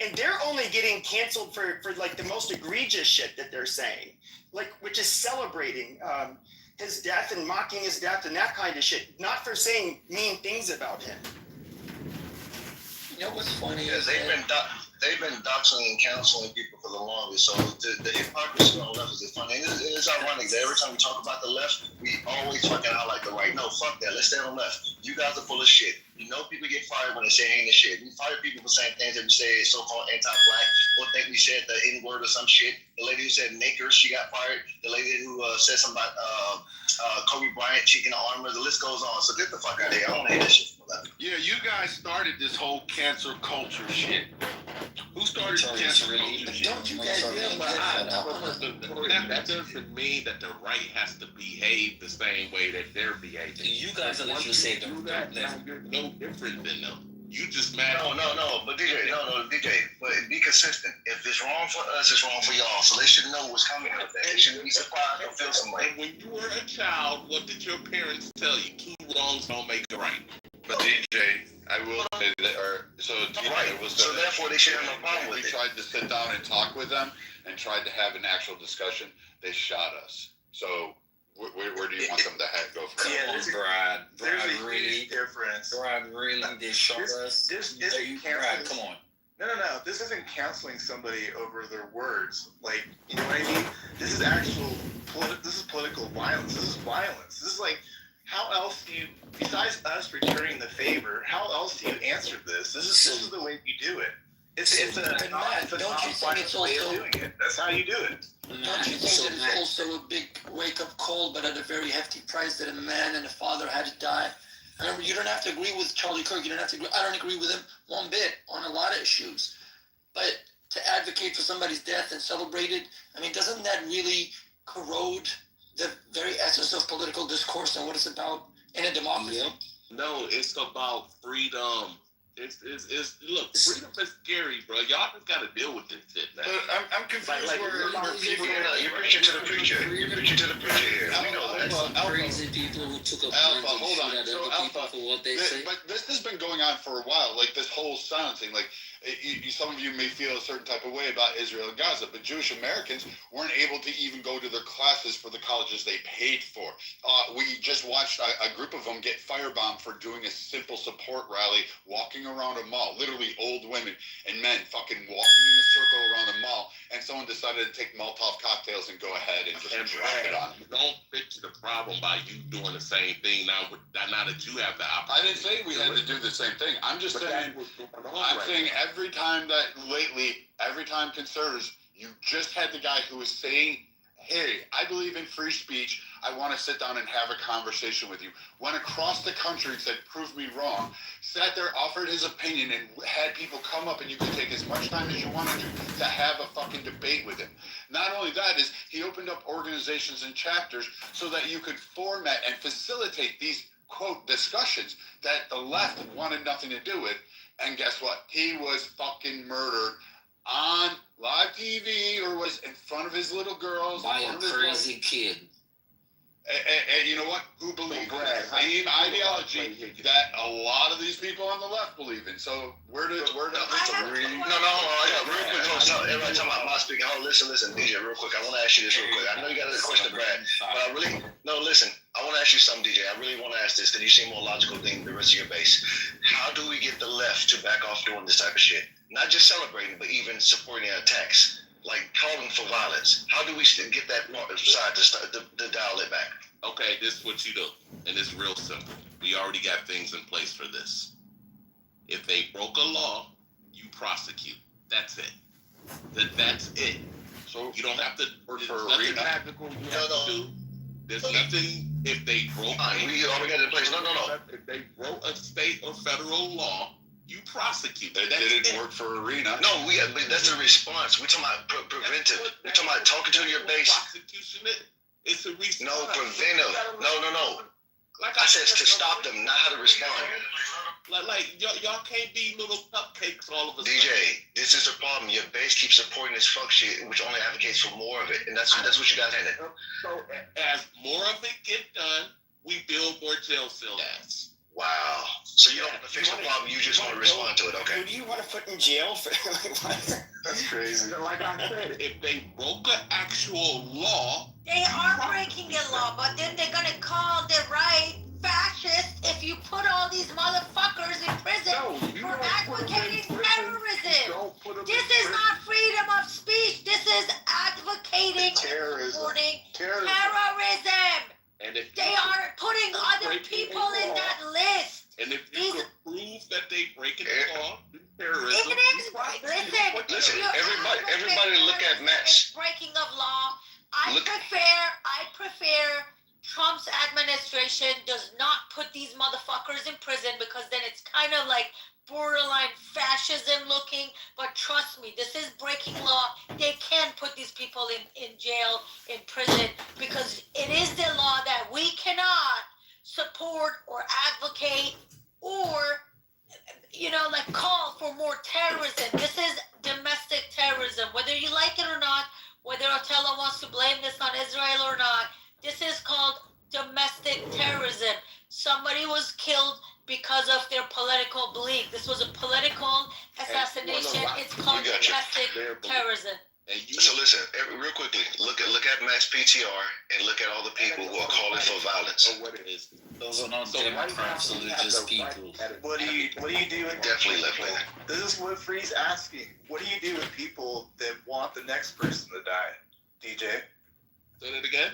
And they're only getting canceled for like the most egregious shit that they're saying, like, which is celebrating his death and mocking his death and that kind of shit, not for saying mean things about him. You know what's funny is they've been doxing and counseling people for the longest. So the hypocrisy on the left is funny. It's ironic that every time we talk about the left, we always fucking highlight the right. No, fuck that. Let's stay on the left. You guys are full of shit. You know people get fired when they say heinous shit. We fire people for saying things that we say is so-called anti-black, or think we said the N-word or some shit. The lady who said Nakers, she got fired. The lady who said something about Kobe Bryant cheating the armor. The list goes on. So get the fuck out of here. I don't hate that shit from that. Yeah, you guys started this whole cancel culture shit. Who started cancel culture shit? Don't you guys that doesn't mean that the right has to behave the same way that they're behaving. You guys are literally saying you're no different than them. You just mad. No, but DJ, but be consistent. If it's wrong for us, it's wrong for y'all. So they should know what's coming with that. They shouldn't be surprised or feel some way. And when you were a child, what did your parents tell you? Two wrongs don't make it right. But DJ, I will say that, so therefore they should have no problem with it. We tried to sit down and talk with them and tried to have an actual discussion. They shot us. So where do you want them to go from? Yeah, Brad, there's a really, huge difference. Brad, really, they shot us. This isn't Brad, come on. No. This isn't canceling somebody over their words. Like, you know what I mean? This is actual. This is political violence. This is violence. This is like, how else do you, besides us returning the favor, how else do you answer this? This is the way you do it. It's a non-violent way of doing it. That's how you do it. Don't you think that it's also a big wake-up call, but at a very hefty price, that a man and a father had to die? Remember, you don't have to agree with Charlie Kirk. You don't have to agree. I don't agree with him one bit on a lot of issues. But to advocate for somebody's death and celebrate it, I mean, doesn't that really corrode the very essence of political discourse and what it's about in a democracy? Yep. No, it's about freedom. It's look, freedom is scary, bro. Y'all just gotta deal with this shit, man. I'm confused. You're preaching to the preacher. You're preaching to the preacher here. We know that. Crazy people who took up Alpha, hold on. at So other people for what they say. But this has been going on for a while. Like this whole silencing. Like some of you may feel a certain type of way about Israel and Gaza, but Jewish Americans weren't able to even go to their classes for the colleges they paid for. We just watched a group of them get firebombed for doing a simple support rally, walking around a mall, literally old women and men fucking walking in a circle around the mall, and someone decided to take Molotov cocktails and go ahead and just drop it on them. Don't fix the problem by you doing the same thing now that you have the opportunity. I didn't say we had to do the same thing. I'm just saying, every time conservatives, you just had the guy who was saying, hey, I believe in free speech. I want to sit down and have a conversation with you. Went across the country and said, prove me wrong. Sat there, offered his opinion, and had people come up, and you could take as much time as you wanted to have a fucking debate with him. Not only that is, he opened up organizations and chapters so that you could format and facilitate these, quote, discussions that the left wanted nothing to do with. And guess what? He was fucking murdered on live TV, or was in front of his little girls. By a crazy kid. And you know what? Who believes in the same ideology that a lot of these people on the left believe in? So where do No, I got real quick. Everybody talking about my speaking. Listen, DJ, real quick. I want to ask you this real quick. I know you got a question, Brad, but listen. I want to ask you something, DJ. I really want to ask this because you seem more logical than the rest of your base. How do we get the left to back off doing this type of shit? Not just celebrating, but even supporting attacks, like calling for violence. How do we get that side to dial it back? Okay, this is what you do, and it's real simple. We already got things in place for this. If they broke a law, you prosecute. That's it. That's it. So you don't have to. There's nothing magical you have to do. There's nothing. If they broke, we already got it in place. No. If they broke a state or federal law, you prosecute. That didn't work for Arena. No, but that's a response. We're talking about preventive. We're talking about talking to your base. Prosecution, it's a response. No, preventive. No. Like I said, to stop them, not how to respond. Like y'all can't be little cupcakes all of a sudden. DJ, this is the problem. Your base keeps supporting this fuck shit, which only advocates for more of it, and that's what you guys had. So as more of it get done, we build more jail cells. Wow. So you don't want to fix the problem, you just want to respond to it. Okay. Who do you want to put in jail for? Like, what? That's crazy. Like I said, if they broke an actual law, They are breaking the law, but then they're gonna call the right fascist if you put all these motherfuckers in prison for advocating terrorism. This is not freedom of speech. This is advocating, supporting terrorism. and if They are putting other people in that list. and if you can prove that they breaking the law, terrorism. It is. Listen, Listen, everybody look at Matt's. Breaking of law. I prefer Trump's administration does not put these motherfuckers in prison, because then it's kind of like borderline fascism looking. But trust me, this is breaking law. They can put these people in jail, in prison, because it is the law that we cannot support or advocate or, like call for more terrorism. This is domestic terrorism. Whether you like it or not, whether Otello wants to blame this on Israel or not, this is called domestic terrorism. Somebody was killed because of their political belief. This was a political assassination. It's called domestic terrorism. So listen, real quickly, look at Matt's PTR and look at all the people who are calling for violence. What it is. Those are not Democrats, those are just people. What do you do with Definitely left leaning. This is what Free's asking. What do you do with people that want the next person to die, DJ? Say that again.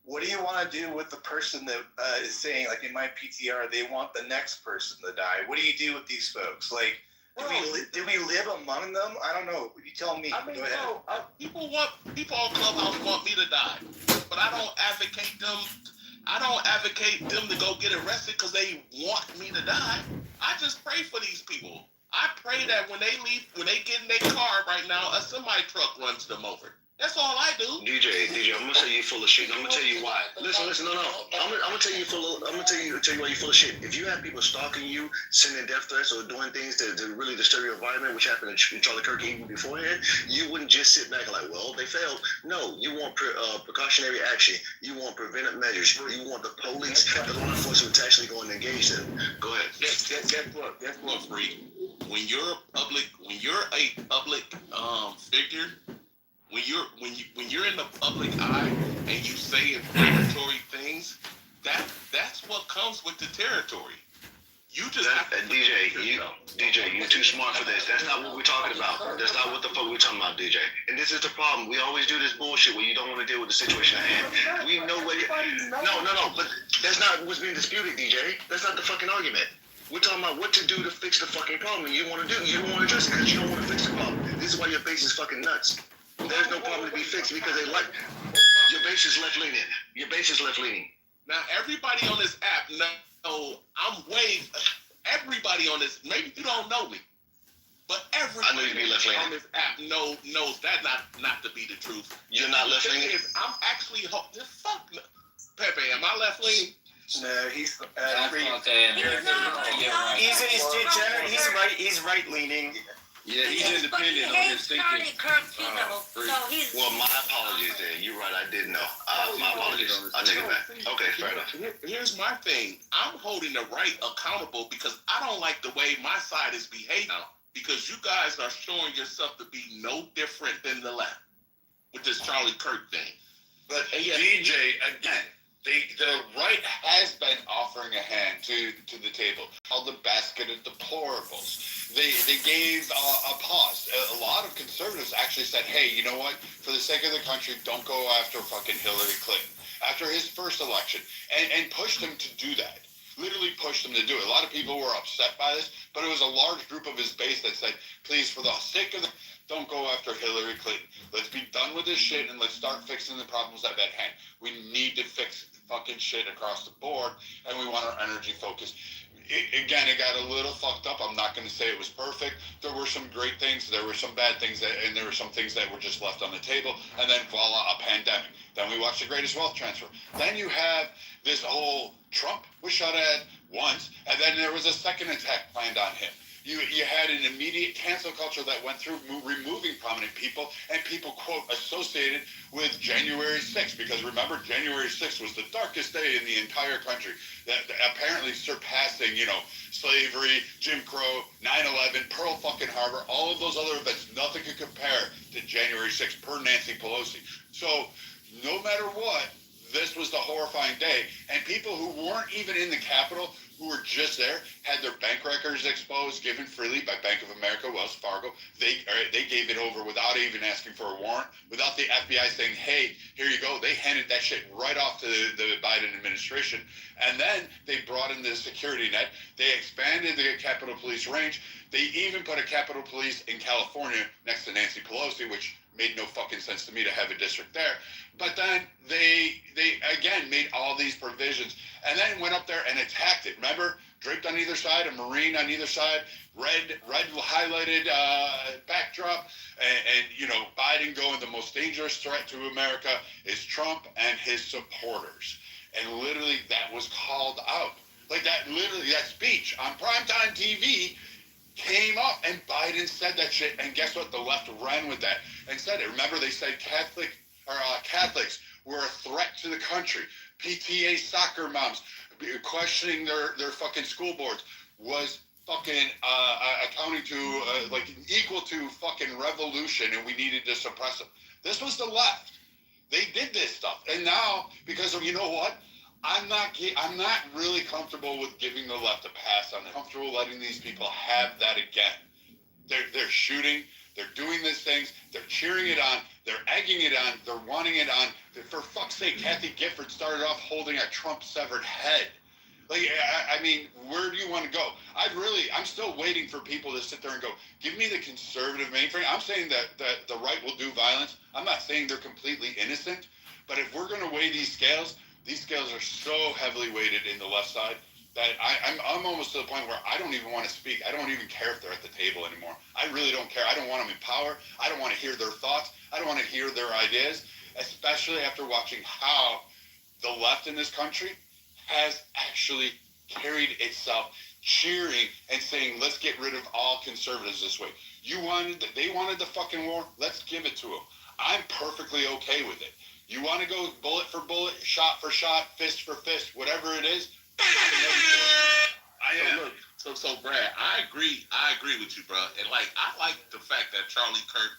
What do you want to do with the person that is saying, like in my PTR, they want the next person to die? What do you do with these folks? Like, do we live among them? I don't know. You tell me. I mean, Go ahead. people on Clubhouse want me to die, but I don't advocate them. I don't advocate them to go get arrested because they want me to die. I just pray for these people. I pray that when they leave, when they get in their car right now, a semi truck runs them over. That's all I do. DJ, I'm gonna say you full of shit. And I'm gonna tell you why. Listen, no. I'm gonna tell you why you full of shit. If you have people stalking you, sending death threats, or doing things to really disturb your environment, which happened in Charlie Kirk even beforehand, you wouldn't just sit back and like, well, they failed. No, you want precautionary action. You want preventive measures. You want the police, the law enforcement to actually go and engage them. Go ahead. Guess what, Free? When you're a public figure. When you're in the public eye and you say inflammatory things, that's what comes with the territory. You just have to DJ, you're too smart for this. That's not what we're talking about. That's not what the fuck we're talking about, DJ. And this is the problem. We always do this bullshit where you don't want to deal with the situation at hand. We know what. No. But that's not what's being disputed, DJ. That's not the fucking argument. We're talking about what to do to fix the fucking problem. You don't want to address it because you don't want to fix the problem. This is why your base is fucking nuts. There's no problem to be fixed because they like your base is left leaning. Your base is left leaning. Now everybody on this app know everybody on this. Maybe you don't know me, but everybody on this app knows that not to be the truth. You're not left leaning. I'm actually fuck Pepe. Am I left leaning? No, he's He's right leaning. Yeah, he's independent on his thinking. Well, my apologies then. You're right, I did know. My apologies. I'll take it back. Okay, fair enough. Here's my thing. I'm holding the right accountable because I don't like the way my side is behaving now. Because you guys are showing yourself to be no different than the left with this Charlie Kirk thing. But DJ, again, the right has been offering a hand to the table, called the basket of deplorables. They gave a pause. A lot of conservatives actually said, hey, you know what? For the sake of the country, don't go after fucking Hillary Clinton. After his first election. And pushed him to do that. Literally pushed him to do it. A lot of people were upset by this, but it was a large group of his base that said, please, for the sake of don't go after Hillary Clinton. Let's be done with this shit and let's start fixing the problems at hand. We need to fix fucking shit across the board, and we want our energy focused. It got a little fucked up. I'm not going to say it was perfect. There were some great things. There were some bad things, and there were some things that were just left on the table. And then, voila, a pandemic. Then we watched the greatest wealth transfer. Then you have this whole Trump was shot at once, and then there was a second attack planned on him. You had an immediate cancel culture that went through removing prominent people and people, quote, associated with January 6th. Because remember, January 6th was the darkest day in the entire country. That apparently surpassing, slavery, Jim Crow, 9/11, Pearl fucking Harbor, all of those other events. Nothing could compare to January 6th per Nancy Pelosi. So no matter what, this was the horrifying day. And people who weren't even in the Capitol, who were just there, had their bank records exposed, given freely by Bank of America, Wells Fargo. They gave it over without even asking for a warrant, without the FBI saying, hey, here you go. They handed that shit right off to the Biden administration. And then they brought in the security net. They expanded the Capitol Police range. They even put a Capitol Police in California next to Nancy Pelosi, which made no fucking sense to me to have a district there. But then they again made all these provisions and then went up there and attacked it. Remember, draped on either side, a Marine on either side, red highlighted backdrop, and Biden going, the most dangerous threat to America is Trump and his supporters. And literally that was called out. Like that speech on primetime TV came up, and Biden said that shit, and guess what? The left ran with that and said it. Remember, they said Catholics were a threat to the country. PTA soccer moms questioning their fucking school boards was fucking accounting to equal to fucking revolution, and we needed to suppress them. This was the left. They did this stuff, and now because of I'm not really comfortable with giving the left a pass. I'm comfortable letting these people have that again. They're shooting. They're doing these things. They're cheering it on. They're egging it on. They're wanting it on. For fuck's sake, Kathy Gifford started off holding a Trump severed head. I mean, where do you want to go? I'm still waiting for people to sit there and go, give me the conservative mainframe. I'm saying that the right will do violence. I'm not saying they're completely innocent, but if we're going to weigh these scales are so heavily weighted in the left side that I'm almost to the point where I don't even want to speak. I don't even care if they're at the table anymore. I really don't care. I don't want them in power. I don't want to hear their thoughts. I don't want to hear their ideas, especially after watching how the left in this country has actually carried itself cheering and saying, let's get rid of all conservatives this way. They wanted the fucking war. Let's give it to them. I'm perfectly okay with it. You want to go bullet for bullet, shot for shot, fist for fist, whatever it is. So Brad, I agree with you, bro. And I like the fact that Charlie Kirk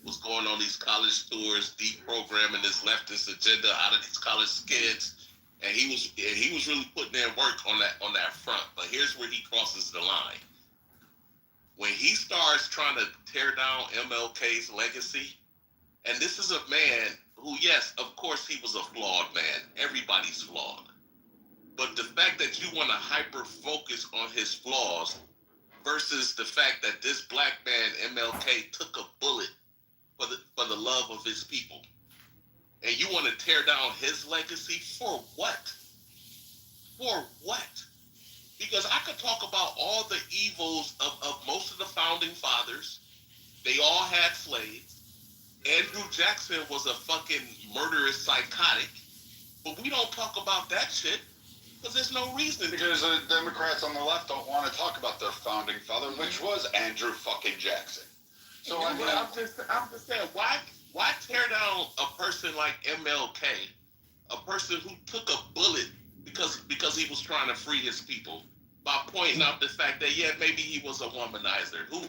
was going on these college tours, deprogramming this leftist agenda out of these college kids, and he was really putting in work on that front. But here's where he crosses the line. When he starts trying to tear down MLK's legacy, and this is a man who, yes, of course he was a flawed man. Everybody's flawed. But the fact that you want to hyper-focus on his flaws versus the fact that this black man, MLK, took a bullet for the love of his people. And you want to tear down his legacy for what? For what? Because I could talk about all the evils of most of the founding fathers. They all had slaves. Andrew Jackson was a fucking murderous psychotic, but we don't talk about that shit because there's no reason. Because the Democrats on the left don't want to talk about their founding father, which was Andrew fucking Jackson. So I'm just saying, why tear down a person like MLK, a person who took a bullet because he was trying to free his people, by pointing out the fact that maybe he was a womanizer, who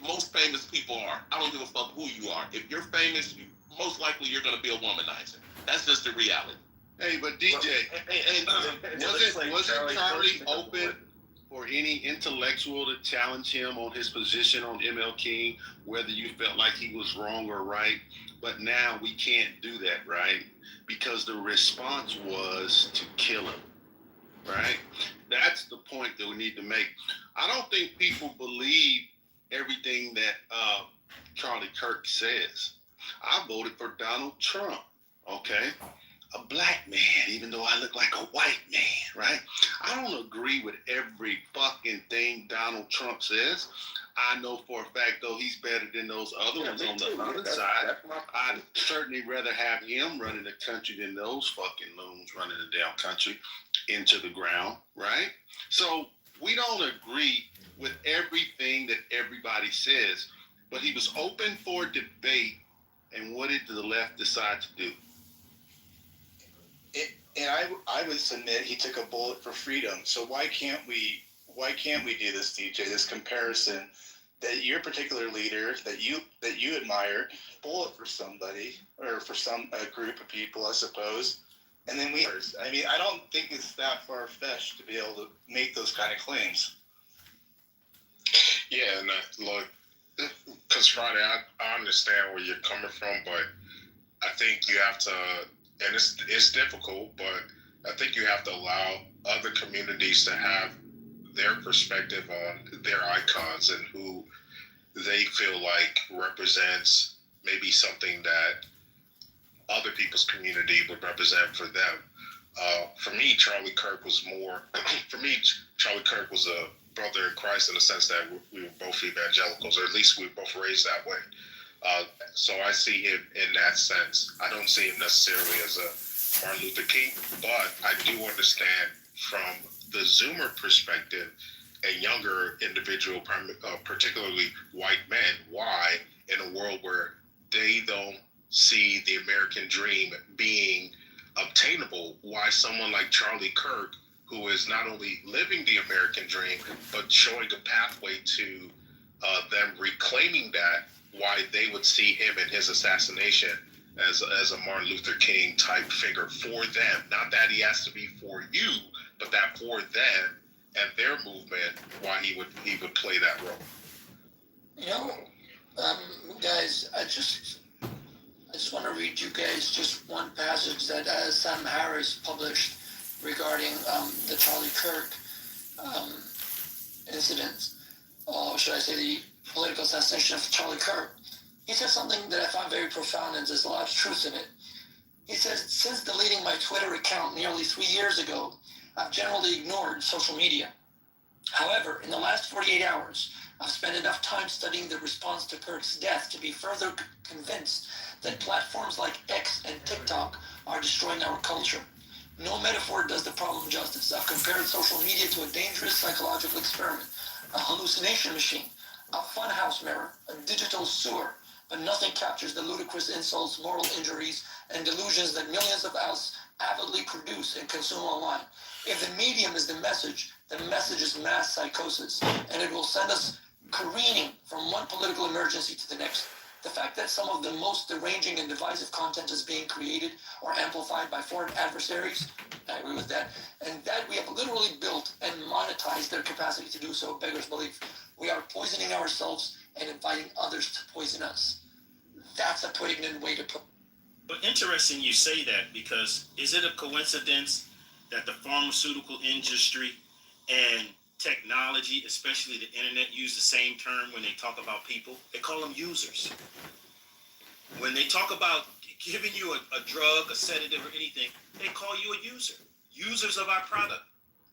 most famous people are. I don't give a fuck who you are. If you're famous, most likely you're going to be a womanizer. That's just the reality. Hey, but DJ, wasn't Charlie open for any intellectual to challenge him on his position on ML King, whether you felt like he was wrong or right? But now we can't do that, right? Because the response was to kill him, right? That's the point that we need to make. I don't think people believe everything that Charlie Kirk says. I voted for Donald Trump, okay? A black man, even though I look like a white man, right? I don't agree with every fucking thing Donald Trump says. I know for a fact, though, he's better than those other ones on the other side. I'd certainly rather have him running the country than those fucking loons running the damn country into the ground, right? So We don't agree with everything that everybody says, but he was open for debate. And what did the left decide to do? And I would submit he took a bullet for freedom. So why can't we do this, DJ? This comparison that your particular leader that you admire bullet for somebody or for a group of people, I suppose, and then I mean, I don't think it's that far fetched to be able to make those kind of claims. Yeah, and look, because Friday, I understand where you're coming from, but I think you have to, and it's difficult, but I think you have to allow other communities to have their perspective on their icons and who they feel like represents maybe something that other people's community would represent for them. For me, Charlie Kirk was a brother in Christ in the sense that we were both evangelicals, or at least we were both raised that way. So I see him in that sense. I don't see him necessarily as a Martin Luther King, but I do understand from the Zoomer perspective, a younger individual, particularly white men, why in a world where they don't see the American dream being obtainable, why someone like Charlie Kirk, who is not only living the American dream, but showing a pathway to them reclaiming that, why they would see him and his assassination as a Martin Luther King type figure for them. Not that he has to be for you, but that for them and their movement, why he would play that role. You know, guys, I just want to read you guys just one passage that Sam Harris published regarding the Charlie Kirk incident, or should I say the political assassination of Charlie Kirk. He said something that I found very profound, and there's a lot of truth in it. He says, since deleting my Twitter account nearly 3 years ago, I've generally ignored social media. However, in the last 48 hours, I've spent enough time studying the response to Kirk's death to be further convinced that platforms like X and TikTok are destroying our culture. No metaphor does the problem justice. I've compared social media to a dangerous psychological experiment, a hallucination machine, a funhouse mirror, a digital sewer, but nothing captures the ludicrous insults, moral injuries, and delusions that millions of us avidly produce and consume online. If the medium is the message is mass psychosis, and it will send us careening from one political emergency to the next. The fact that some of the most deranging and divisive content is being created or amplified by foreign adversaries, I agree with that, and that we have literally built and monetized their capacity to do so beggars belief. We are poisoning ourselves and inviting others to poison us. That's a poignant way to put it. But interesting you say that, because is it a coincidence that the pharmaceutical industry and technology, especially the internet, use the same term when they talk about people? They call them users. When they talk about giving you a drug, a sedative, or anything, they call you a user. Users of our product.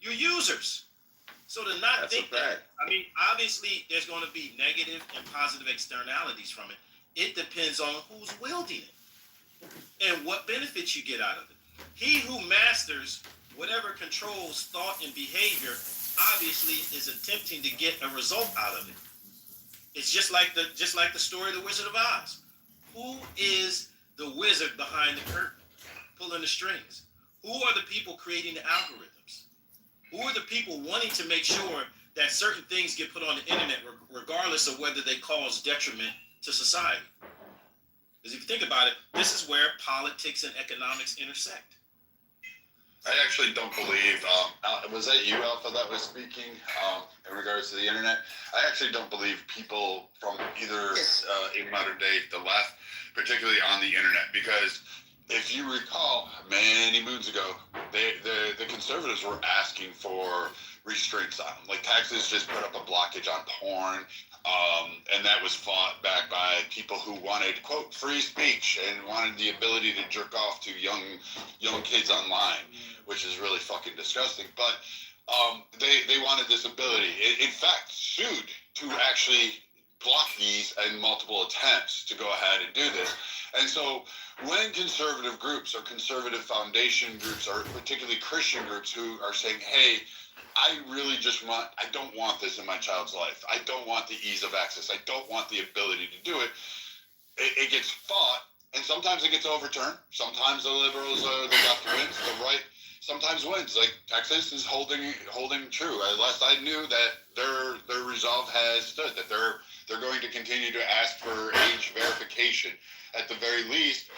You're users. So to not think that, I mean, obviously there's going to be negative and positive externalities from it. It depends on who's wielding it and what benefits you get out of it. He who masters whatever controls thought and behavior obviously is attempting to get a result out of it. It's just like the story of the Wizard of Oz. Who is the wizard behind the curtain, pulling the strings? Who are the people creating the algorithms? Who are the people wanting to make sure that certain things get put on the internet, regardless of whether they cause detriment to society? Because if you think about it, this is where politics and economics intersect. I actually don't believe, was that you, Alpha, that was speaking in regards to the internet? I actually don't believe people from either in modern day, the left, particularly on the internet, because if you recall, many moons ago, the conservatives were asking for restraints on them. Like, taxes just put up a blockage on porn, and that was fought back by people who wanted, quote, free speech and wanted the ability to jerk off to young kids online, which is really fucking disgusting. But they wanted this ability. In fact, sued to actually block these in multiple attempts to go ahead and do this. And so when conservative groups or conservative foundation groups or particularly Christian groups who are saying, hey, I really I don't want this in my child's life. I don't want the ease of access. I don't want the ability to do it. It gets fought, and sometimes it gets overturned. Sometimes the liberals, the left wins, the right sometimes wins. Like Texas is holding true. Last I knew that their resolve has stood, that they're going to continue to ask for age verification at the very least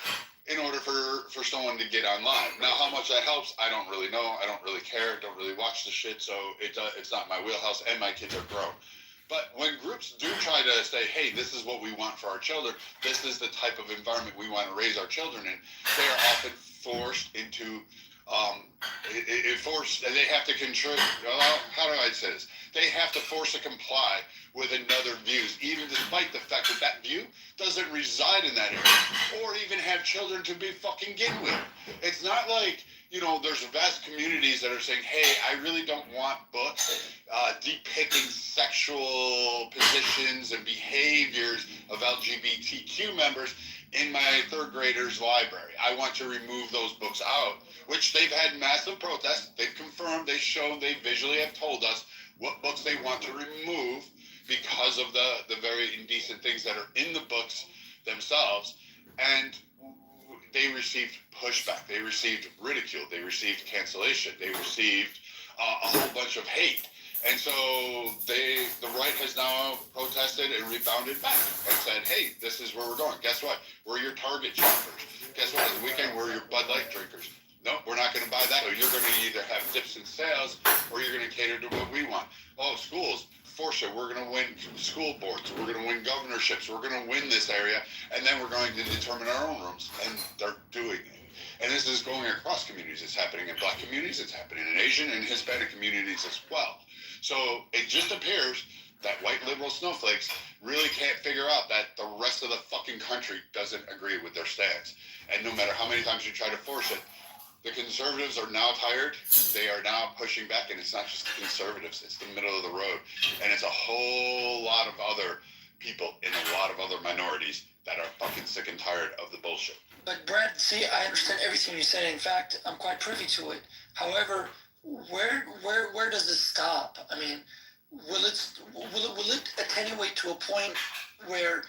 in order for someone to get online. Now, how much that helps, I don't really know. I don't really care. Don't really watch the shit, so it's not my wheelhouse, and my kids are grown. But when groups do try to say, hey, this is what we want for our children, this is the type of environment we want to raise our children in, they are often forced into, they have to control, how do I say this? They have to force a comply with another views, even despite the fact that that view doesn't reside in that area, or even have children to be fucking get with. It's not like, there's vast communities that are saying, hey, I really don't want books depicting sexual positions and behaviors of LGBTQ members in my third graders' library. I want to remove those books out, which they've had massive protests. They've confirmed, they've shown, they visually have told us what books they want to remove because of the very indecent things that are in the books themselves. And they received pushback, they received ridicule, they received cancellation, they received a whole bunch of hate. And so the right has now protested and rebounded back and said, hey, this is where we're going. Guess what? We're your Target shoppers. Guess what? At the weekend, we're your Bud Light drinkers. No, we're not going to buy that. Or you're going to either have dips in sales or you're going to cater to what we want. Oh, schools, for sure. We're going to win school boards. We're going to win governorships. We're going to win this area. And then we're going to determine our own rooms. And they're doing it. And this is going across communities. It's happening in Black communities. It's happening in Asian and Hispanic communities as well. So it just appears that white liberal snowflakes really can't figure out that the rest of the fucking country doesn't agree with their stance. And no matter how many times you try to force it, the conservatives are now tired. They are now pushing back, and it's not just the conservatives. It's the middle of the road. And it's a whole lot of other people in a lot of other minorities that are fucking sick and tired of the bullshit. But Brad, see, I understand everything you said. In fact, I'm quite privy to it. However, where does this stop? I mean, will it attenuate to a point where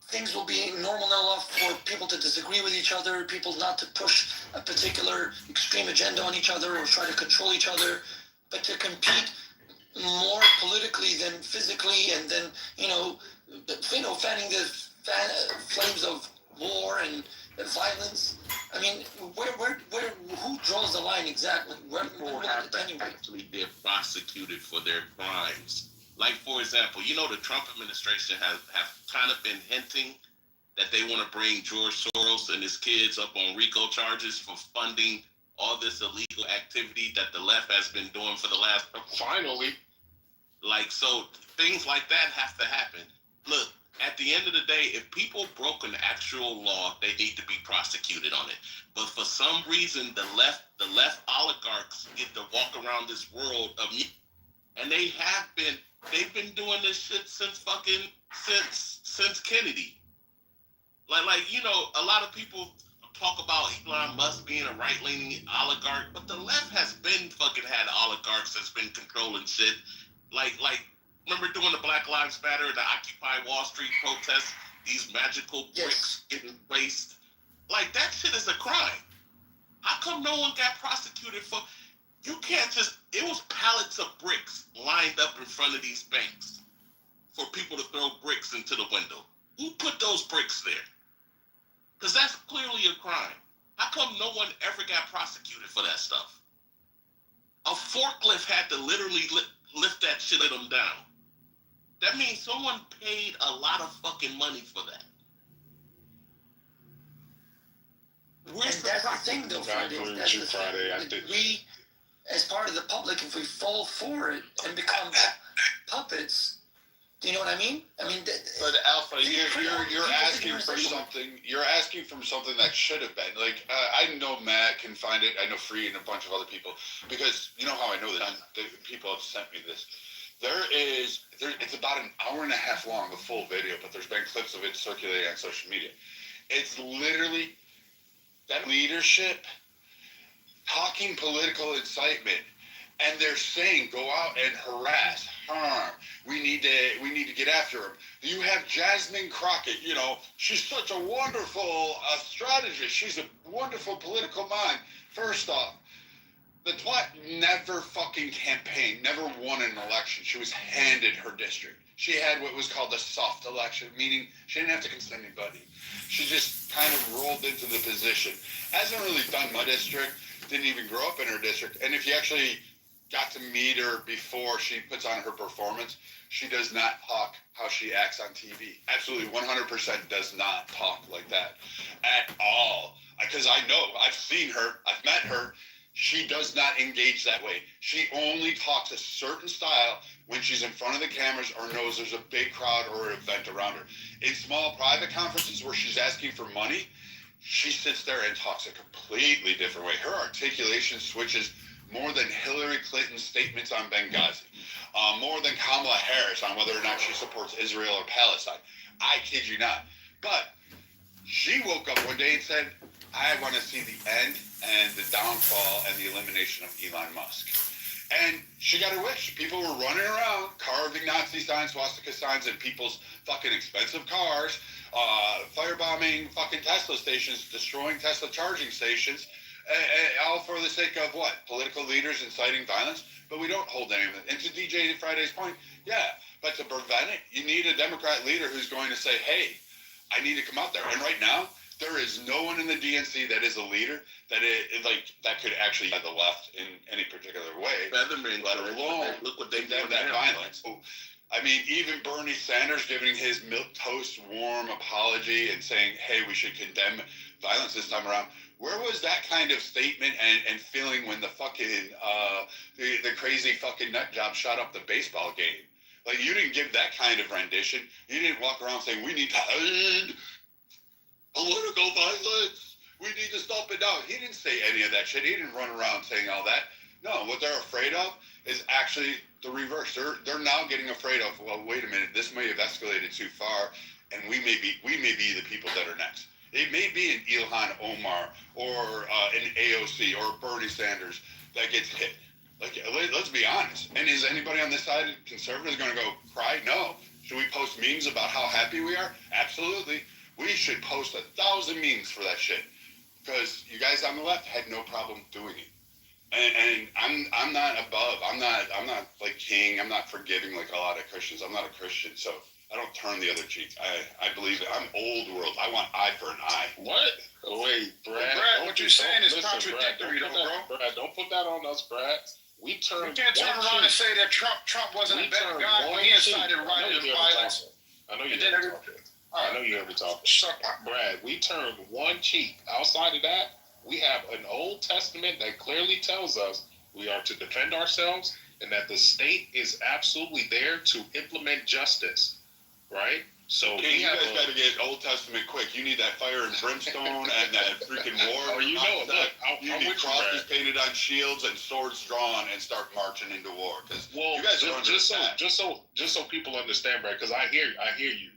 things will be normal enough for people to disagree with each other, people not to push a particular extreme agenda on each other or try to control each other, but to compete more politically than physically, and then fanning the flames of war and violence? I mean, who draws the line exactly? People have to actually get prosecuted for their crimes. Like, for example, the Trump administration have kind of been hinting that they want to bring George Soros and his kids up on RICO charges for funding all this illegal activity that the left has been doing for the last Finally. Like, so things like that have to happen. Look, at the end of the day, if people broke an actual law, they need to be prosecuted on it. But for some reason, the left oligarchs get to walk around this world of, and they've been doing this shit since Kennedy. Like a lot of people talk about Elon Musk being a right-leaning oligarch, but the left has been fucking had oligarchs that's been controlling shit. Like, remember doing the Black Lives Matter, the Occupy Wall Street protests, these magical bricks getting placed? Like, that shit is a crime. How come no one got prosecuted for? You can't just, it was pallets of bricks lined up in front of these banks for people to throw bricks into the window. Who put those bricks there? Because that's clearly a crime. How come no one ever got prosecuted for that stuff? A forklift had to literally lift that shit of them down. That means someone paid a lot of fucking money for that. And that's the thing, though, Friday. That's the thing. We, as part of the public, if we fall for it and become puppets, do you know what I mean? I mean, but Alpha, you're asking for something. You're asking for something that should have been. Like, I know Matt can find it. I know Free and a bunch of other people, because you know how I know that people have sent me this. It's about an hour and a half long, the full video, but there's been clips of it circulating on social media. It's literally that leadership talking political incitement and they're saying go out and harass, harm. We need to get after him. You have Jasmine Crockett. You know, she's such a wonderful strategist. She's a wonderful political mind. First off, the twat never fucking campaigned, never won an election. She was handed her district. She had what was called a soft election, meaning she didn't have to consult anybody. She just kind of rolled into the position. Hasn't really done my district, didn't even grow up in her district. And if you actually got to meet her before she puts on her performance, she does not talk how she acts on TV. Absolutely 100% does not talk like that at all. Because I know, I've seen her, I've met her. She does not engage that way. She only talks a certain style when she's in front of the cameras or knows there's a big crowd or an event around her. In small private conferences where she's asking for money, she sits there and talks a completely different way. Her articulation switches more than Hillary Clinton's statements on Benghazi, more than Kamala Harris on whether or not she supports Israel or Palestine. I kid you not. But she woke up one day and said, I want to see the end and the downfall and the elimination of Elon Musk. And she got her wish. People were running around carving Nazi signs, swastika signs in people's fucking expensive cars, firebombing fucking Tesla stations, destroying Tesla charging stations, all for the sake of what? Political leaders inciting violence? But we don't hold any of it. And to DJ Friday's point, yeah, but to prevent it, you need a Democrat leader who's going to say, hey, I need to come out there. And right now, there is no one in the DNC that is a leader that could actually lead the left in any particular way. Featherman, let alone look what they've condemn done that now. violence. So, I mean, even Bernie Sanders giving his milquetoast warm apology and saying, hey, we should condemn violence this time around. Where was that kind of statement and feeling when the fucking the crazy fucking nut job shot up the baseball game? Like, you didn't give that kind of rendition. You didn't walk around saying we need to end political violence. We need to stop it now. He didn't say any of that shit. He didn't run around saying all that. No, what they're afraid of is actually the reverse. They're now getting afraid of, well, wait a minute, this may have escalated too far, and we may be the people that are next. It may be an Ilhan Omar or an AOC or Bernie Sanders that gets hit. Like, let's be honest. And is anybody on this side, conservatives, going to go cry? No. Should we post memes about how happy we are? Absolutely. We should post 1,000 memes for that shit, because you guys on the left had no problem doing it. And I'm not above. I'm not like King. I'm not forgiving like a lot of Christians. I'm not a Christian, so I don't turn the other cheek. I believe it. I'm old world. I want eye for an eye. What? Oh, wait, Brad. What you're saying is contradictory, Brad, bro. Brad, don't put that on us, Brad. We You can't turn around and say that Trump wasn't a better turned guy when one he cheek. incited riot and violence. I know you And then hear me talking. I know you hear me talking. Brad, we turned one cheek. Outside of that, we have an Old Testament that clearly tells us we are to defend ourselves and that the state is absolutely there to implement justice, right? So King, you guys got to get Old Testament quick. You need that fire and brimstone and that freaking war. Or you know, look, you I'm need with you, crosses Brad. painted on shields and swords drawn and start marching into war. Because Well, you guys are under attack. just so people understand, Brad, because I hear you,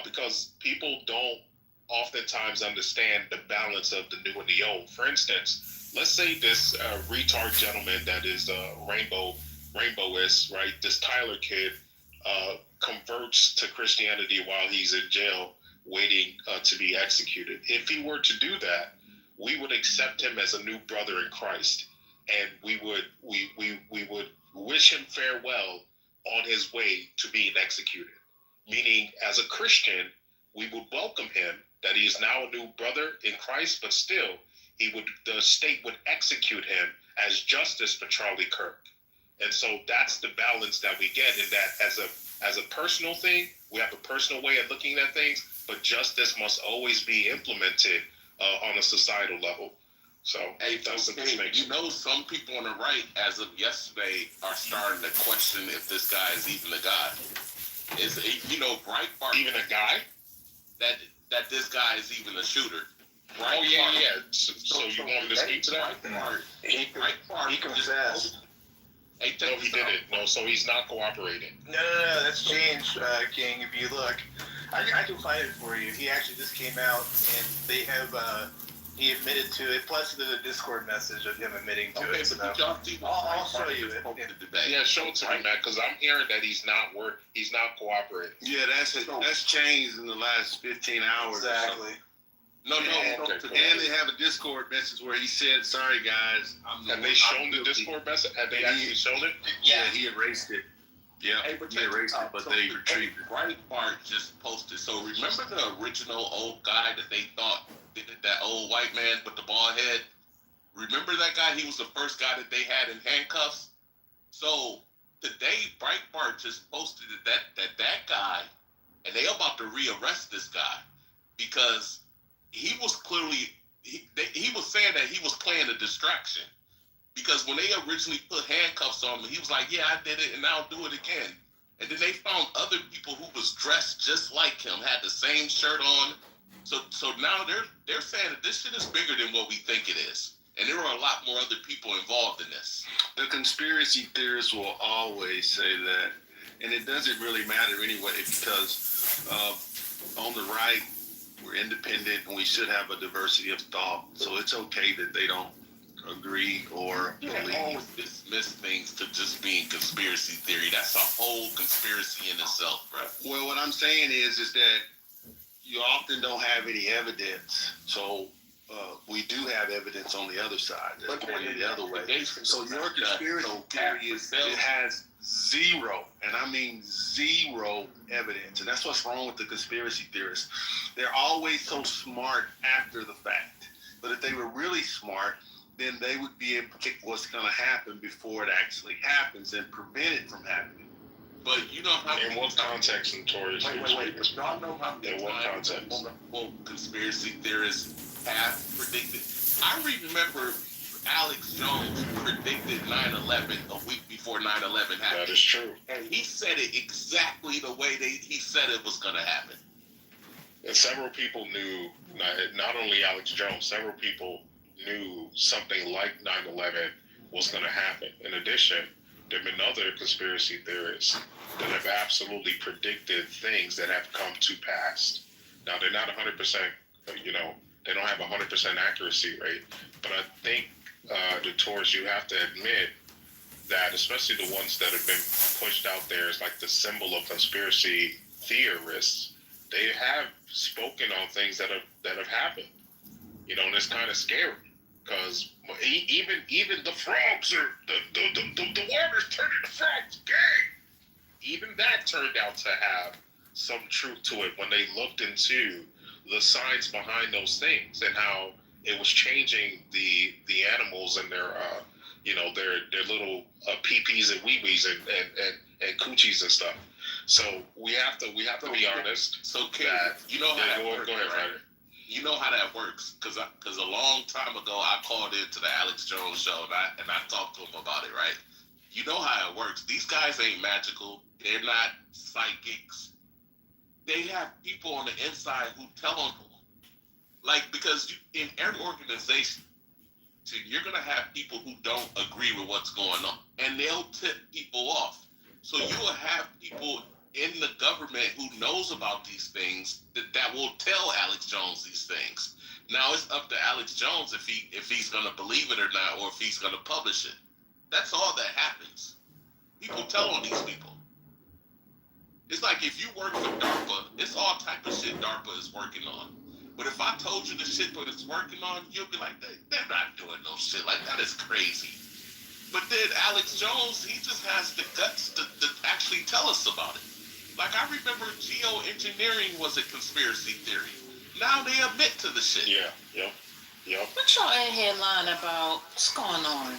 because people don't oftentimes understand the balance of the new and the old. For instance, let's say this retard gentleman that is rainbowist, right? This Tyler kid converts to Christianity while he's in jail, waiting to be executed. If he were to do that, we would accept him as a new brother in Christ, and we would wish him farewell on his way to being executed. Meaning, as a Christian, we would welcome him that he is now a new brother in Christ, but still, the state would execute him as justice for Charlie Kirk. And so that's the balance that we get in that as a personal thing, we have a personal way of looking at things, but justice must always be implemented on a societal level. So Hey, that's the okay, distinction. you know, some people on the right, as of yesterday, are starting to question if this guy is even a guy. Is Breitbart Even a guy? that this guy is even a shooter? Oh, yeah. So you want me to speak to that? Breitbart He confessed. Hey, No, he didn't. No, so he's not cooperating. No, that's changed, King. If you look, I can find it for you. He actually just came out, and they have He admitted to it. Plus, there's a Discord message of him admitting to Okay, it. but So. y'all see what I'll Breitbart show you just it. posted today. Yeah, show it to me, man, because I'm hearing that he's not cooperating. Yeah, that's changed in the last 15 hours. Exactly. No, Okay, cool. And they have a Discord message where he said, "Sorry guys, Have they shown the Discord message? Have they actually shown it? Yeah, he erased it. Yeah, Hey, but he erased it, but they retrieved it. Breitbart just posted. So remember the original old guy that they thought that old white man with the bald head? Remember that guy? He was the first guy that they had in handcuffs. So today, Breitbart just posted that guy, and they about to rearrest this guy because he was clearly he was saying that he was playing a distraction. Because when they originally put handcuffs on him, he was like, "Yeah, I did it, and I'll do it again." And then they found other people who was dressed just like him, had the same shirt on. So now they're saying that this shit is bigger than what we think it is, and there are a lot more other people involved in this. The conspiracy theorists will always say that, and it doesn't really matter anyway because on the right, we're independent and we should have a diversity of thought. So it's okay that they don't agree or You believe. can't always dismiss things to just being conspiracy theory. That's a whole conspiracy in itself, bro. Well, what I'm saying is that you often don't have any evidence. So we do have evidence on the other side that's pointing the other way. So your conspiracy theory is it has zero, and I mean zero evidence. And that's what's wrong with the conspiracy theorists. They're always so smart after the fact. But if they were really smart, then they would be able to predict what's going to happen before it actually happens and prevent it from happening. But you know how In what context, Notorious? Wait. But y'all know how many In what times context? conspiracy theorists have predicted. I remember Alex Jones predicted 9/11 a week before 9/11 happened. That is true. And he said it exactly the way he said it was going to happen. And several people knew, not only Alex Jones, several people knew something like 9/11 was going to happen. In addition, there have been other conspiracy theorists that have absolutely predicted things that have come to pass. Now, they're not 100%, they don't have 100% accuracy rate, but I think, Notorious, you have to admit that, especially the ones that have been pushed out there as like the symbol of conspiracy theorists, they have spoken on things that have happened. And it's kind of scary because even the frogs are the water's turning the frogs gay. Even that turned out to have some truth to it when they looked into the science behind those things and how it was changing the animals and their their little pee-pees and wee-wees and coochies and stuff. So we have to be honest. So, King, you know how that works, go ahead, right? Ryder. You know how that works, because a long time ago I called into the Alex Jones show and I talked to him about it, right? You know how it works. These guys ain't magical. They're not psychics. They have people on the inside who tell them. Like, because in every organization, you're going to have people who don't agree with what's going on, and they'll tip people off. So you will have people in the government who knows about these things that will tell Alex Jones these things. Now it's up to Alex Jones if he's going to believe it or not, or if he's going to publish it. That's all that happens. People tell on these people. It's like if you work for DARPA, it's all type of shit DARPA is working on. But if I told you the shit that it's working on, you'll be like, they're not doing no shit. Like, that is crazy. But then Alex Jones, he just has the guts to actually tell us about it. Like, I remember geoengineering was a conspiracy theory. Now they admit to the shit. Yeah, yep. What y'all in here lying about? What's going on?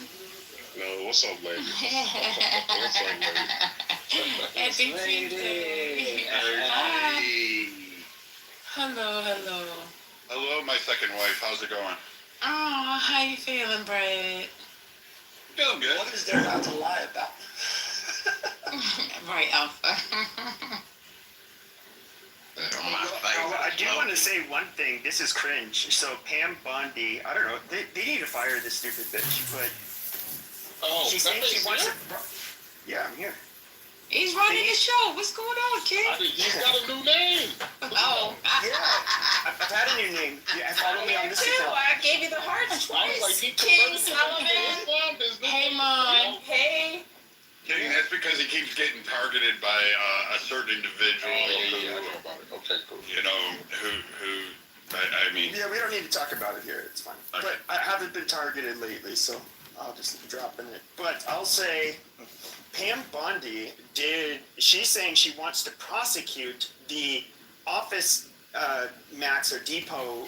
No, what's up, lady? What's up, lady? Lady. Hi. Hello. Hello, my second wife. How's it going? Oh, how you feeling, Brad? Feeling good. What is there not to lie about? Right, Alpha. I do want to say one thing. This is cringe. So Pam Bondi, I don't know. They need to fire this stupid bitch. But she saying she wants to. Yeah, I'm here. He's running the show. What's going on, kid? He's got a new name. Oh. Yeah, I've had a new name. Yeah, follow me on this account. I get King Sullivan. Hey, Mom. Hey. King, that's because he keeps getting targeted by a certain individual. I know about it. Okay, cool. You know, I mean, Yeah, we don't need to talk about it here. It's fine. Okay. But I haven't been targeted lately, so I'll just drop in it. But I'll say Pam Bondi she's saying she wants to prosecute the office max or depot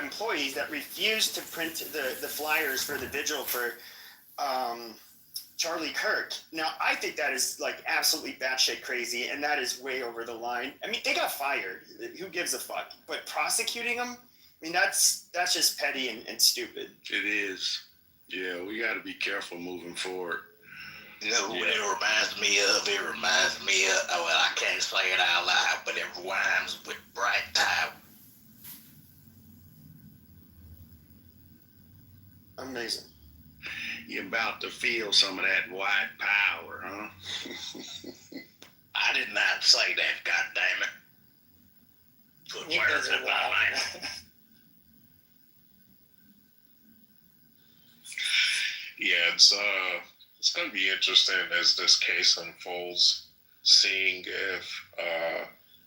employees that refused to print the flyers for the vigil for Charlie Kirk. Now, I think that is like absolutely batshit crazy, and that is way over the line. I mean, they got fired. Who gives a fuck? But prosecuting them, I mean, that's just petty and stupid. It is. Yeah, we got to be careful moving forward. You know what it reminds me of? It reminds me of, well, I can't say it out loud, but it rhymes with bright time. Amazing. You're about to feel some of that white power, huh? I did not say that, goddammit. Put words in my mouth. Yeah, it's going to be interesting as this case unfolds, seeing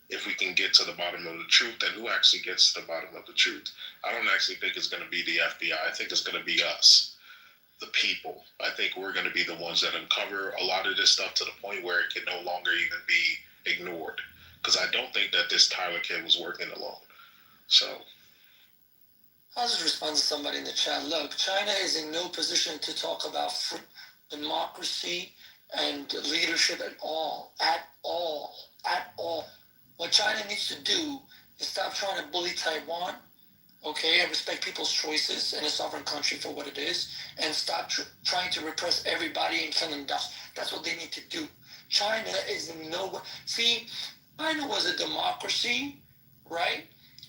if we can get to the bottom of the truth and who actually gets to the bottom of the truth. I don't actually think it's going to be the FBI. I think it's going to be us, the people. I think we're going to be the ones that uncover a lot of this stuff to the point where it can no longer even be ignored. Because I don't think that this Tyler kid was working alone. So I'll just respond to somebody in the chat. Look, China is in no position to talk about democracy and leadership at all. At all. At all. What China needs to do is stop trying to bully Taiwan, okay, and respect people's choices in a sovereign country for what it is, and stop trying to repress everybody and kill them. That's what they need to do. China is in no way. See, China was a democracy, right,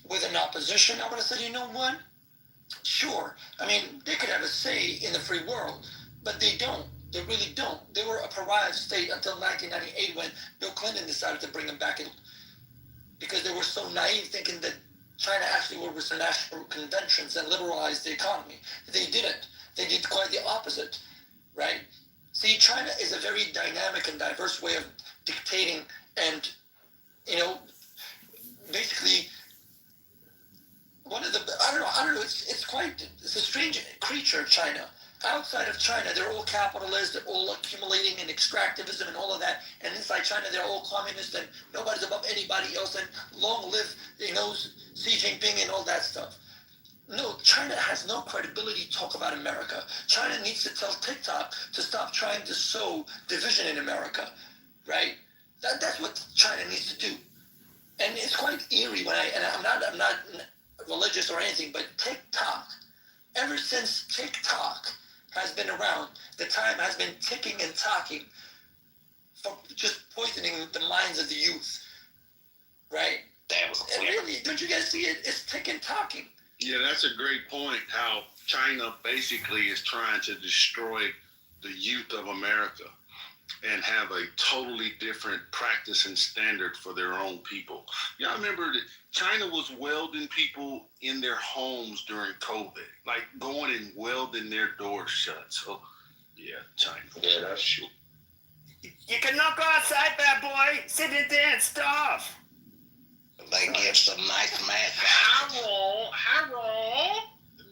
with an opposition. I would have said, you know what? Sure. I mean, they could have a say in the free world, but they don't. They really don't. They were a pariah state until 1998 when Bill Clinton decided to bring them back in, because they were so naive thinking that China actually would with national conventions and liberalize the economy. They didn't. They did quite the opposite, right? See, China is a very dynamic and diverse way of dictating and, you know, basically one of the, I don't know, it's a strange creature, China. Outside of China, they're all capitalists, they're all accumulating and extractivism and all of that. And inside China, they're all communists and nobody's above anybody else. And long live, you know, Xi Jinping and all that stuff. No, China has no credibility to talk about America. China needs to tell TikTok to stop trying to sow division in America, right? That's what China needs to do. And it's quite eerie when I'm not religious or anything, but TikTok, ever since TikTok has been around, the time has been ticking and talking for just poisoning the minds of the youth, right? That was clear. And really, don't you guys see it? It's ticking talking. Yeah, that's a great point, how China basically is trying to destroy the youth of America and have a totally different practice and standard for their own people. Y'all remember that China was welding people in their homes during COVID, like going and welding their doors shut. So, yeah, China. yeah, that's true. You can not go outside, bad boy. Sit in there and starve. They give some nice math. Harold,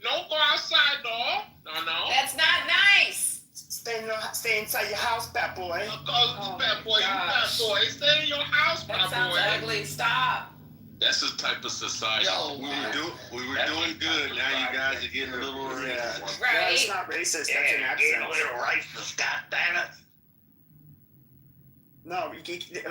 don't go outside, no. No. That's not nice. Stay inside your house, bad boy. Oh, bad boy, you bad boy. Stay in your house, That bad sounds boy. ugly. Stop. That's the type of society. Yo, We were doing good. Now you guys are getting a little racist. Well, it's Right. not racist. That's an Yeah, accent. get a little racist, goddammit. No,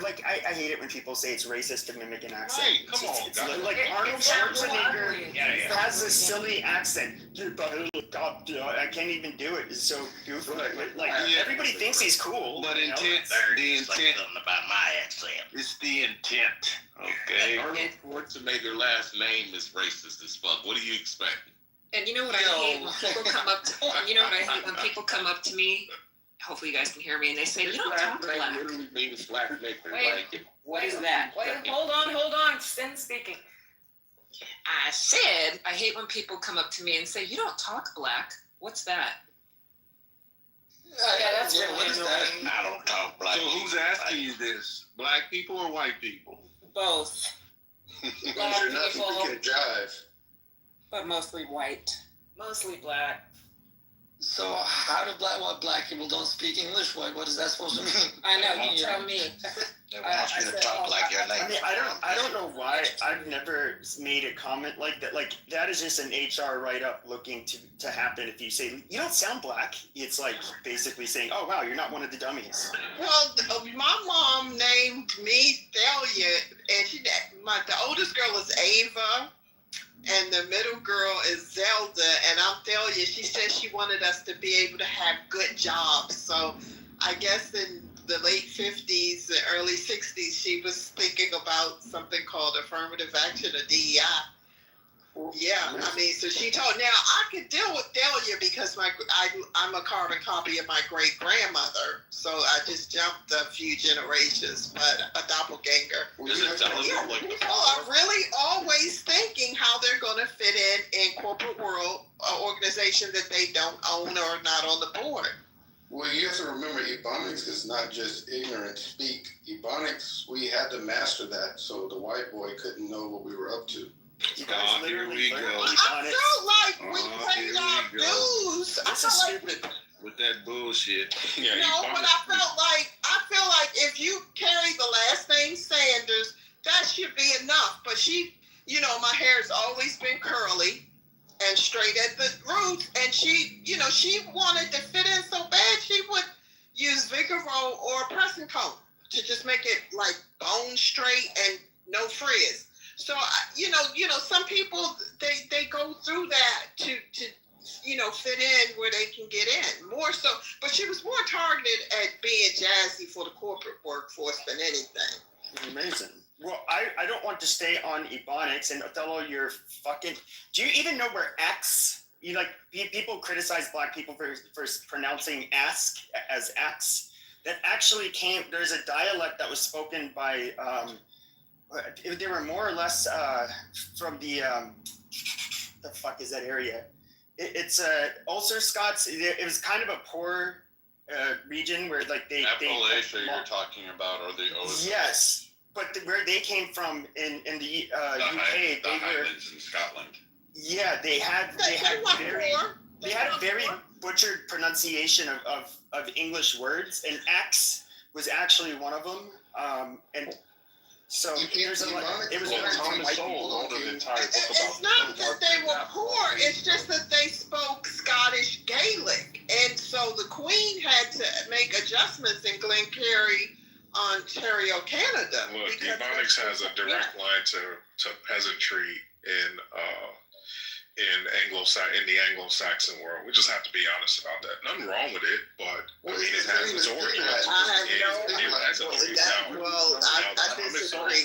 like I hate it when people say it's racist to mimic an accent. Right, come on, It's guys. like It Arnold sounds so Schwarzenegger ugly. Yeah. has a silly accent. I can't even do it. It's so goofy. Like Yeah. everybody thinks he's cool. But you know? intent, There, the say intent, something about my accent. it's the intent, okay? Arnold Schwarzenegger's last name is racist as fuck. What do you expect? And you know what I hate when people come up to you know what I hate when people come up to me, hopefully you guys can hear me, and they say, you don't talk black. Literally means black nigger. Wait. Like, What is that? Wait, hold on. Sin speaking. I said I hate when people come up to me and say, you don't talk black. What's that? Yeah, that's really what is that? annoying. I don't talk black. So who's asking you this? Black people or white people? Both. Black You're not people, speaking jive. But mostly white. mostly black. So how do black people don't speak English? What is that supposed to mean? I know, you tell me. They want you to said, talk like your I mean, language. I don't know why I've never made a comment like that. Like that is just an HR write-up looking to happen. If you say you don't sound black, it's like basically saying, oh wow, you're not one of the dummies. Well, my mom named me Thalia, and the oldest girl is Ava, and the middle girl is Zelda, and I'm Thalia. She said she wanted us to be able to have good jobs. So I guess in the late 50s and early 60s, she was thinking about something called affirmative action or DEI. Yeah, I mean, so she told. Now I could deal with Delia because I'm a carbon copy of my great grandmother, so I just jumped a few generations, but a doppelganger. Does it tell us Yeah, like the people are really always thinking how they're going to fit in corporate world, organization that they don't own or not on the board. Well, you have to remember, Ebonics is not just ignorant speak. Ebonics, we had to master that so the white boy couldn't know what we were up to. You guys Here literally we learn go. I felt like we Here paid our we go. dues. I This is felt like stupid. With that bullshit. Yeah, No, but I feel like if you carry the last name Sanders, that should be enough. But she, my hair's always been curly and straight at the roots, and she wanted to fit in so bad she would use Vigoro or pressing comb to just make it like bone straight and no frizz. So some people they go through that to fit in where they can get in more so, but she was more targeted at being jazzy for the corporate workforce than anything. Amazing. Well, I don't want to stay on Ebonics, and Othello, you're fucking. Do you even know where X? People criticize black people for pronouncing ask as X. That actually there's a dialect that was spoken by. They were more or less from the fuck is that area? It's Ulster Scots. It was kind of a poor region where like they Appalachia you're talking about, or the O's? Yes, but where they came from in the UK, the Highlands in Scotland. Yeah, they had a very butchered pronunciation of English words, and X was actually one of them. And so there's a lot. It was very Thomas Sowell wrote an entire book about It's not that they were poor, it's just that they spoke Scottish Gaelic. And so the Queen had to make adjustments in Glencarry, Ontario, Canada. Look, Ebonics has a direct line to peasantry in the Anglo-Saxon world. We just have to be honest about that. Nothing wrong with it, but it has its origins.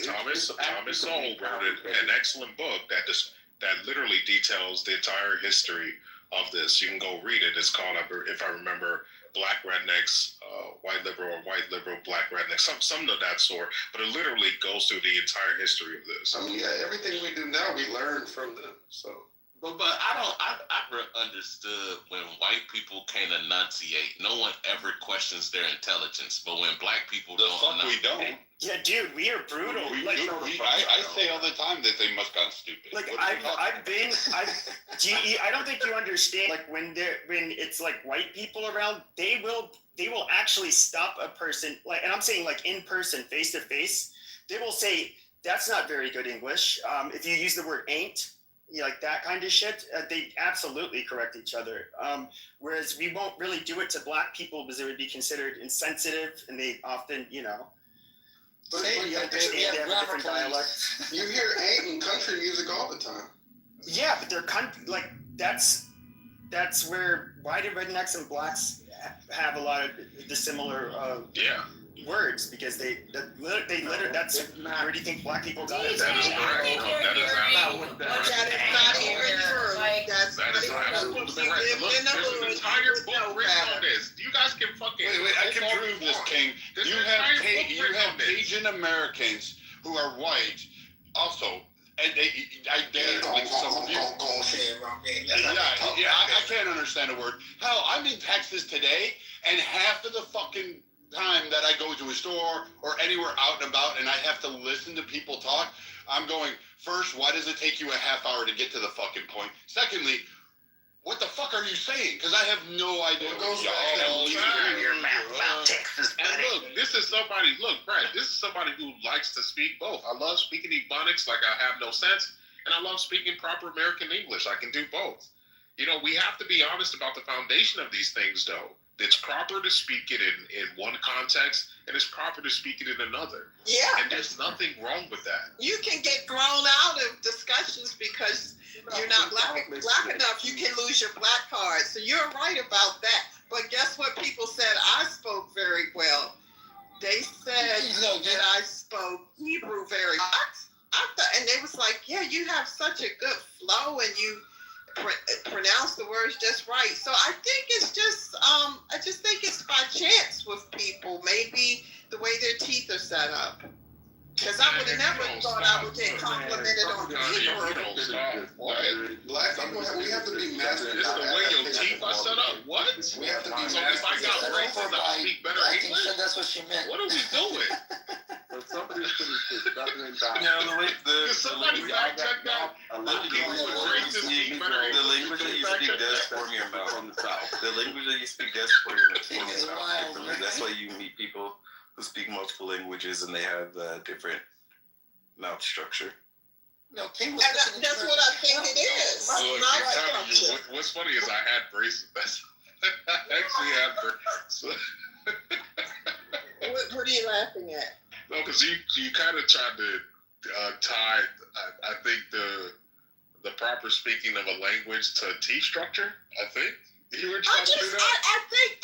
Thomas Sowell wrote an excellent book that literally details the entire history of this. You can go read it. It's called, if I remember, Black Rednecks, White Liberal, or White Liberal, Black Rednecks, something of that sort. But it literally goes through the entire history of this. I mean, yeah, everything we do now, we learn from them. So. But I understood when white people can't enunciate, no one ever questions their intelligence. But when black people we don't. Yeah, dude, we are brutal. I say all the time that they must have gone stupid. Like I don't think you understand. Like when it's like white people around, they will actually stop a person. Like, and I'm saying like in person, face to face, they will say that's not very good English. If you use the word ain't. Like that kind of shit, they absolutely correct each other. Whereas we won't really do it to black people because it would be considered insensitive, and they often, But you understand they have a different dialect. You hear ain't in country music all the time. Yeah, but they're like that's where white rednecks and blacks have a lot of the similar words because they literally that's where do you think black people got it? That is not even true. That's There's an entire book written on this. You guys can fucking. Wait, I can prove this, King. You have Cajun Americans who are white. Also, and I can't understand a word. Hell, I'm in Texas today, and half of the fucking time that I go to a store or anywhere out and about, and I have to listen to people talk, I'm going, first, why does it take you a half hour to get to the fucking point? Secondly, what the fuck are you saying? Because I have no idea. And look, this is somebody. Look, Brad. This is somebody who likes to speak both. I love speaking Ebonics like I have no sense, and I love speaking proper American English. I can do both. You know, we have to be honest about the foundation of these things, though. It's proper to speak it in one context, and it's proper to speak it in another. Yeah. And there's nothing wrong with that. You can get thrown out of discussions because you're not black enough. You can lose your black card. So you're right about that. But guess what? People said I spoke very well. They said that I spoke Hebrew very well. And they was like, yeah, you have such a good flow and you pronounce the words just right. So I think it's just, I just think it's by chance with people. Maybe the way their teeth are set up. Because I would have never thought I would get complimented on Hebrew. Black people, we have to be masters. This is the way your teeth are set up. What? We have to be So if I got braces, I speak better English. That's what she meant. What are we doing? Somebody's southern Did somebody fact check that? People with braces speak better English. The language that you speak does form your mouth from the south. The language that you speak does form your mouth differently. That's why you meet people who speak multiple languages and they have different mouth structure. No, and that's what I think it is. What's funny is I had braces. I actually had braces. What are you laughing at? No, because you kind of tried to tie, I think, the proper speaking of a language to a teeth structure. I think you were trying to do that.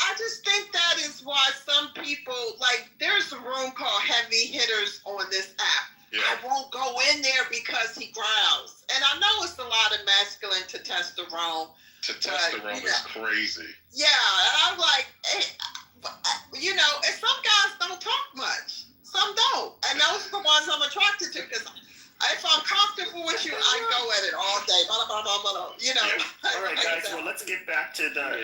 I just think that is why some people, like, there's a room called Heavy Hitters on this app. Yeah. I won't go in there because he growls. And I know it's a lot of masculine testosterone. Testosterone is crazy. Yeah, and I'm like, hey, you know, and some guys don't talk much. Some don't. And those are the ones I'm attracted to because if I'm comfortable with you, I go at it all day. You know. Yeah. All right, guys. Well, let's get back to the.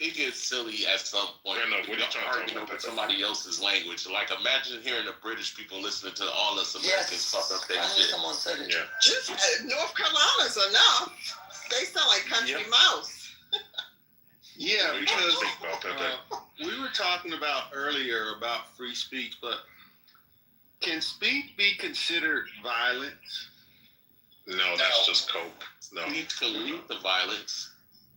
It gets silly at some point. We're arguing over somebody else's language. Like, imagine hearing the British people listening to all us Americans fuck up their shit. Someone said it. Yeah. Just North Carolina's enough. They sound like country mouse. Yeah, because we were talking about earlier about free speech, but can speech be considered violence? No, that's just cope. No. It can lead to violence.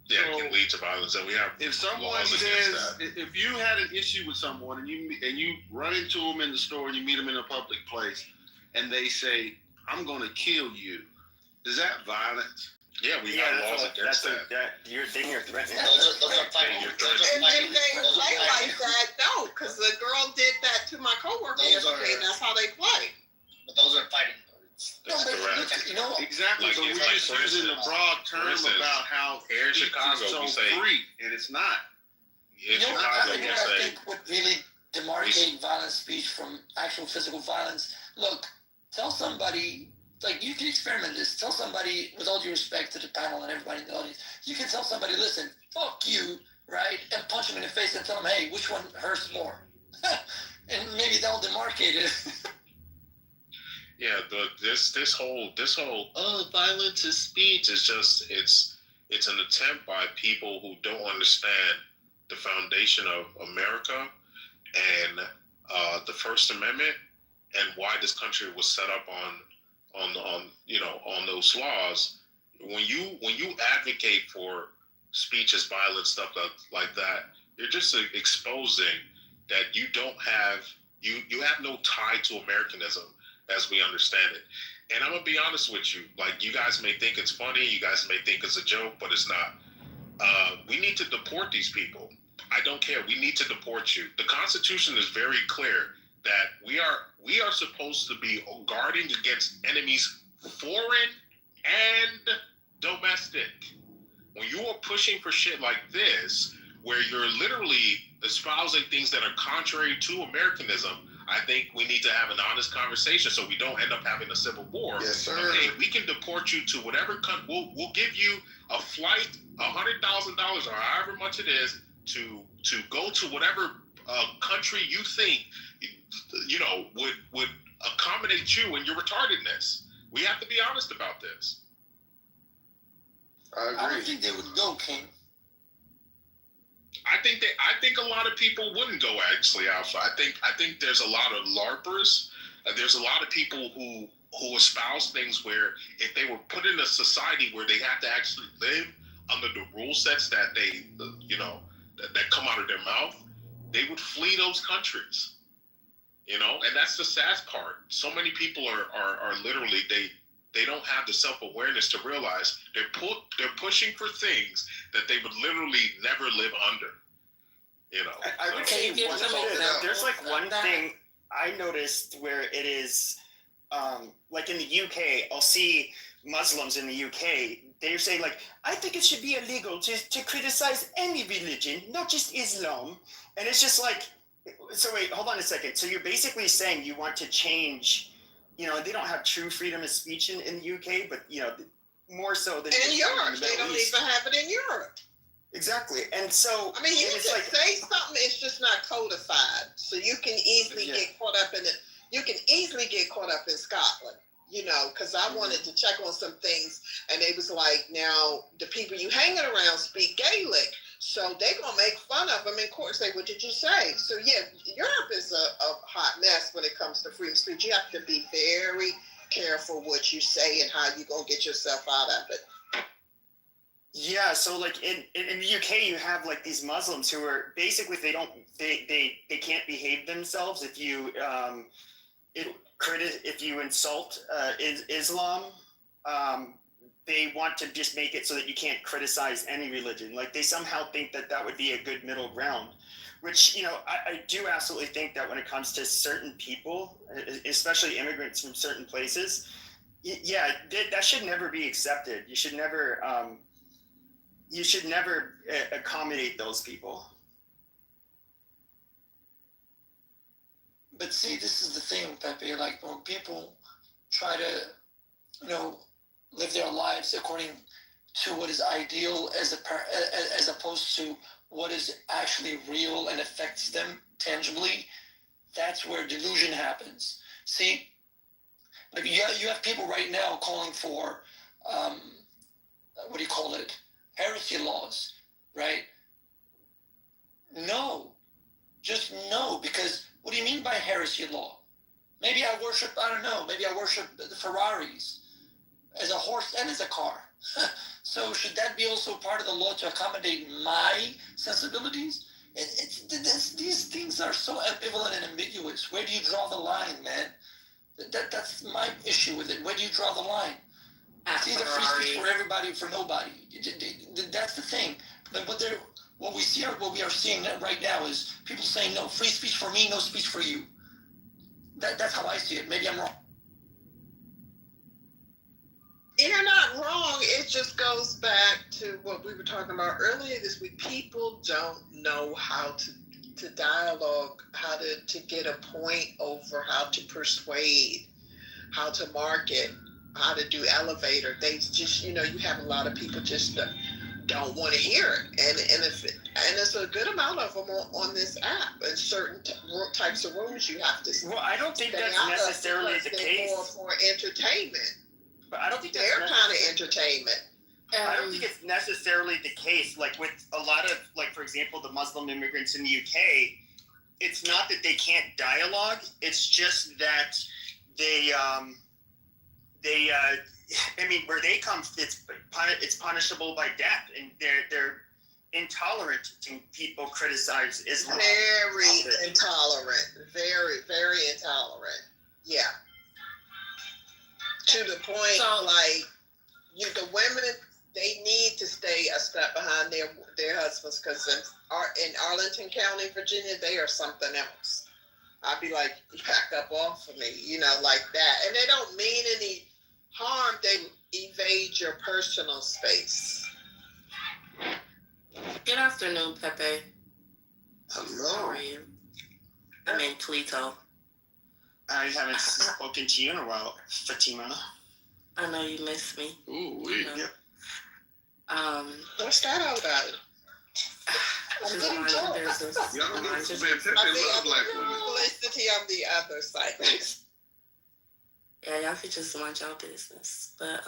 Yeah, it can lead to violence, and we have. If someone says, if you had an issue with someone and you run into them in the store and you meet them in a public place, and they say, "I'm going to kill you," is that violence? Yeah, we have laws against that. You're threatening. Those are fighting. And if they play like that, no, because the girl did that to my coworker yesterday, and that's how they play. But those are fighting words. That's correct. You know, exactly. Like, but we're just using the broad term about how here in Chicago so we say free, and it's not. In Chicago we I say. think what really demarcate violent speech from actual physical violence. Look, tell somebody. Like, you can experiment this. Tell somebody, with all due respect to the panel and everybody in the audience, you can tell somebody, listen, fuck you, right? And punch them in the face and tell them, hey, which one hurts more? And maybe they'll demarcate it. Yeah, this whole violence is speech is just it's an attempt by people who don't understand the foundation of America and the First Amendment and why this country was set up on those laws. When you advocate for speech as violent, stuff like that, you're just exposing that you don't have you have no tie to Americanism as we understand it. And I'm gonna be honest with you, like, you guys may think it's funny, you guys may think it's a joke, but it's not. We need to deport these people. I don't care. We need to deport you. The Constitution is very clear that we are supposed to be guarding against enemies, foreign and domestic. When you are pushing for shit like this, where you're literally espousing things that are contrary to Americanism, I think we need to have an honest conversation so we don't end up having a civil war. Yes, sir. Hey, we can deport you to whatever country. We'll give you a flight, $100,000 or however much it is to go to whatever country you think would accommodate you and your retardedness. We have to be honest about this. I I don't agree. think they would go, King. I think a lot of people wouldn't go actually, Alpha. I think there's a lot of LARPers. There's a lot of people who espouse things where if they were put in a society where they have to actually live under the rule sets that they that come out of their mouth, they would flee those countries. And that's the sad part. So many people are literally they don't have the self-awareness to realize they're pushing for things that they would literally never live under. I would say there's like one thing I noticed where it is, like in the UK, I'll see Muslims in the UK, they're saying like, I think it should be illegal to criticize any religion, not just Islam. And it's just like, so wait, hold on a second. So you're basically saying you want to change, they don't have true freedom of speech in the UK, but more so than in Europe. They don't even have it in Europe. Exactly. And so I mean, you can say something, it's just not codified. So you can easily get caught up in it. You can easily get caught up in Scotland, because I wanted to check on some things, and they was like, now the people you hanging around speak Gaelic, so they gonna make fun of them in court. Say, what did you say? So yeah, Europe is a hot mess when it comes to freedom of speech. You have to be very careful what you say and how you gonna get yourself out of it. Yeah, so like in the UK, you have like these Muslims who are basically they can't behave themselves if you if you insult Islam. They want to just make it so that you can't criticize any religion. Like they somehow think that would be a good middle ground, which I do absolutely think that when it comes to certain people, especially immigrants from certain places, that should never be accepted. You should never accommodate those people. But see, this is the thing, Pepe. Like when people try to, live their lives according to what is ideal, as opposed to what is actually real and affects them tangibly, that's where delusion happens. See, like you have people right now calling for, heresy laws, right? No, just no, because what do you mean by heresy law? Maybe I worship the Ferraris as a horse and as a car. So should that be also part of the law to accommodate my sensibilities? These things are so ambivalent and ambiguous. Where do you draw the line, man? That's my issue with it. Where do you draw the line? It's either free speech for everybody, for nobody. That's the thing. But what we are seeing right now is people saying, no, free speech for me, no speech for you. That's how I see it. Maybe I'm wrong. You're not wrong. It just goes back to what we were talking about earlier this week. People don't know how to dialogue, how to get a point over, how to persuade, how to market, how to do elevator. They just, you have a lot of people just don't want to hear it. And it's a good amount of them on this app. In certain types of rooms you have to Well, I don't think that's necessarily the case. More for entertainment. But I don't think they're kind of entertainment. I don't think it's necessarily the case. Like with a lot of, like, for example, the Muslim immigrants in the UK, it's not that they can't dialogue. It's just that they where they come, it's punishable by death, and they're intolerant to people criticize Islam. Very intolerant. Very, very intolerant. Yeah. To the point, the women, they need to stay a step behind their husbands, because in Arlington County, Virginia, they are something else. I'd be like, back up off of me, like that. And they don't mean any harm. They evade your personal space. Good afternoon, Pepe. Hello. How are you? I'm in Toledo. I haven't spoken to you in a while, Fatima. I know you miss me. Ooh, Yep. What's that all about? Just mind your business. y'all don't Mind know your man, business. Pepe love black women. Publicity on the other side. Yeah, y'all could just mind your business. But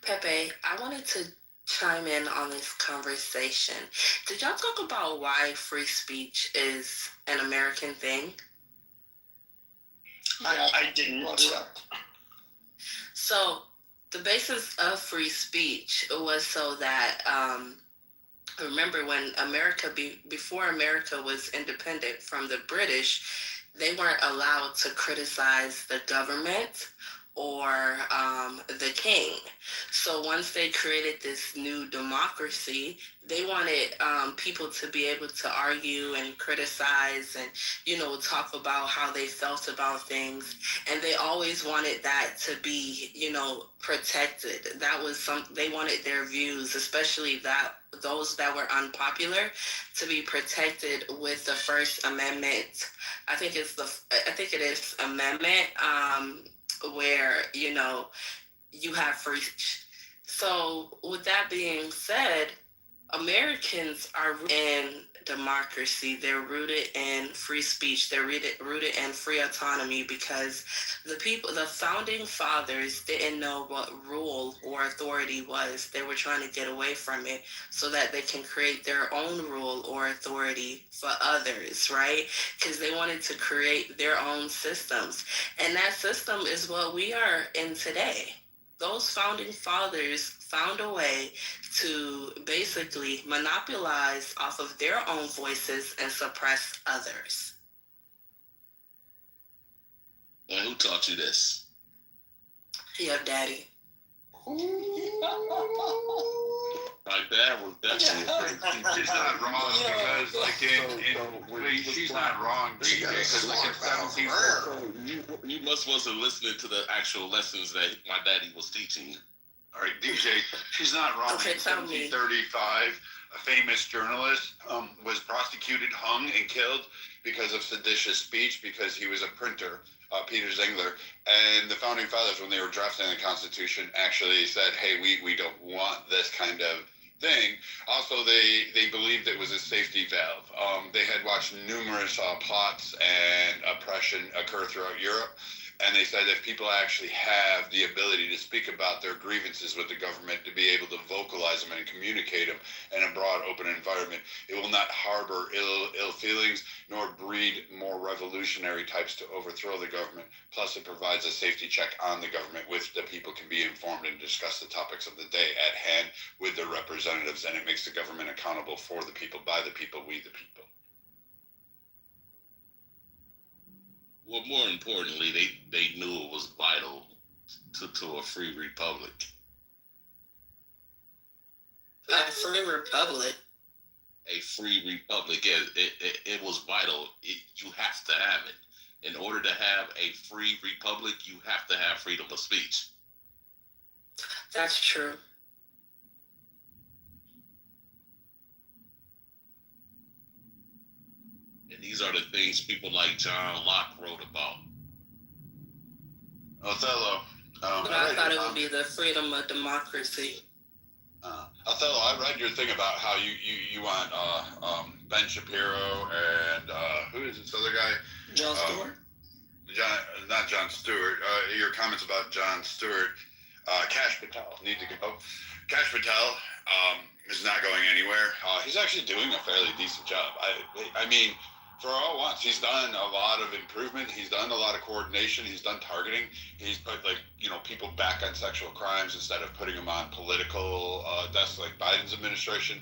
Pepe, I wanted to chime in on this conversation. Did y'all talk about why free speech is an American thing? I didn't. So the basis of free speech was so that remember when America before America was independent from the British, they weren't allowed to criticize the government or the king. So once they created this new democracy, they wanted people to be able to argue and criticize and, talk about how they felt about things. And they always wanted that to be, protected. That was they wanted their views, especially those that were unpopular, to be protected with the First Amendment. I think it is amendment, where you have free speech. So with that being said, Americans are in democracy. They're rooted in free speech. They're rooted in free autonomy because the founding fathers didn't know what rule or authority was. They were trying to get away from it so that they can create their own rule or authority for others, right? Because they wanted to create their own systems. And that system is what we are in today. Those founding fathers found a way to basically monopolize off of their own voices and suppress others. And who taught you this? Your daddy. My dad was definitely. She's not wrong because, like, she's not wrong because, like, in 17. You must wasn't listening to the actual lessons that my daddy was teaching you. All right, DJ, she's not wrong. Okay, In tell me. 1735, a famous journalist was prosecuted, hung, and killed because of seditious speech because he was a printer, Peter Zengler. And the founding fathers, when they were drafting the Constitution, actually said, hey, we don't want this kind of thing. Also, they believed it was a safety valve. They had watched numerous plots and oppression occur throughout Europe. And they said if people actually have the ability to speak about their grievances with the government, to be able to vocalize them and communicate them in a broad, open environment, it will not harbor ill feelings nor breed more revolutionary types to overthrow the government. Plus, it provides a safety check on the government, which the people can be informed and discuss the topics of the day at hand with their representatives. And it makes the government accountable for the people, by the people, we the people. Well, more importantly, they knew it was vital to a free republic. A free republic? A free republic. It was vital. You have to have it. In order to have a free republic, you have to have freedom of speech. That's true. And these are the things people like John Locke wrote about. Othello. But I thought it would be the freedom of democracy. Othello, I read your thing about how you want Ben Shapiro and who is this other guy? Jon Stewart? Not Jon Stewart. Your comments about Jon Stewart. Kash Patel need to go. Kash Patel is not going anywhere. He's actually doing a fairly decent job. I mean, for all once, he's done a lot of improvement. He's done a lot of coordination. He's done targeting. He's put people back on sexual crimes instead of putting them on political desks like Biden's administration.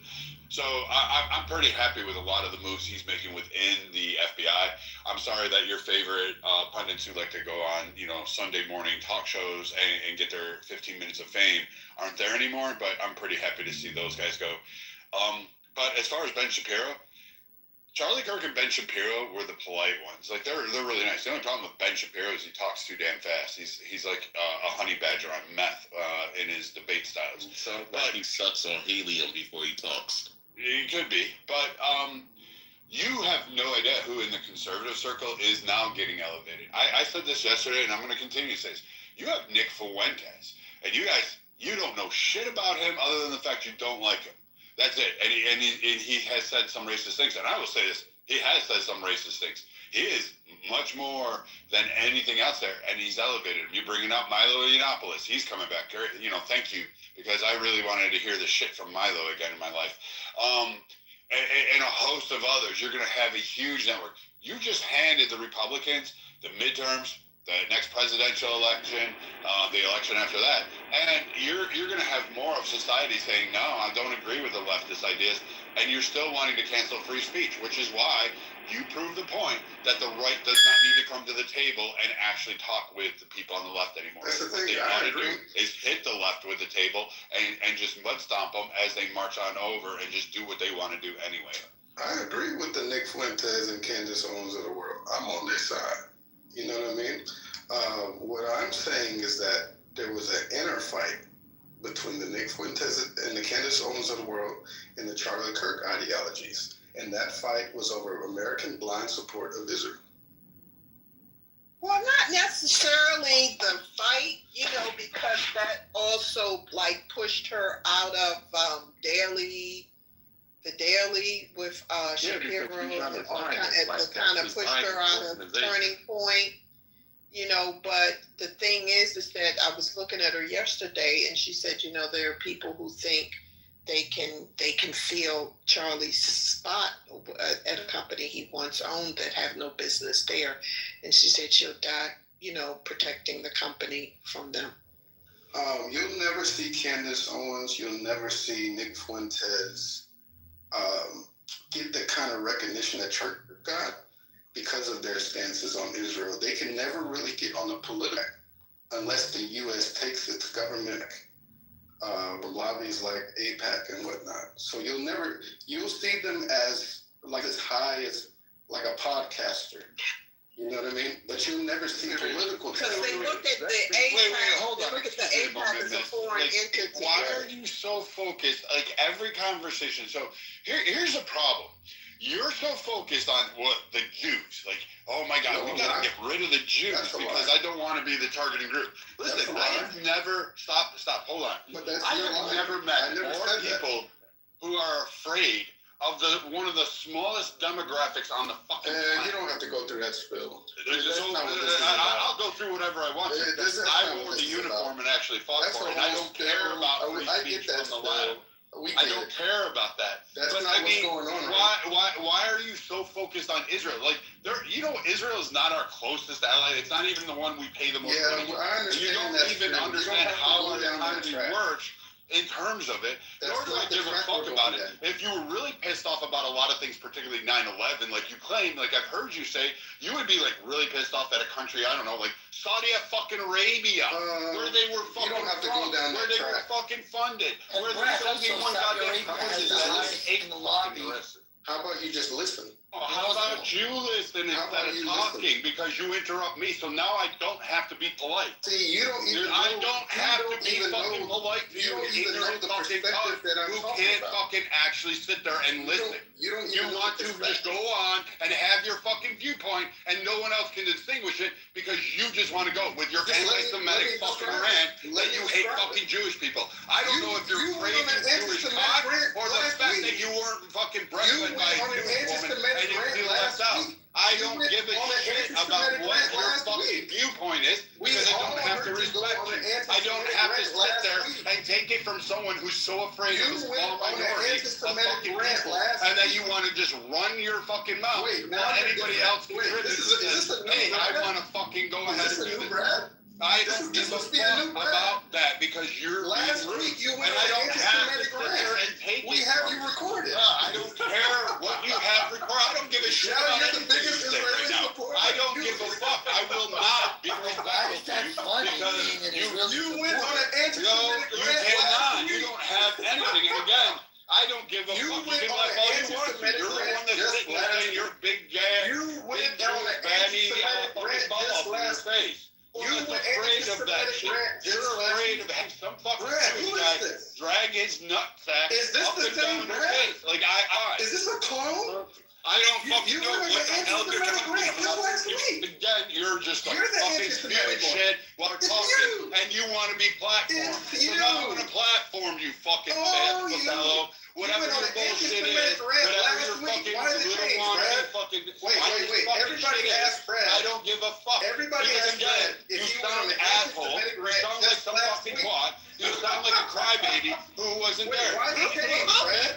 So I'm pretty happy with a lot of the moves he's making within the FBI. I'm sorry that your favorite pundits who like to go on, Sunday morning talk shows and get their 15 minutes of fame aren't there anymore, but I'm pretty happy to see those guys go. But as far as Ben Shapiro, Charlie Kirk and Ben Shapiro were the polite ones. Like they're really nice. The only problem with Ben Shapiro is he talks too damn fast. He's like a honey badger on meth in his debate styles. Sounds like he sucks on helium before he talks. He could be, but You have no idea who in the conservative circle is now getting elevated. I said this yesterday, and I'm going to continue to say this. You have Nick Fuentes, and you guys, you don't know shit about him other than the fact you don't like him. That's it. And he has said some racist things, and I will say this: he has said some racist things. He is much more than anything else there, and he's elevated him. You're bringing up Milo Yiannopoulos. He's coming back. You know, thank you, because I really wanted to hear the shit from Milo again in my life. And a host of others. You're going to have a huge network. You just handed the Republicans the midterms, the next presidential election, the election after that, and you're going to have more of society saying, no, I don't agree with the leftist ideas, and you're still wanting to cancel free speech, which is why you prove the point that the right does not need to come to the table and actually talk with the people on the left anymore. That's the What thing, they I want to do agree. is hit the left with the table and just mud stomp them as they march on over and just do what they want to do anyway. I agree with the Nick Fuentes and Candace Owens of the world. I'm on their side. You know what I mean? What I'm saying is that there was an inner fight between the Nick Fuentes and the Candace Owens of the world and the Charlie Kirk ideologies. And that fight was over American blind support of Israel. Well, not necessarily the fight, you know, because that also like pushed her out of the Daily with Shapiro, and it kind of pushed her out of Turning Point, you know. But the thing is that I was looking at her yesterday, and she said, you know, there are people who think they can fill Charlie's spot at a company he once owned that have no business there, and she said she'll die, you know, protecting the company from them. You'll never see Candace Owens. You'll never see Nick Fuentes get the kind of recognition that Church got because of their stances on Israel. They can never really get on the political unless the U.S. takes its government lobbies like AIPAC and whatnot. So you'll see them as like as high as like a podcaster. You know what I mean? But you'll never see political. Because they look at the AIPAC, they look at the AIPAC as a foreign entity. Why are you so focused? Like every conversation. So here's the problem. You're so focused on what the Jews, like, oh my God, we gotta get rid of the Jews because I don't want to be the targeting group. Listen, I have never stop, hold on. I have never met more people who are afraid of one of the smallest demographics on the fucking planet. You don't have to go through that spill. I'll go through whatever I want to. I wore the uniform and actually fought for it. And I don't care about free speech from the left. I don't care about that. That's but not what's going on. Why are you so focused on Israel? Like, Israel is not our closest ally. It's not even the one we pay the most money to. I understand. You don't even understand how the economy works in terms of it. Nor do I give a fuck about it. If you were really pissed off about a lot of things, particularly 9/11, like you claim, like I've heard you say, you would be like really pissed off at a country, I don't know, like Saudi fucking Arabia, where they were fucking you don't have to go down where that they track. were fucking funded, And where Brad, there's only also one Saudi goddamn Arabia has president the that highest is in the lobby. How about you just listen? How about you listen How instead about of you talking because you interrupt me? So now I don't have to be polite. See, you don't even I don't have to be fucking polite to you don't even know ignorant the fucking perspective cunt that I'm who talking can't about. fucking actually sit there and listen. You don't You even know want the to just perspective. go on and have your fucking viewpoint and no one else can distinguish it because you just want to go with your Just let me anti-Semitic fucking describe rant it. that Let me you hate describe fucking Jewish people. I don't know if you're you craving went on an Jewish anti-Semitic cock rant or the last fact week. that you weren't fucking You breastfed went by a on an Jewish woman anti-Semitic and you rant feel last left out. week. I You don't went give a on an shit about anti-Semitic what rant your last fucking week. viewpoint is We because I all don't have to heard you go respect on an you. I don't anti-Semitic have to rant sit last there week. and take it from someone who's so afraid of You a went small on an minority of anti-Semitic fucking rant people, last and then week. you want to just run your fucking mouth. Wait, while now anybody else contributes. is this a new Hey, I Brad? want to fucking go Is ahead this and a do new this. Brad? I This don't is give a supposed to be a new fuck Brad. about that because you're Last being rude. week you And went I on an don't have to anti-Semitic sit there rant. and take We it have from you recorded. I don't care what you have recorded. I don't give a shit Now about you're the anything biggest you say right Israeli now. supporter. I don't give a fuck. I will not be Why respectful is to that you funny? because Being an you Israeli You went on an anti-Semitic no, rant you last cannot. You week. don't have anything. And again, I don't give a You fuck. You went can on laugh an all you want to. anti-Semitic You're the rant one that's just sitting there last saying your big You big went Jewish on an baddie anti-Semitic fucking rant ball just up in your last face. You You're went afraid of that anti-Semitic shit. rant just You're last afraid week. of having some fucking Brad, Jewish who is guy this? drag his nutsack Is this up the and same down your Brad? face. Like Is this a clone? I don't fucking know what the hell you're talking about. Again, you're just like fucking spewing shit while talking, and you want to be platformed. So now I'm gonna platform you, fucking fat fellow. Whatever your bullshit is, whatever your fucking little wannabe fucking. Wait. Everybody asked Brad. I don't give a fuck. Everybody asked Brad you sound an asshole. You sound like some fucking twat. You sound like a crybaby who wasn't there. Why did you change, Brad?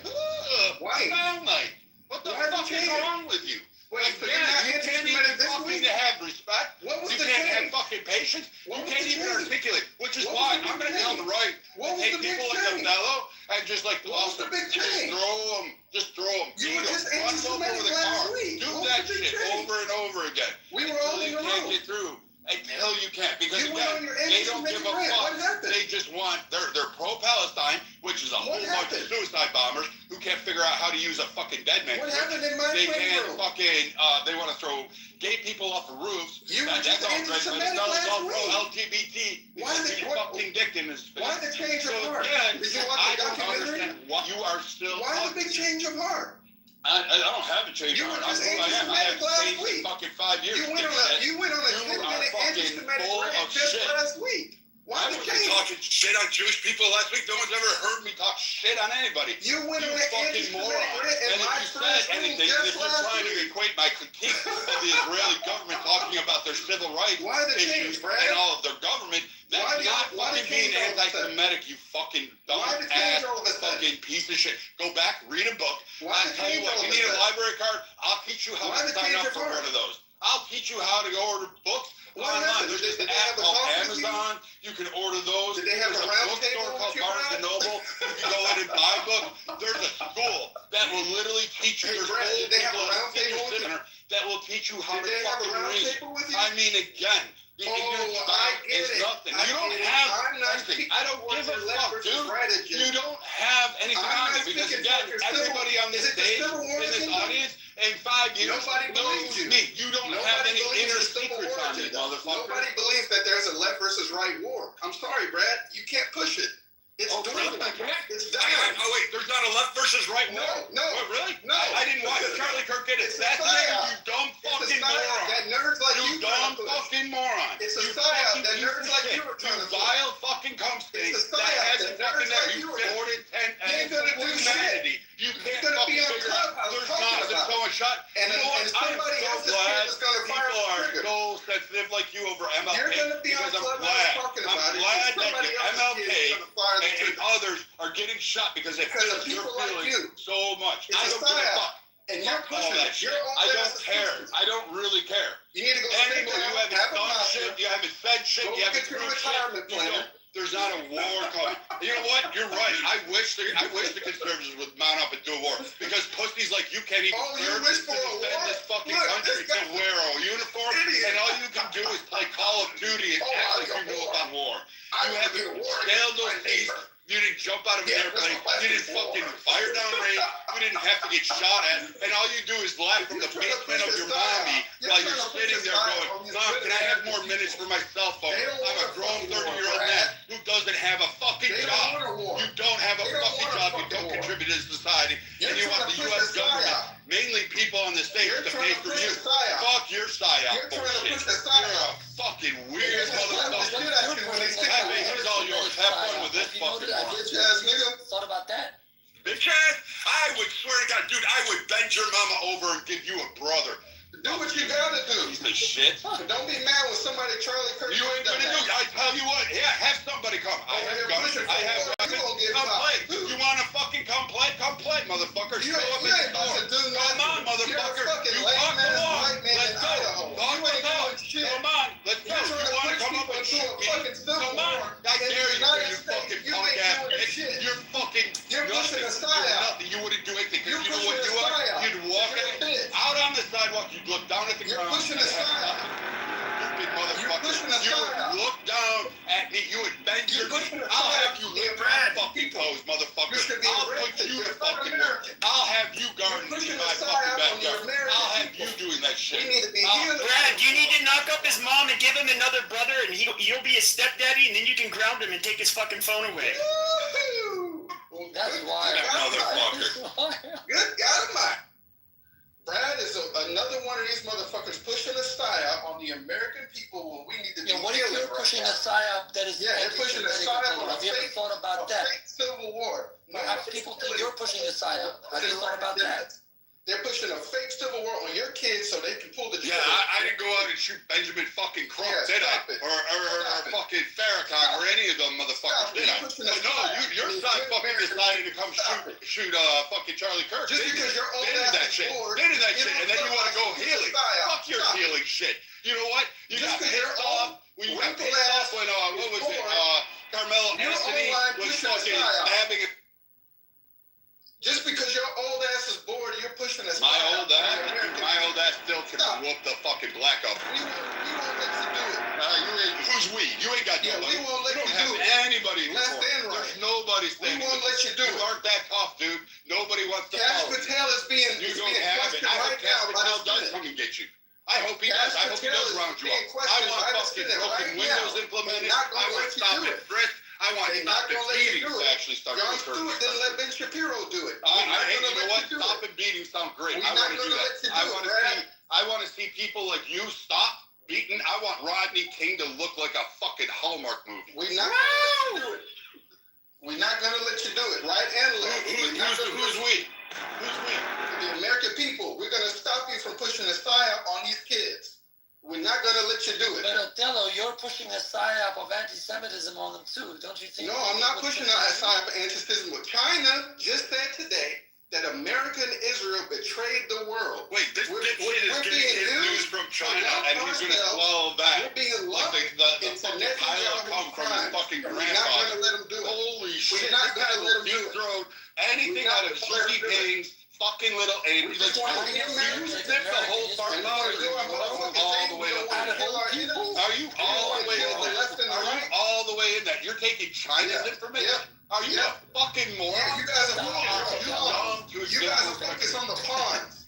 Why? Sound like? What the fuck is wrong with you? Wait, so you can't even fucking have respect. You can't have fucking patience. You can't even articulate. Which is why I'm gonna tell the right. Take people like Othello and just like toss them. Just throw them. You were just anti-Semitic last week. Do that shit over and over again. We were all in the room. You can't get through. Until you can't, because again, they don't give a fuck. They just want they're pro-Palestine, which is a whole bunch of suicide bombers who can't figure out how to use a fucking dead man. What happened in my They playroom? can't fucking they want to throw gay people off the roofs. You were just anti-Semitic last week. LGBT. Why the fucking dick in his face? Why the change of heart? Again, Did you watch I the don't documentary? understand what you are still. Why the big change of heart? I don't have a change of heart. You were just I have anti-Semitic last changed week. in fucking 5 years. You went on a 10-minute anti-Semitic rant just last week. Why I the wasn't change? talking shit on Jewish people last week. No one's ever heard me talk shit on anybody. You went on an fucking anti-Semitic moron. rant And in if my you said first room anything, just if you're last trying to week. equate my critique of the Israeli government talking about their civil rights Why the issues change, Brad? and all of their government, that's not fucking being anti-Semitic, you fucking dumb ass fucking piece of shit. Go back, read a book. I'll tell you what, you need a library card, I'll teach you how to sign up for one of those. I'll teach you how to go order books online. There's this app called Amazon. You can order those. Did they have There's a round bookstore table called with you, Barnes Brad? and Noble. You can go in and buy books. There's a school that will literally teach you. Hey, There's Brad, old did they have people a at round the senior table with you? center that will teach you how Did to they have a fucking round read. table with you? I mean, again, the ignorant style is nothing. You don't have anything. I don't give a fuck, dude. You don't have anything on me because, again, everybody on this stage, in this audience, in 5 years, Nobody believes you. me. You don't have any inner secrets on me, Nobody motherfucker. believes that there's a left versus right war. I'm sorry, Brad. You can't push it. It's Really? It's done. Oh wait, there's not a left versus right war? No. What, really? No. I didn't watch Charlie Kirk get assassinated. You dumb fucking moron. That nerds like you dumb trying to push. fucking moron. It's a You psyop fucking that piece nerds of like shit. you were trying to push. vile fucking company It's a that psyop hasn't that fucking nerds like there. You you were supported humanity. You can't gonna fucking be on figure it out. Clubhouse There's talking not. There's about so much shot. And You know what? somebody I'm so else's glad kid is gonna fire people the are trigger. so sensitive like you over MLK. You're gonna be on because I'm Clubhouse glad. talking I'm about it. glad that Somebody the else's MLK kid is gonna fire the and trigger. others are getting shot because they Because feel of your people like feelings you. so much. It's I a don't give a psyop. fuck. And you're Fuck all pushing that it. shit. You're I open don't as a care. system. I don't really care. You need to go sit Anymore, down, you haven't have a done mouth. shit, you haven't said shit, Go you haven't get your proved retirement shit. plan. There's not a war coming. You know what? You're right. I wish the conservatives would mount up and do a war because pussies like you can't even you wish for a defend war? this fucking Look, country this guy- to wear a uniform, and all you can do is play Call of Duty and act like you know about war. You haven't scaled those seas. You didn't jump out of an airplane. You didn't fucking fire down range. You didn't have to get shot at. And all you do is laugh from the basement of your mommy while you're sitting there going, Mom, can I have more minutes for my cell phone? I'm a grown 30-year-old man who doesn't have a fucking job. You don't have a fucking job. You don't contribute to society. And you want the U.S. government, mainly people on the state, to pay for you. Fuck your psyop bullshit. You're a fucking weird motherfucker. It's all yours. Have fun with this fucking one. Bitch ass nigga. Thought about that? Bitch ass, I would swear to God, dude, I would bend your mama over and give you a brother. Do what you gotta do. Piece of shit. Don't be mad when somebody Charlie Kirk. You ain't gonna do it. I tell you what, yeah, have somebody come. I have guns. I have weapons. Come play. You wanna fucking come play? Come play, motherfucker. Show up at the door. Come on, motherfucker. You talk along. Let's go. Talk the talk. Come on. Let's go. You wanna come up and shoot me? Come on. I dare you, you fucking punk ass bitch. You're fucking nothing. You're nothing. You wouldn't do anything. Because you know what you are? You'd walk out on the sidewalk. You'd look down at the ground. Pushing the side. Stupid motherfucker. You would look down at me. You would bend your knee. I'll have you lick my fucking toes, motherfucker. I'll put you to fucking work. I'll have you gardening in my fucking backyard. I'll have you doing that shit. Brad, you need to knock up his mom and give him another brother, and you'll be his stepdaddy, and then you can ground him and take his fucking phone away. That's wild. Motherfucker. Good God, Brad is another one of these motherfuckers pushing a psyop on the American people when we need to be Yeah, what if you're pushing a psyop that is they're pushing a psyop on a Have you ever fake, thought about that? fake civil war. Perhaps people think you're pushing a psyop. Have you thought about that? They're pushing a fake civil war on your kids so they can pull the Yeah, I didn't go out and shoot Benjamin fucking Crump, did I? Or fucking Farrakhan or any of them motherfuckers, did I? No, your side fucking decided to come shoot fucking Charlie Kirk. Just because you're old They did that shit. They did that shit, and then you want to go healing. Fuck your healing shit. You know what? You got pissed off when you got pissed off when what was it? Carmelo Anthony was fucking stabbing. Just because your old ass is bored, you're pushing us. My old ass still can whoop the fucking black up. We won't let you do it. Who's we? You ain't got nobody. We won't let you do it. Anybody Left and right. There's nobody standing. We won't let you do it. You aren't that tough, dude. Nobody wants to Cash follow you. Patel is being You don't have it. I hope Cash Patel does come and get you. I hope he does. I hope he does round you up. I want fucking broken windows implemented. I want stop and frisk. I want stop and beatings to actually start. John Stewart didn't let Ben Shapiro do it. You know what? Stop and beatings sound great. I want to do that. I want to see people like you stop beating. I want Rodney King to look like a fucking Hallmark movie. We're not going to do it. We're not going to let you do it, right and left. Who's we? Who's we? The American people. We're going to stop you from pushing a psyop on these kids. We're not going to let you do it. But Othello, you're pushing a psyop of anti-Semitism on them too, don't you think? No, I'm not pushing a psyop of anti-Semitism. China just said today that America and Israel betrayed the world. Wait, this dipshit is getting his news from China and he's going to swallow that. We're being like the fucking pile of cum from his fucking grandfather. We're not going to let him do it. Holy shit. We're not going to let him do it. Anything out of Xi Jinping's fucking little aid. You sniff the whole part all the way up. Are you all the way in there? Are you all the way in that? You're taking China's information? Are you a fucking moron? Yeah, you guys are focused on the pawns.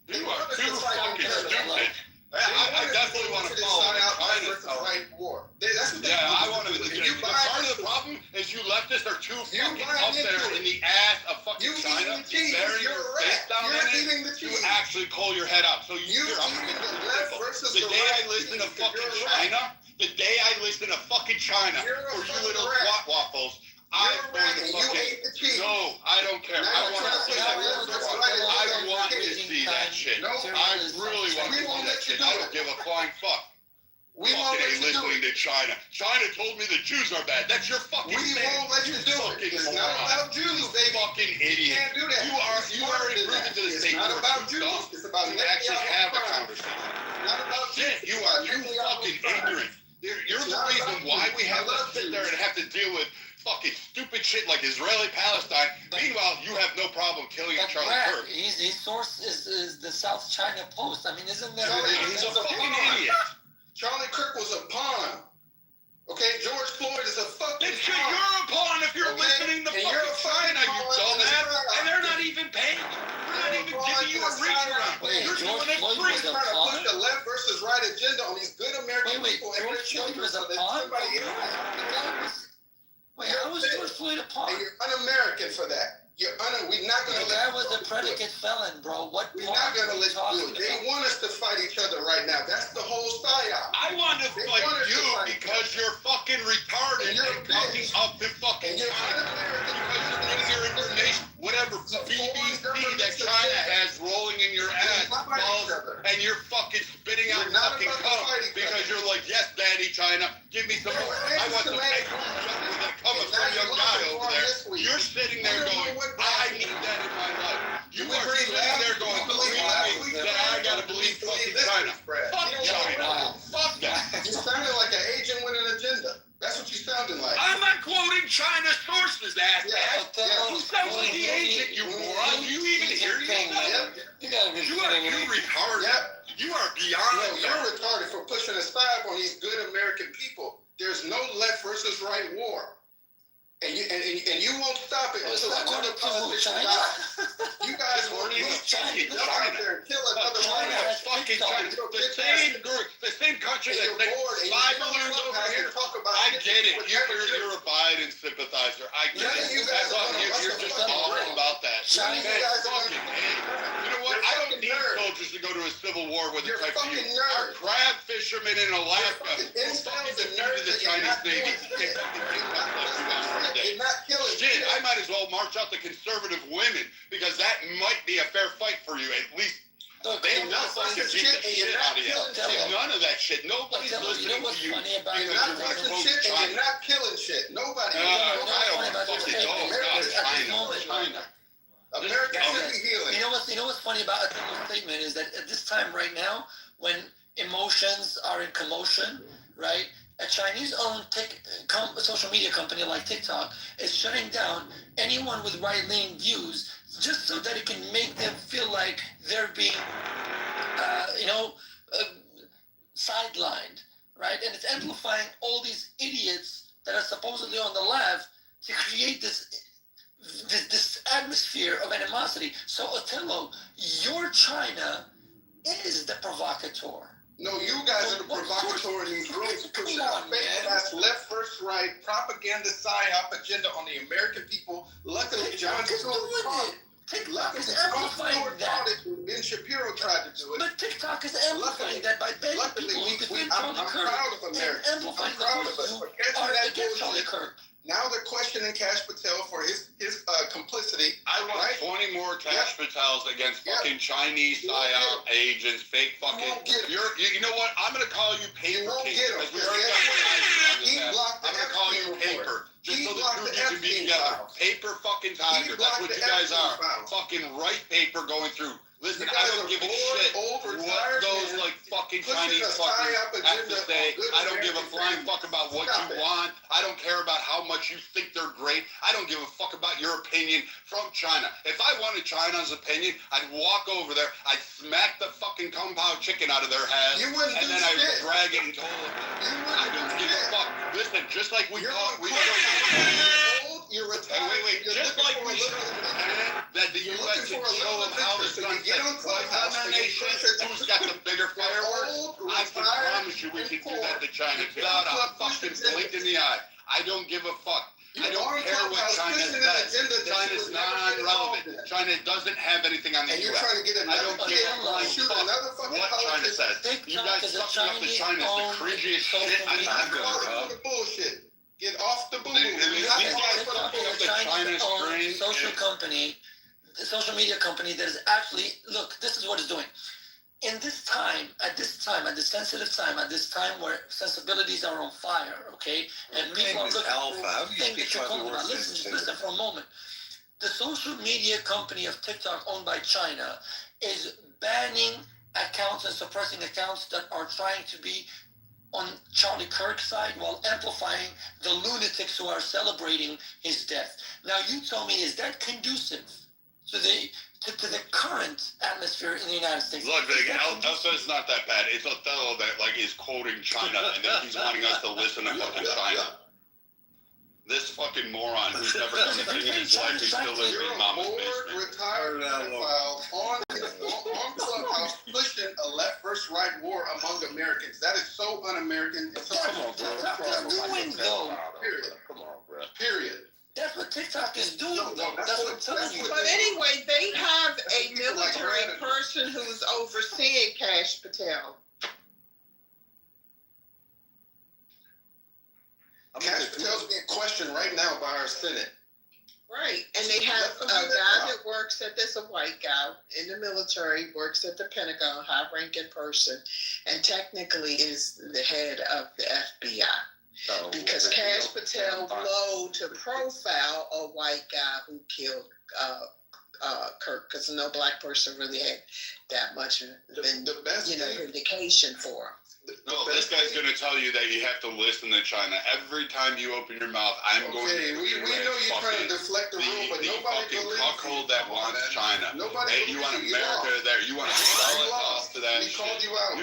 You are too fucking stupid. I definitely want to follow China's right war. That's what I want to. Part of the problem is you leftists are too fucking up there in the ass of fucking China, burying your face down in it, to actually pull your head up. So I'm going to get the day I listen to fucking China, the day I listen to fucking China for you little twat waffles, I'm going to fucking. No, I don't care. I want to see that. I want to see that shit. I really want to see that shit. I don't give a flying fuck. We won't let you do listening to China. China told me the Jews are bad. That's your fucking thing. We won't let you do it. It's not about Jews, baby. Fucking idiot. You can't do that. You already proved to the state. It's not about Jews. It's about to actually have a conversation. Not about shit. You fucking ignorant. You're the reason why we have to sit there and have to deal with fucking stupid shit like Israeli-Palestine. Meanwhile, you have no problem killing Charlie Kirk. His source is the South China Post. I mean, isn't there? He's a fucking idiot. Charlie Kirk was a pawn. Okay, George Floyd is a fucking pawn. You're a pawn if you're listening to fucking China, you dumbass. And they're not even paying you. They're not even giving you a reach around. You're doing it free. Trying to push the left versus right agenda on these good American people and their children so that somebody else. Wait, how was George Floyd a pawn? And you're un-American for that. We're not going to let that was a predicate felon, bro. We're not going to let you do it. They want us to fight each other right now. That's the whole psyop. I want to fight you because you're fucking retarded and coming up to fucking China. Because you're getting your information, whatever BBC that China has rolling in your ass, and you're fucking spitting out fucking cum because you're like, yes, daddy, China, give me some more. I want some coming from young guy over there. You're sitting there going, I need that in my life. You are sitting there going, believe me, that I gotta believe fucking China. Fuck China. Fuck that. You sounded like an agent with an agenda. That's what you sounded like. I'm not quoting China's sources, ass. Who sounds like the agent, you moron? Do you even hear yourself? You're retarded. You are beyond. You're retarded for pushing a stab on these good American people. There's no left versus right war. And you won't stop it until another politician dies. You guys won't even jump out there and kill another fucking China. The same country that sent 5 balloons over here. I get it. You're a Biden sympathizer. I get it. You're just all about that. You know what? I don't need need nerd. soldiers to go to a civil war with You're the type of fucking you. Our nerd. crab fishermen in Alaska fucking who incels fucking and defeated nerds the and you're Chinese not Navy. doing They shit. fucking kicked You're us not like 2 hours a doing shit. day. You're not killing Shit, shit. I might as well march out the conservative women because that might be a fair fight for you. At least Look, they you will know fucking what's beat the and you're shit not out of you. killing shit. None of that shit. Nobody's You know listening to what's you. funny about You're it? not You know pushing vote shit and China. you're not killing shit. Nobody. I what's don't funny about this fucking statement? know. God, America- China. America should be healing. You know what's funny about Attila's statement is that at this time right now, when emotions are in commotion, right? A Chinese-owned social media company like TikTok is shutting down anyone with right-leaning views just so that it can make them feel like they're being, sidelined, right? And it's amplifying all these idiots that are supposedly on the left to create this atmosphere of animosity. So Attilo, your China is the provocateur. No, you guys are the provocateur in these rooms pushing a fake-ass left, first, right propaganda psyop agenda on the American people. Luckily, John Stewart caught it. TikTok is amplifying that. Ben Shapiro tried to do it. But TikTok is amplifying that by banning people who defend I'm Charlie Kirk proud of America. and amplifying I'm proud the of us who for catching are that against Charlie bullshit. Kirk. Now they're questioning Cash Patel for his complicity. I want right? 20 more Cash Patels against fucking Chinese You won't psyop get agents, fake fucking. won't get 'em. You know what? I'm gonna call you Paper won't King get 'em. because we already got one on He this app. blocked the I'm gonna call you Epstein Paper. report. Just He so the blocked two of the you can be Epstein together. files. Paper fucking tiger. That's blocked what the you guys Epstein are. files. Fucking right paper going through. Listen, You I guys don't are give a bored, shit old, what retired those men like fucking pushing Chinese a fuckers psyop have to agenda say. on good I don't give a American flying families. fuck about what Stop you it. want. I don't care about how much you think they're great. I don't give a fuck about your opinion from China. If I wanted China's opinion, I'd walk over there, I'd smack the fucking kung pao chicken out of their heads, You wouldn't and do then I'd shit. drag it and told them. You I wouldn't don't do give a shit. fuck. Listen, just like we You're thought, on we You're old, you're retired. wait. You're Just looking like for we a should little that the You're U.S. looking should for a show little them how the adventure, so sun you get on sets. Clubhouse and you Nation, push it. who's got the bigger fireworks? Old, I can retired, promise you we and can do poor. that to China You without a can't fucking push blink in agendas. the eye. I don't give a fuck. I You're don't on care what Clubhouse China pushing an says. agenda that you China's would never get involved non-relevant. in. China doesn't have anything on the And you're U.S. trying to get I another don't kid give a to flying shoot fuck another fucking what China politician. says. TikTok You guys is a sucking up to China is the Chinese-owned cringiest social shit I've media ever Call heard it of. for the bullshit. Get off the boo boo. These guys put up the China string. social company, the social media company that is actually, look, this is what it's doing. At this sensitive time, at this time where sensibilities are on fire, okay, and people are looking for things that you're talking about. Listen for a moment. The social media company of TikTok, owned by China, is banning accounts and suppressing accounts that are trying to be on Charlie Kirk's side while amplifying the lunatics who are celebrating his death. Now, you tell me, is that conducive to the current atmosphere in the United States? Look, Elsa's not that bad. It's Othello that is quoting China, and then he's wanting us to listen to fucking China. This fucking moron who's never done a thing in his life is still living in Mama's basement. Retired pedophile on Clubhouse pushing a left versus right war among Americans. That is so un-American. It's so doing though. Period. Come on, bro. Period. That's what TikTok is doing, No, though. that's That's what- what I'm telling that's you. what- But anyway, they have a People like military Brandon. person who's overseeing Cash Patel. Cash Patel's being questioned right now by our Senate. Right, and they have a guy that works at, there's a white guy in the military, works at the Pentagon, high-ranking person, and technically is the head of the FBI. Because Cash Patel glowed to profile a white guy who killed Kirk, because no black person really had that much vindication for him. No, this guy's going to tell you that you have to listen to China. Every time you open your mouth, I'm going to... Okay, we know you're trying to deflect the room, but the nobody fucking believes cuckold you. that wants China. Nobody Hey, you want believes you. America there. You want to sell it off to that We shit. called you out.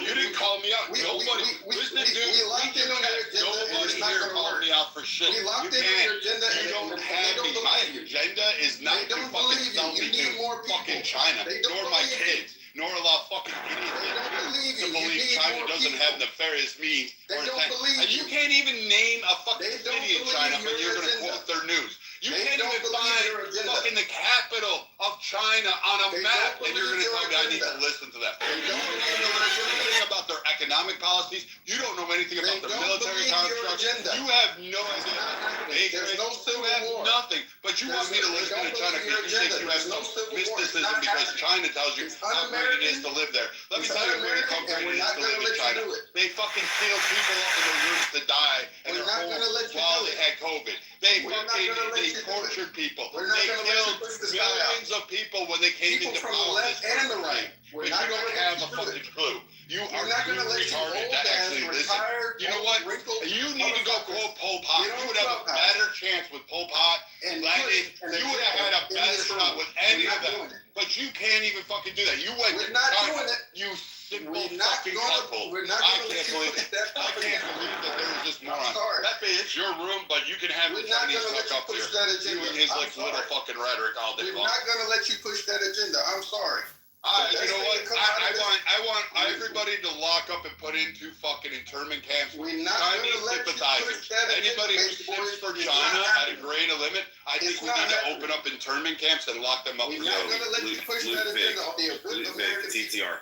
You didn't call me out. Nobody... Listen, dude. We locked in on your agenda, and Nobody it's not here gonna called work. me out for shit. We locked in You on can't. your agenda, You and don't they have don't me. believe My you. agenda is not They to don't fucking believe you. sell You me need more to people. fucking China, They don't nor my believe you. kids, nor allow fucking idiots They don't believe to you. You believe need China more doesn't people. have nefarious means. They or don't intent. believe And you you. can't even name a fucking They don't city in believe China, but your you're going to agenda. quote their news. You They can't don't even believe find your agenda. fucking the capital of China on a They map, don't and you're going to believe tell me I your need to agenda. listen to that. They You don't don't believe know your agenda. anything about their economic policies. You don't know anything They about their don't military believe your construct. agenda. You have no It's idea. not happening. They- There's no you civil have war. nothing. But you want me to They listen don't to China believe your because you think agenda. you have There's no some civil war. It's mysticism not because happening. China tells you It's how great it is un-American. to live there. Let me It's tell you un-American, how great and it we're is not to gonna live in let you China. do it. They fucking sealed people up in their rooms to die and We're they're not home gonna let you while do they it. had COVID. They We're not fucking gonna let they you do it. tortured people. We're not They gonna let you killed push this guy out. millions of people when they came People into from the power. left this and the country. right. We're But not you gonna don't let have you a do fucking it. clue. You We're are not too gonna let you retarded old to ass, actually listen. retired, You know what? wrinkled You need to go motherfuckers quote Pol Pot. get on You would have a Clubhouse better chance with Pol Pot. and Landon, push an you would have had a agenda in better this shot room. with any We're of not them. doing it. But you can't even fucking do that. You went We're to not China. doing it. You simple We're not fucking gonna. cutthroat. We're not I gonna let can't you believe push it. that I can't propaganda. believe that there was this I'm moron. sorry. Pepe, it's your room, but you can have We're the not Chinese gonna let fuck you up push here. that You agenda. and his I'm like little sorry. fucking rhetoric all day We're long. not gonna let you push that agenda. I'm sorry. You know what? I want We- everybody to lock up and put into fucking internment camps. We're not Chinese gonna let you sympathizers. push that agenda. Anybody who Big boy. sits for It's China not at a happening. grain of limit, I think It's we not need to happening. open up internment camps and lock them up. We're for not good. gonna let you push that agenda on the good American people. TTR.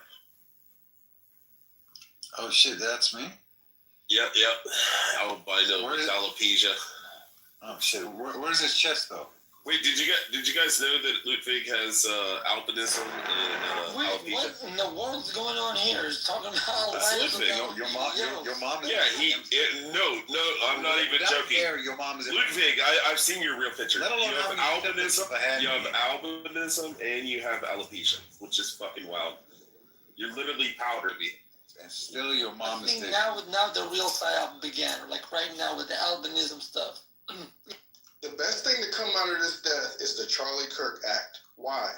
Oh shit, that's me. Yep. Albino Where is- alopecia. Oh shit, where's his chest though? Wait, did you guys know that Ludwig has albinism and Wait, alopecia? what in the world's going on here? Is talking about That's albinism Ludwig. now? Your mom is. Yeah, no, I'm not even joking. Your mom is. Ludwig, I've seen your real picture. Let alone You have how many albinism, symptoms I had. you have albinism, and you have alopecia, which is fucking wild. You're literally powder. And still, your mom I is. think now the real psyop began, like right now with the albinism stuff. The best thing to come out of this death is the Charlie Kirk Act. Why?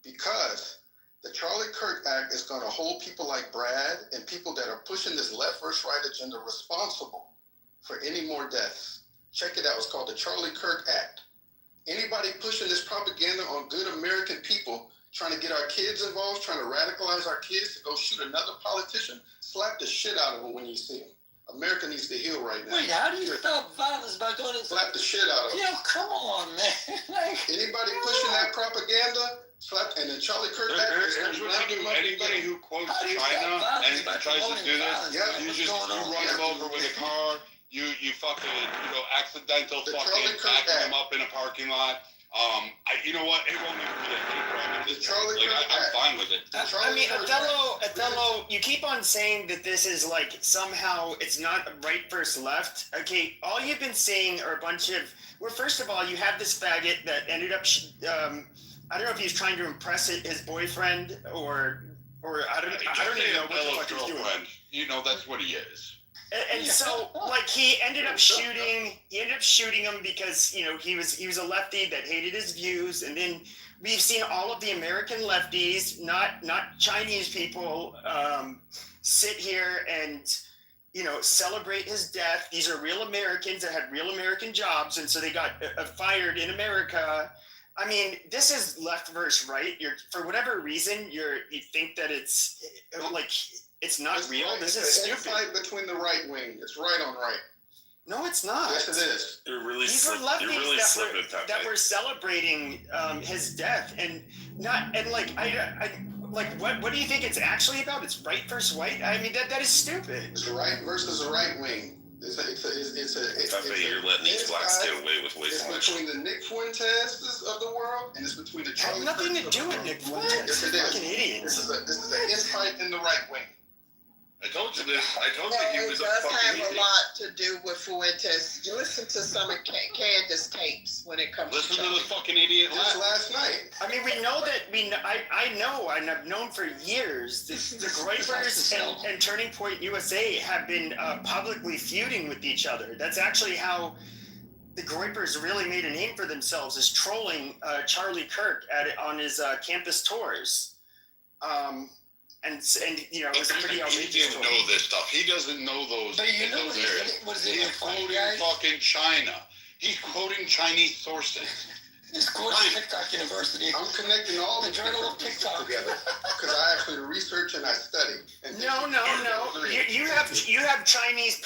Because the Charlie Kirk Act is going to hold people like Brad and people that are pushing this left versus right agenda responsible for any more deaths. Check it out. It's called the Charlie Kirk Act. Anybody pushing this propaganda on good American people, trying to get our kids involved, trying to radicalize our kids to go shoot another politician, slap the shit out of them when you see them. America needs to heal right now. Wait, how do you stop violence by going to Slap the shit out of them. Yo, come on, man. Like, Anybody pushing that propaganda, slap, and then Charlie Kirk Act is going Here's to what round you them do. up and Anybody get them. who quotes How do you China stop violence and by tries to promoting do this, violence? Yeah, Like, you what's just going on run here? them over with a car. You fucking accidental The fucking Charlie Kirk backing Act. them up in a parking lot. You know what? It won't even be a hate crime at this The Charlie point. Like Kirk I'm Act. fine with it. I mean, Othello, you keep on saying that this is like somehow it's not right versus left. Okay, all you've been saying are a bunch of. Well, first of all, you have this faggot that ended up. I don't know if he's trying to impress his boyfriend or I don't even know what the fuck he's doing. Girlfriend. You know that's what he is. And so, like, he ended up shooting him because he was a lefty that hated his views, and then we've seen all of the American lefties, not Chinese people, sit here and celebrate his death. These are real Americans that had real American jobs, and so they got fired in America. I mean, this is left versus right. For whatever reason, you think that it's like. It's not It's real. right. This It's is an stupid. infight between the right wing. It's right on right. No, it's not. Yes, it is. You're really These were slipping. You're lefties really slipping, Pepe. that were celebrating his death, and what do you think it's actually about? It's right versus white. I mean, that is stupid. It's right versus the right wing. Pepe, you're letting these blacks get away with way It's too much. between the Nick Fuentes of the world, and it's between the It has Charlie nothing Kirks to of do the with world. Nick Fuentes. Yes, it is. Fucking idiots. This is an infight in the right wing. I told you this. I told No, you he it was a does fucking have a idiot. lot to do with Fuentes. You listen to some of Candace tapes when it comes Listen to to the fucking idiot Just laugh. last night. I mean, we know that I know and I've known for years the Groypers and Turning Point USA have been publicly feuding with each other. That's actually how the Groypers really made a name for themselves, is trolling Charlie Kirk on his campus tours. And it was a pretty He outrageous didn't troll. know this stuff. He doesn't know those. But you know those what areas. was it He's funny, quoting guys? fucking China. He's quoting Chinese sources. It's quoting TikTok University. I'm connecting all The the Journal of different TikTok. together because I actually research and I study. And No. You have Chinese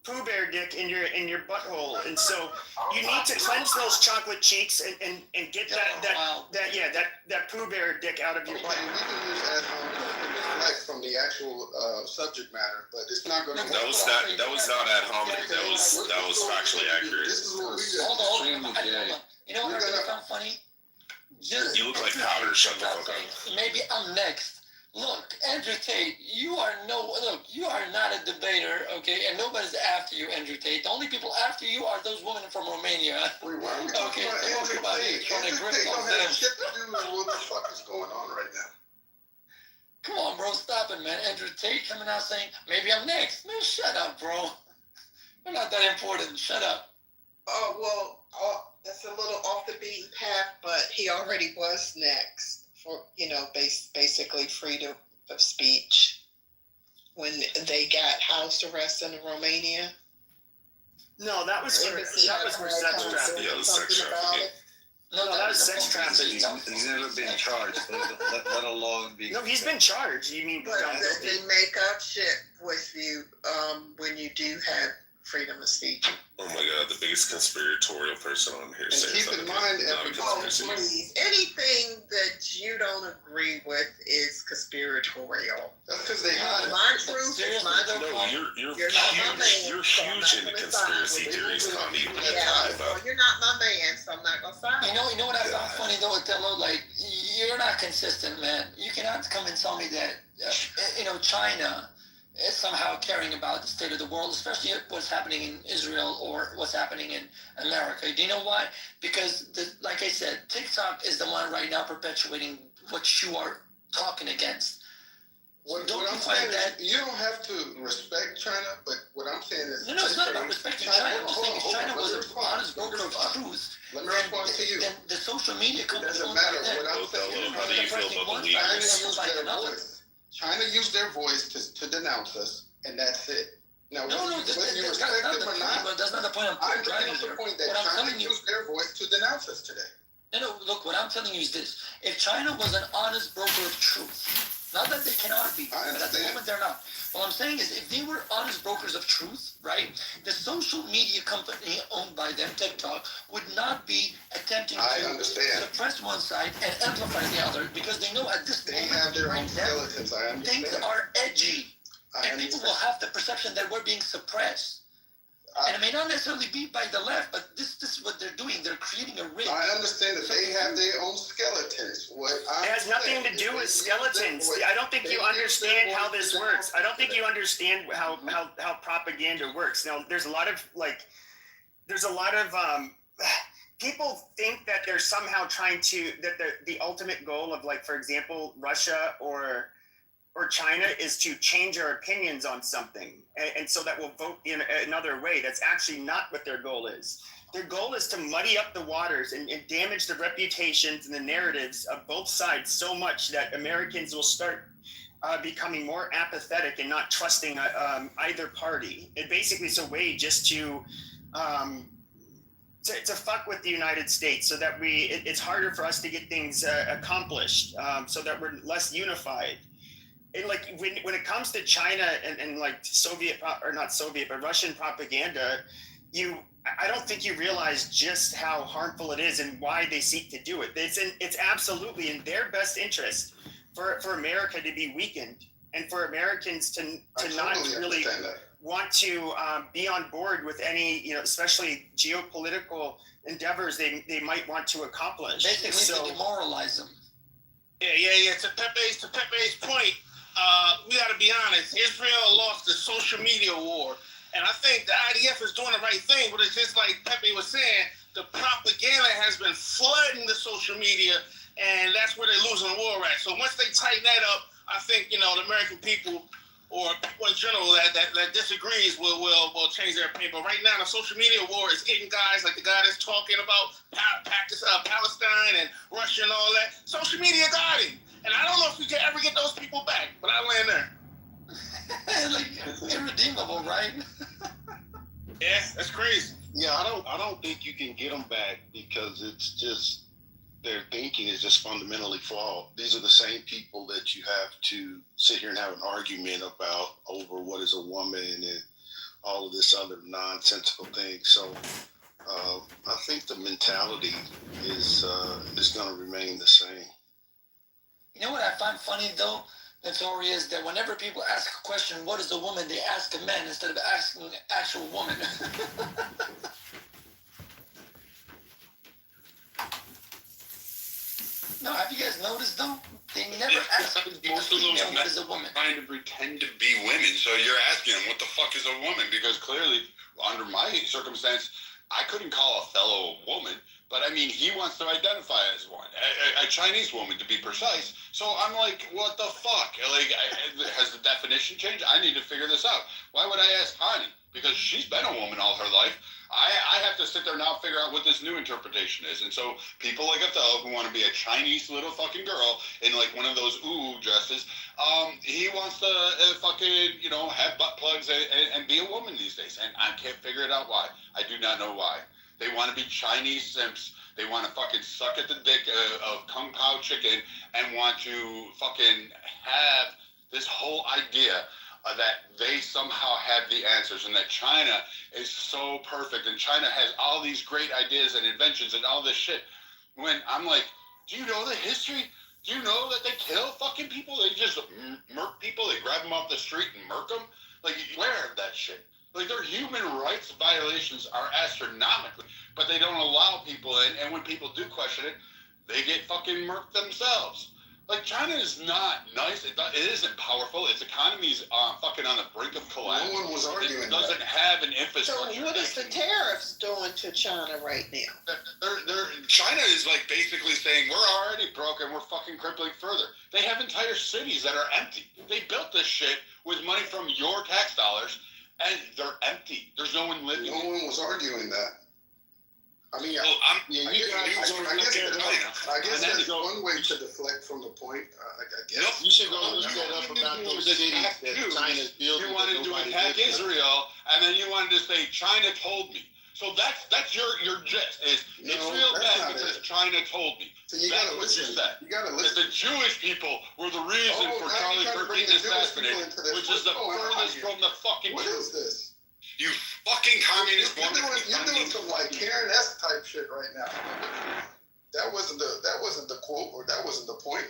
Pooh Bear dick in your butthole, and so you need to cleanse those chocolate cheeks and get that Pooh Bear dick out of your butt. We can use asshole to deflect from the actual subject matter, but it's not going to. That was not ad hominem. That was factually accurate. This is what we do. Hold on. You know what I found funny? You look like powder. Shut the fuck up. Maybe I'm next. Look, Andrew Tate, you are not a debater, okay? And nobody's after you, Andrew Tate. The only people after you are those women from Romania. Wait, why are we talking about Andrew Tate? Andrew Tate don't have shit to do with what the fuck is going on right now. Come on, bro, stop it, man. Andrew Tate coming out saying, maybe I'm next. Man, shut up, bro. You're not that important. Shut up. Oh, well, that's a little off the beaten path, but he already was next. For, basically freedom of speech when they got house arrest in Romania. No, that was for sex trafficking. Yeah, it was sex trafficking. No, that was sex trafficking. He's never been charged, let alone be. No, he's been charged. You mean? But they make up shit with you when you do have freedom of speech. Oh my God, the biggest conspiratorial person on here. And keep in mind, please, anything that you don't agree with is conspiratorial. That's because they hide. My truth is my truth. No, you're huge into conspiracy theories, Connie. Well, you're not my man, so I'm not gonna side. You know what I found funny though, Othello? Like, you're not consistent, man. You cannot come and tell me that, China is somehow caring about the state of the world, especially what's happening in Israel or what's happening in America. Do you know why? Because, like I said, TikTok is the one right now perpetuating what you are talking against. What I'm saying is, you don't have to respect China, but what I'm saying is... No, it's not about respecting China. I'm just saying if China was an honest broker of truth, let me respond to you. Then the social media companies... It doesn't matter what I'm saying. How do you feel about the leaders? China used their voice to denounce us, and that's it. Now, whether you respect them or not, that's not the point I'm driving here. the point that China used their voice to denounce us today. No, look, what I'm telling you is this. If China was an honest broker of truth, not that they cannot be, but at the moment they're not. What I'm saying is if they were honest brokers of truth, right, the social media company owned by them, TikTok, would not be attempting to suppress one side and amplify the other because they know at this moment, have their own skeletons, I understand. things are edgy. And people will have the perception that we're being suppressed. And it may not necessarily be by the left, but this is what they're doing. They're creating a rift. I understand that they have their own skeletons. It has nothing to do with skeletons. I don't think you understand how this works. I don't think you understand how propaganda works. Now, there's a lot of people think that they're somehow trying to, that the ultimate goal of, like, for example, Russia or China is to change our opinions on something. And so that will vote in another way. That's actually not what their goal is. Their goal is to muddy up the waters and damage the reputations and the narratives of both sides so much that Americans will start becoming more apathetic and not trusting either party. It basically is a way just to fuck with the United States so that it's harder for us to get things accomplished, so that we're less unified. And like when it comes to China and like Russian propaganda, I don't think you realize just how harmful it is and why they seek to do it. It's absolutely in their best interest for America to be weakened and for Americans to not really want to be on board with any, especially geopolitical endeavors they might want to accomplish. Basically, to demoralize them. Yeah. To Pepe's point, we got to be honest. Israel lost the social media war. And I think the IDF is doing the right thing, but it's just like Pepe was saying, the propaganda has been flooding the social media, and that's where they're losing the war at. So once they tighten that up, I think, the American people or people in general that disagrees will change their opinion. But right now, the social media war is hitting guys like the guy that's talking about Palestine and Russia and all that. Social media got him. And I don't know if we can ever get those people back, but I'll land there. Like, irredeemable, right? Yeah, that's crazy. Yeah, I don't think you can get them back because it's just their thinking is just fundamentally flawed. These are the same people that you have to sit here and have an argument about over what is a woman and all of this other nonsensical thing. So I think the mentality is going to remain the same. You know what I find funny though, Notori, is that whenever people ask a question, what is a woman, they ask a man instead of asking an actual woman. No, have you guys noticed though? They never ask Most of those what is a woman. trying to pretend to be women, so you're asking them, what the fuck is a woman? Because clearly, under my circumstance, I couldn't call a fellow a woman, but I mean, he wants to identify as one, a Chinese woman to be precise. So I'm like, what the fuck? Like, has the definition changed? I need to figure this out. Why would I ask Hani? Because she's been a woman all her life. I have to sit there now and figure out what this new interpretation is. And so people like Othello who want to be a Chinese little fucking girl in like one of those dresses, he wants to fucking, you know, have butt plugs and be a woman these days. And I can't figure it out why. I do not know why. They want to be Chinese simps. They want to fucking suck at the dick of Kung Pao chicken and want to fucking have this whole idea that they somehow have the answers and that China is so perfect and China has all these great ideas and inventions and all this shit. When I'm like, do you know the history? Do you know that they kill fucking people? They just murk people. They grab them off the street and murk them. Like, where that shit? Like, their human rights violations are astronomical, but they don't allow people in. And when people do question it, they get fucking murked themselves. Like, China is not nice. It isn't powerful. Its economy's fucking on the brink of collapse. No one was arguing It doesn't have an So infrastructure. what is the tariffs doing to China right now? China is like basically saying we're already broke and we're fucking crippling further. They have entire cities that are empty. They built this shit with money from your tax dollars, and they're empty. There's no one living. No one was arguing that. I mean, Well, I guess that's go, one way to deflect from the point. I guess. You should go look that up about those cities that China's building. You wanted to attack Israel, and then you wanted to say China told me. So that's your gist. Is Israel bad because China told me. So you that's gotta what listen. you said. You gotta listen. That the Jewish people were the reason for Charlie Kirk being assassinated, which is the furthest from the fucking What truth. is this? You fucking communist You're woman. doing some like Karen-esque type shit right now. That wasn't the quote, or that wasn't the point.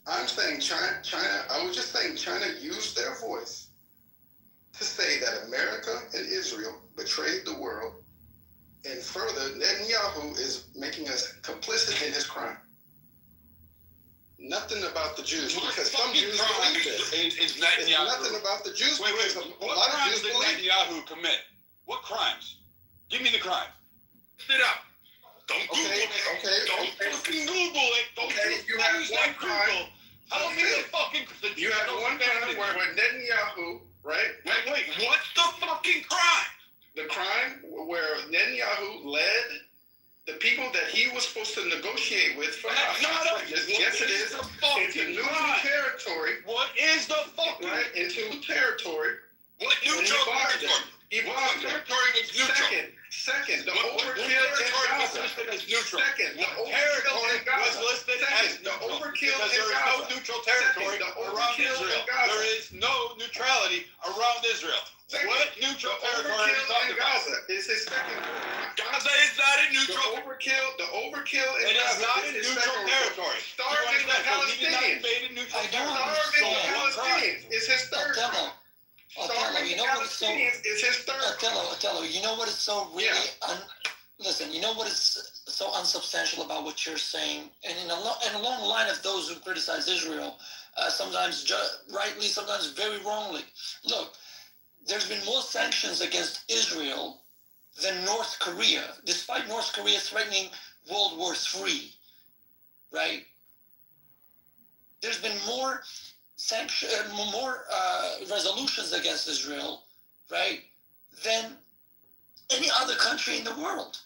I'm saying China. I was just saying China used their voice to say that America and Israel betrayed the world, and further, Netanyahu is making us complicit in his crime. Nothing about the Jews, because some Jews believe this. It's It's Netanyahu. nothing about the Jews. Wait. Because What a lot of crimes Jews did believe. Netanyahu commit? What crimes? Give me the crime. Spit up. Don't Google it. Don't fucking Google it. Don't You have one crime. Tell me the fucking. You have one crime where Netanyahu, right? Wait. What's the fucking crime? The crime where Netanyahu led the people that he was supposed to negotiate with from yes, it is. Into new territory. What is the fucking right? Into territory. What neutral territory? What territory is neutral? Second, the What overkill in territory was Gaza. listed as neutral? Second, the What overkill territory in Gaza. was listed as Second, the neutral? overkill Because in there is Gaza. no neutral territory Second, the around overkill in Israel. Gaza. There is no neutrality around Israel. Second, What neutral territory are you talking about? Gaza is his second. Gaza is not a neutral. The overkill in It is Gaza not a is his neutral second. territory. Starving the He did not Palestinians. invade a neutral I don't territory. Starving the understand. Palestinians is his third. Othello, you know what is so Palestinians is his third. Othello, you know what is so really listen, you know what is so unsubstantial about what you're saying, and along the line of those who criticize Israel, sometimes rightly, sometimes very wrongly. Look, there's been more sanctions against Israel than North Korea, despite North Korea threatening World War III, right? There's been more resolutions against Israel, right, than any other country in the world.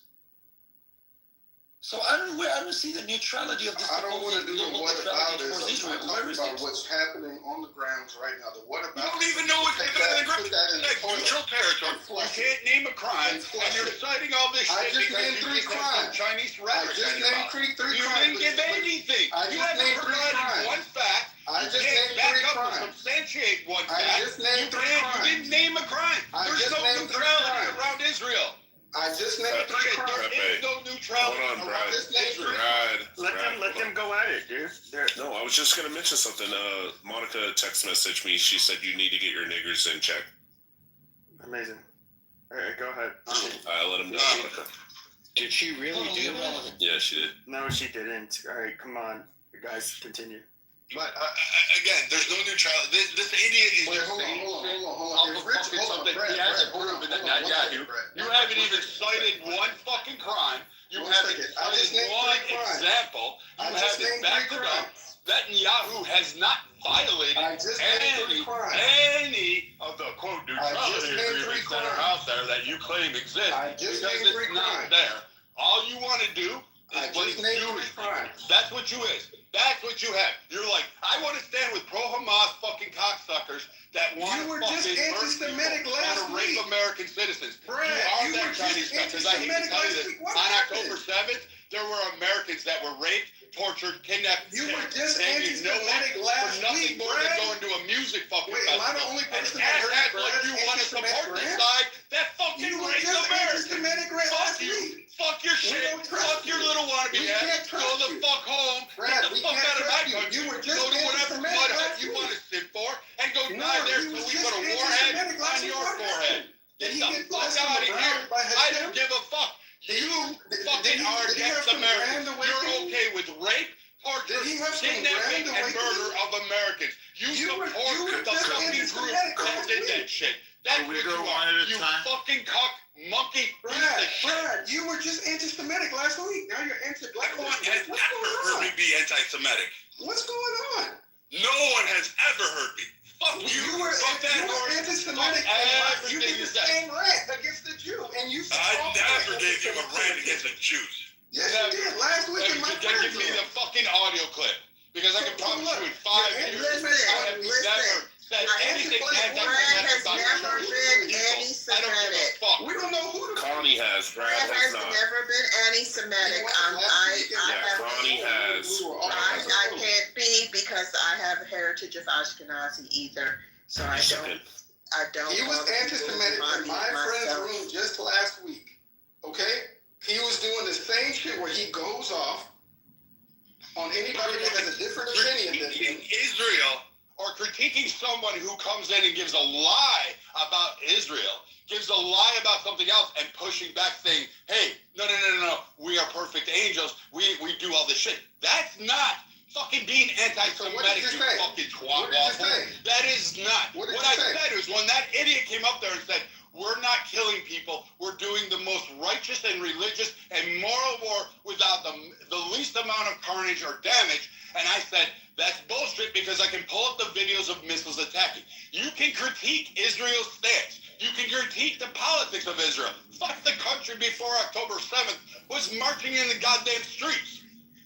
So I don't see the neutrality of this. I don't want to do the what about it. towards Israel. I'm talking about what's happening on the grounds right now. The what about? You don't even know what's happening on the ground. That Neutral territory. You can't name a crime, and you're citing all this I shit just because named you three think crimes. Chinese I rhetoric. just named three You crimes. didn't give anything. I You just haven't named three provided crimes. one fact. I I just can't named back 3 up crimes. or substantiate one I fact. just named 3 You crimes. didn't name a crime. I There's just no named 3 neutrality crimes. around Israel. I just named 3 crimes. There is no neutrality Hold on, around Brad. Israel. Let them go at it, dude. No, I was just gonna mention something. Monica text messaged me. She said you need to get your niggers in check. Amazing. All right, go ahead. I let him know, Monica. Did she really do that? Yeah, she did. No, she didn't. All right, come on, you guys, continue. But again, there's no neutrality. This idiot is just saying Hold on. off of fucking something he hasn't proven that Netanyahu. You haven't even cited one fucking crime. You haven't cited one example. You haven't backed it up. Netanyahu has not violated any of the quote neutrality agreements that are out there that you claim exist because it's not there. All you want to do is what he's doing. That's what you is. That's what you have. You're like, I want to stand with pro-Hamas fucking cocksuckers that want to fucking anti-Semitic last want to rape American citizens. Brad, you are that Chinese stuff. Because I hate to tell you this, on October 7th, there were Americans that were raped, tortured, kidnapped. You were just and anti-Semitic for last nothing week, more Brad. than going to a music fucking Wait, am I the only person that and heard act Brad like you want to support anti-Semitic the rant? side that fucking You were rapes just Americans. anti-Semitic rant Fuck last you. week. Fuck your We shit. don't trust Fuck your you. little wannabe We ass. can't Go trust the you. fuck home. Brad, Get the we fuck can't out of my trust you. country. You were just go to whatever anti-Semitic mud last hut you week. want to sit for and go No, die there he so was we just put a anti-Semitic warhead last on week. your What forehead. happened? Get Did he the get fuck blessed from out the of ground here. by I Hashem? don't give a fuck. You fucking he- are did he have against some Americans. grand You're awakening? okay with rape, torture, Did he have some kidnapping, grand and murder awakening? of Americans. You were support the just fucking group anti-Semitic that last did week. that shit. That's we what go you one are. at a You time? fucking cock monkey piece of shit. Brad, you were just anti-Semitic last week. Now you're anti-black. No one has What's ever going heard on? me be anti-Semitic. What's going on? No one has ever heard me. Fuck you. You were Fuck that horse. anti-Semitic. Fuck And you everything did you the said. same rant against the Jew, and you. I never gave you a rant against the Jews. Yes, you did last week in my Give friends me the room. fucking audio clip. Because I can promise you in 5 years, I have never said anything anti-Semitic about never Jewish been people. I don't give a anti-Semitic. fuck. We don't know who the Connie has. Brad Brad has has not. never been anti-Semitic. Yeah, Connie has. I can't be because I have a heritage of Ashkenazi either. So I don't. He was call people anti-Semitic in my friend's myself. room just last week. Okay? He was doing the same shit where he goes off on anybody that has a different opinion than him. Critiquing Israel or critiquing someone who comes in and gives a lie about Israel, gives a lie about something else, and pushing back saying, hey, no, we are perfect angels, we do all this shit. That's not fucking being anti-Semitic, So you say? fucking twat What did you waffle. say? That is not. What did What you I say? said was when that idiot came up there and said, we're not killing people, we're doing the most righteous and religious and moral war without the least amount of carnage or damage. And I said, that's bullshit because I can pull up the videos of missiles attacking. You can critique Israel's stance. You can critique the politics of Israel. Fuck the country before October 7th was marching in the goddamn streets.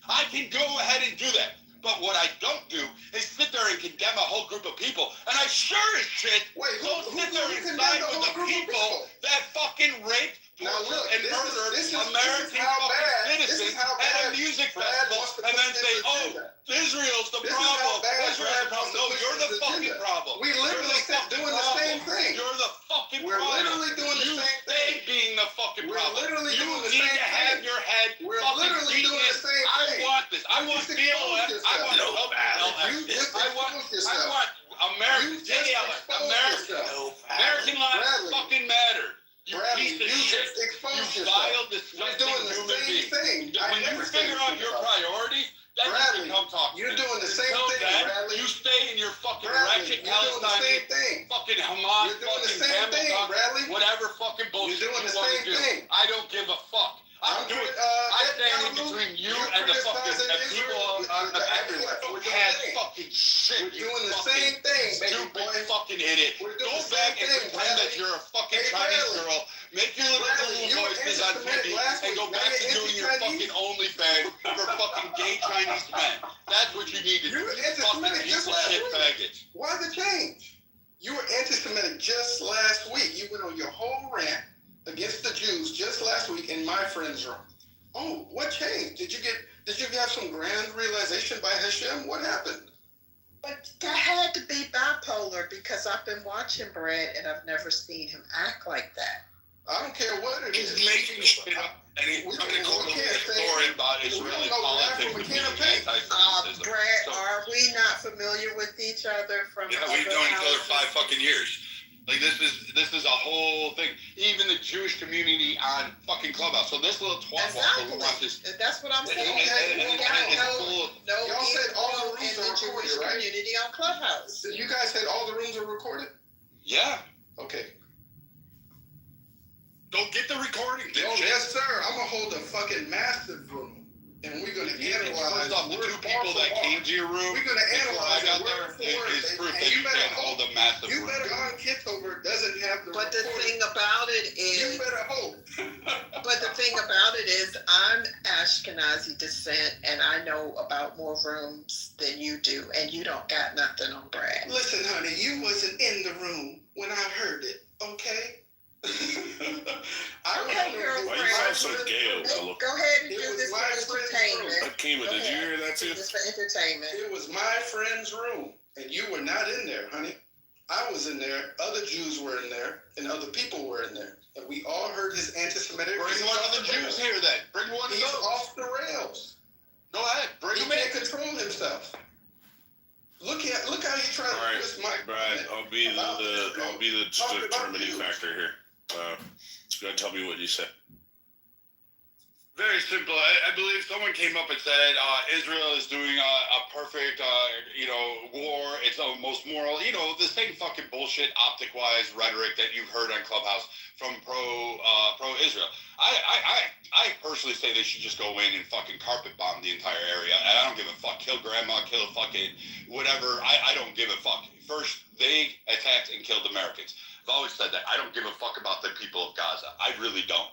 I can go ahead and do that. But what I don't do is sit there and condemn a whole group of people. And I sure as shit don't sit there and side with the people that fucking raped, tortured, and murdered American fucking citizens at a music festival and then say, oh, Israel's the problem. Israel's the problem. No, you're the fucking problem. We literally doing the same thing. You're the fucking We're problem. literally doing the You same stay being the fucking We're problem. literally You doing the need same to have thing. your head We're fucking literally doing the beaten. same I thing. want this. I want just BLM. exposed I want yourself. WLF. I want American JLF. American lives fucking matter. You piece of shit. You vile, disgusting human being. When you figure out your priorities, then you can come talk to me. You're doing the same Until thing, then, Bradley. you stay in your fucking Bradley, wretched you're doing the same Palestinian, thing. fucking Hamas, You're doing the fucking same thing, Hamilton, Bradley. whatever fucking bullshit You're doing you the want to same do. thing. I don't give a fuck. I stand in between you and the fucking people everywhere. Had fucking shit. We're doing the same thing, baby Stupid boy. fucking idiot. We're doing Go the back same and thing, pretend that Bradley. you're a fucking Hey, Chinese Bradley. girl. Make your little Bradley, you Google were voices on anti-Semitic TV last and go week. back Now to you're doing your anti-Chinese. fucking OnlyFans for fucking gay Chinese men. That's what you need to do. You were You fucking anti-Semitic piece just of last shit week. faggots. Why the change? You were anti-Semitic just last week. You went on your whole rant against the Jews just last week in my friend's room. Oh, what changed? Did you have some grand realization by Hashem? What happened? But that had to be bipolar because I've been watching Brad and I've never seen him act like that. I don't care what it is. He's making shit up, and he's going to go to a story about Israeli politics and being anti-Semitism. Brad, are we not familiar with each other from Yeah, other we've known each other houses? 5 fucking years. Like this is a whole thing. Even the Jewish community on fucking Clubhouse. So this little twat walker who wants this. That's what I'm saying. Y'all said all the rooms in are the recorded, Jewish right? community on Clubhouse. So you guys said all the rooms are recorded? Yeah. Okay. Don't get the recording. Yes, sir. I'm gonna hold a fucking massive room, and we're gonna analyze. First off, the 2 people that came to your room, we're gonna analyze out word there for word. is proof And that you you better can't hold a massive You room. better on Kitover doesn't have the. But the thing about it is, you better hope. but the thing about it is, I'm Ashkenazi descent, and I know about more rooms than you do, and you don't got nothing on Brad. Listen, honey, you wasn't in the room when I heard it, okay? Okay, girlfriend. Why you sound so gay, Othello? Go ahead and It do was this my for friend's entertainment. Akima, did you hear that too? This for entertainment. It was my friend's room, and you were not in there, honey. I was in there, other Jews were in there, and other people were in there. And we all heard his anti-Semitic. Bring one of the Jews here then. Bring one of He's those. off the rails. Go ahead. Bring He him in. can't control himself. Look how he tries All to twist my. Brad, I'll be the determining factor here. Go ahead and tell me what you said. Very simple. I believe someone came up and said Israel is doing a perfect, war. It's the most moral. The same fucking bullshit, optic-wise rhetoric that you've heard on Clubhouse from pro-Israel. I personally say they should just go in and fucking carpet bomb the entire area. I don't give a fuck. Kill grandma, kill fucking whatever. I don't give a fuck. First, they attacked and killed Americans. I've always said that. I don't give a fuck about the people of Gaza. I really don't.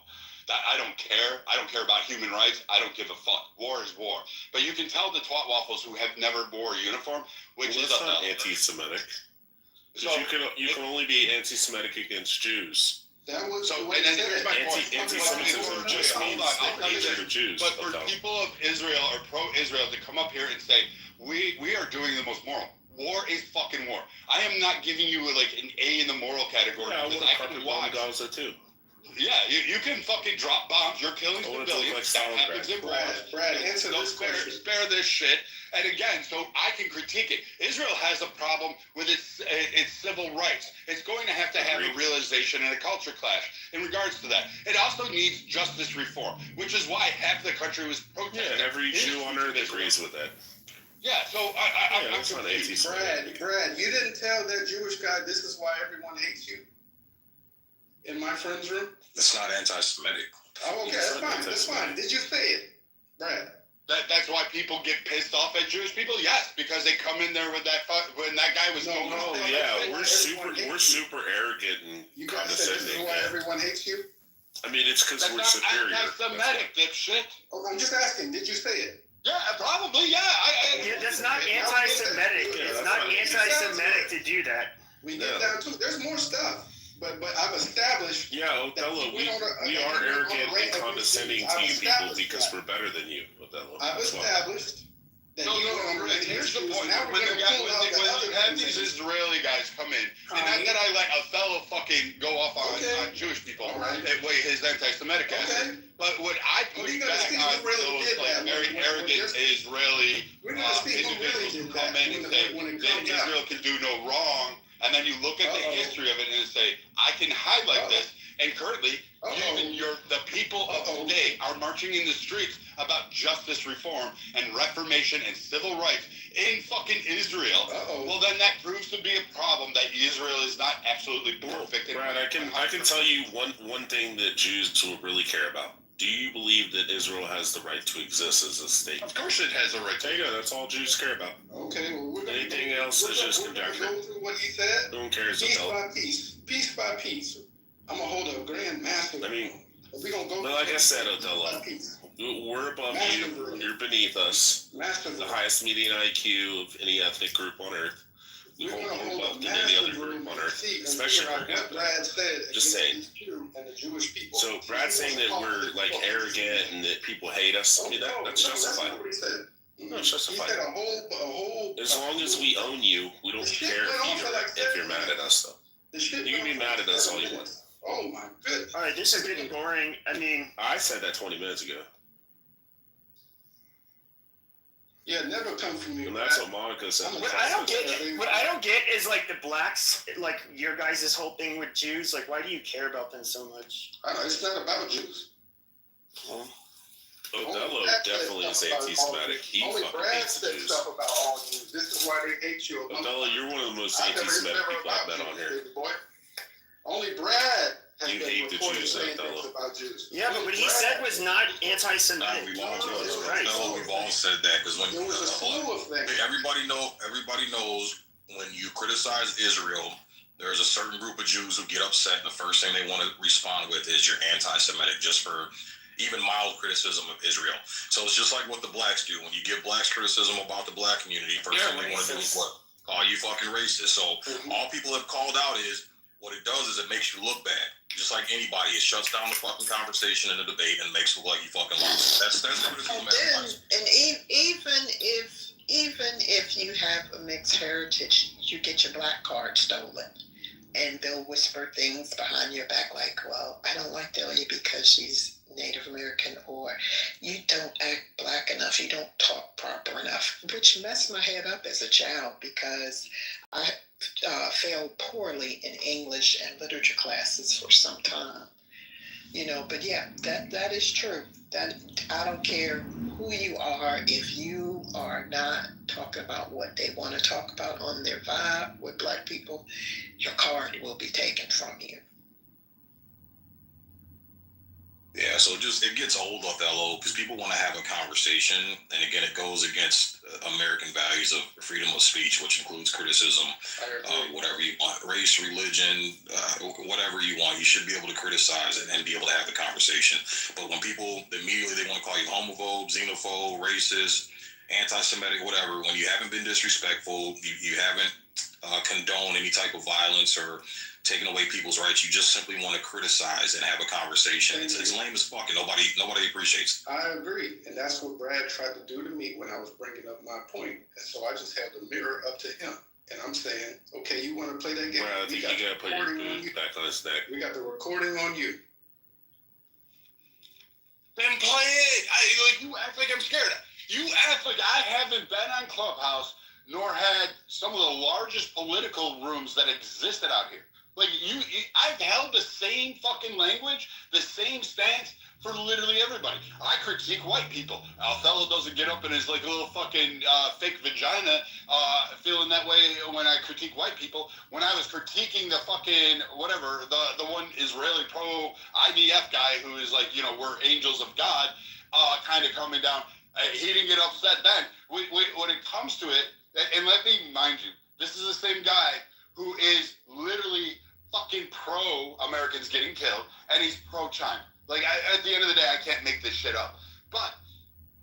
I don't care. I don't care about human rights. I don't give a fuck. War is war. But you can tell the twat waffles who have never wore a uniform, which is not anti-Semitic. So you can only be anti-Semitic against Jews. That was so. And then here's my point. Anti-Semitism just means hatred of Jews. But for people of Israel or pro-Israel to come up here and say we are doing the most moral. War is fucking war. I am not giving you like an A in the moral category because I can watch. Gaza too. Yeah, you can fucking drop bombs. You're killing civilians. That happens in war. Brad, answer this question. Spare this shit. And again, so I can critique it. Israel has a problem with its civil rights. It's going to have a realization and a culture clash in regards to that. It also needs justice reform, which is why half the country was protesting. Yeah, every Jew on earth agrees with that. Yeah, so I'm not anti-Semitic. Brad, you didn't tell that Jewish guy this is why everyone hates you? In my friend's room? It's not anti-Semitic. Oh, okay, that's fine. Did you say it, Brad? That's why people get pissed off at Jewish people? Yes, because they come in there with that when that guy was we're super arrogant and you guys said this is why everyone hates you? I mean, it's because we're superior. Anti-Semitic, dipshit. Oh, I'm just asking, did you say it? Yeah, probably, yeah. That's not anti-Semitic. It's not anti-Semitic to do that. We get down to there's more stuff. But I've established. Yeah, Othello, we are arrogant and condescending to you people because we're better than you, Othello. I've established that here's the point. When you have these Israeli guys come in, and not that I let Othello fucking go off on Jewish people, that way his anti-Semitic ass. But what I push back on those like very arrogant Israeli individuals who come in and say that Israel can do no wrong. And then you look at the history of it and say, I can highlight this. And currently, even the people of today are marching in the streets about justice reform and reformation and civil rights in fucking Israel. Well, then that proves to be a problem that Israel is not absolutely perfect. Brad, I can tell you one thing that Jews will really care about. Do you believe that Israel has the right to exist as a state? Of course it has a right to. There you go. That's all Jews care about. Okay. Well, anything else is just conjecture. Go through what he said. No one cares. Piece by piece. I'm gonna hold a grand master. I mean, we're gonna go. But like I said, Othello, we're above you. You're beneath us. The highest median IQ of any ethnic group on Earth. We won't go above than any other group on Earth, especially per capita. Just saying. So Brad's saying that we're like arrogant and that people hate us. I mean, that's justified. you. No, shut the He fuck said up. a whole. As long as we own you, we don't The shit care went on for like if you're 7 mad at us, though. The shit You can be went on mad for at us 7 all you want. minutes. Oh my goodness. All right, this is getting boring. I mean, I said that 20 minutes ago. Yeah, never come from me. And that's what Monica said. what I don't get is like the blacks, like your guys' whole thing with Jews. Like, why do you care about them so much? I know, it's not about Jews. Well, Odello Brad definitely said is stuff about anti-Semitic. all Jews. He Only fucking Brad hates the said Jews. stuff about all Jews. This is why they hate you. Odello, you're one of the most I never- it's anti-Semitic never people I've about met on Jews, here. baby boy. Only Brad has You been hate the reporting Jews, saying Othello. things about Jews. yeah, but Only what he Brad. said was not anti-Semitic. We've all, Jesus Christ. we've all said that because when It was a slew of things. everybody knows when you criticize Israel, there's a certain group of Jews who get upset, and the first thing they want to respond with is you're anti-Semitic, just for even mild criticism of Israel. So it's just like what the blacks do. When you give blacks criticism about the black community, first thing they want to do is what? Call you fucking racist. So all people have called out is what it does is it makes you look bad. Just like anybody, it shuts down the fucking conversation and the debate and makes it look like you fucking lost. That's criticism. And even if you have a mixed heritage, you get your black card stolen, and they'll whisper things behind your back like, "Well, I don't like Delia because she's Native American," or "You don't act black enough, you don't talk proper enough," which messed my head up as a child because I failed poorly in English and literature classes for some time. But yeah, that is true. That I don't care who you are, if you are not talking about what they want to talk about on their vibe with black people, your card will be taken from you. Yeah, so it gets old, Othello, because people want to have a conversation, and again, it goes against American values of freedom of speech, which includes criticism, whatever you want, race, religion, whatever you want. You should be able to criticize it and be able to have the conversation. But when people immediately they want to call you homophobe, xenophobe, racist, anti-Semitic, whatever, when you haven't been disrespectful, you haven't condoned any type of violence or taking away people's rights, you just simply want to criticize and have a conversation. It's lame as fuck, and nobody appreciates it. I agree, and that's what Brad tried to do to me when I was bringing up my point. And so I just held the mirror up to him, and I'm saying, "Okay, you want to play that game? Brad, I think you gotta put your boot back on his neck. We got the recording on you." Then play it. You act like I'm scared. You act like I haven't been on Clubhouse nor had some of the largest political rooms that existed out here. Like I've held the same fucking language, the same stance for literally everybody. I critique white people. Othello doesn't get up in his like little fucking fake vagina feeling that way when I critique white people. When I was critiquing the fucking whatever, the one Israeli pro IDF guy who is like, we're angels of God, kind of coming down. He didn't get upset then. When it comes to it, and let me mind you, this is the same guy who is literally fucking pro-Americans getting killed, and he's pro-China. Like, at the end of the day, I can't make this shit up. But